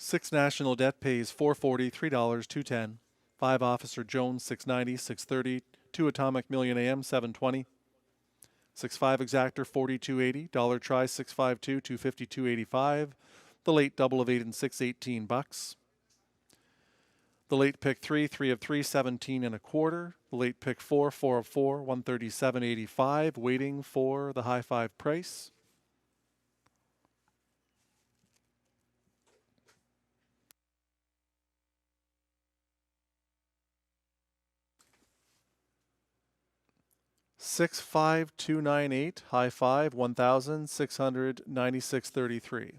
Six national debt pays $440, $3, $210. 5 officer Jones, $690, $630. 2 atomic million AM, $720. 6-5 exactor, $42.80. Dollar try, $652, $250, $285. The late double of 8 and 6, $18. The late pick 3, 3 of 3, 17 and a quarter. The late pick 4, 4 of 4, 137.85. Waiting for the high five price. $65298, high five, $1,696.33.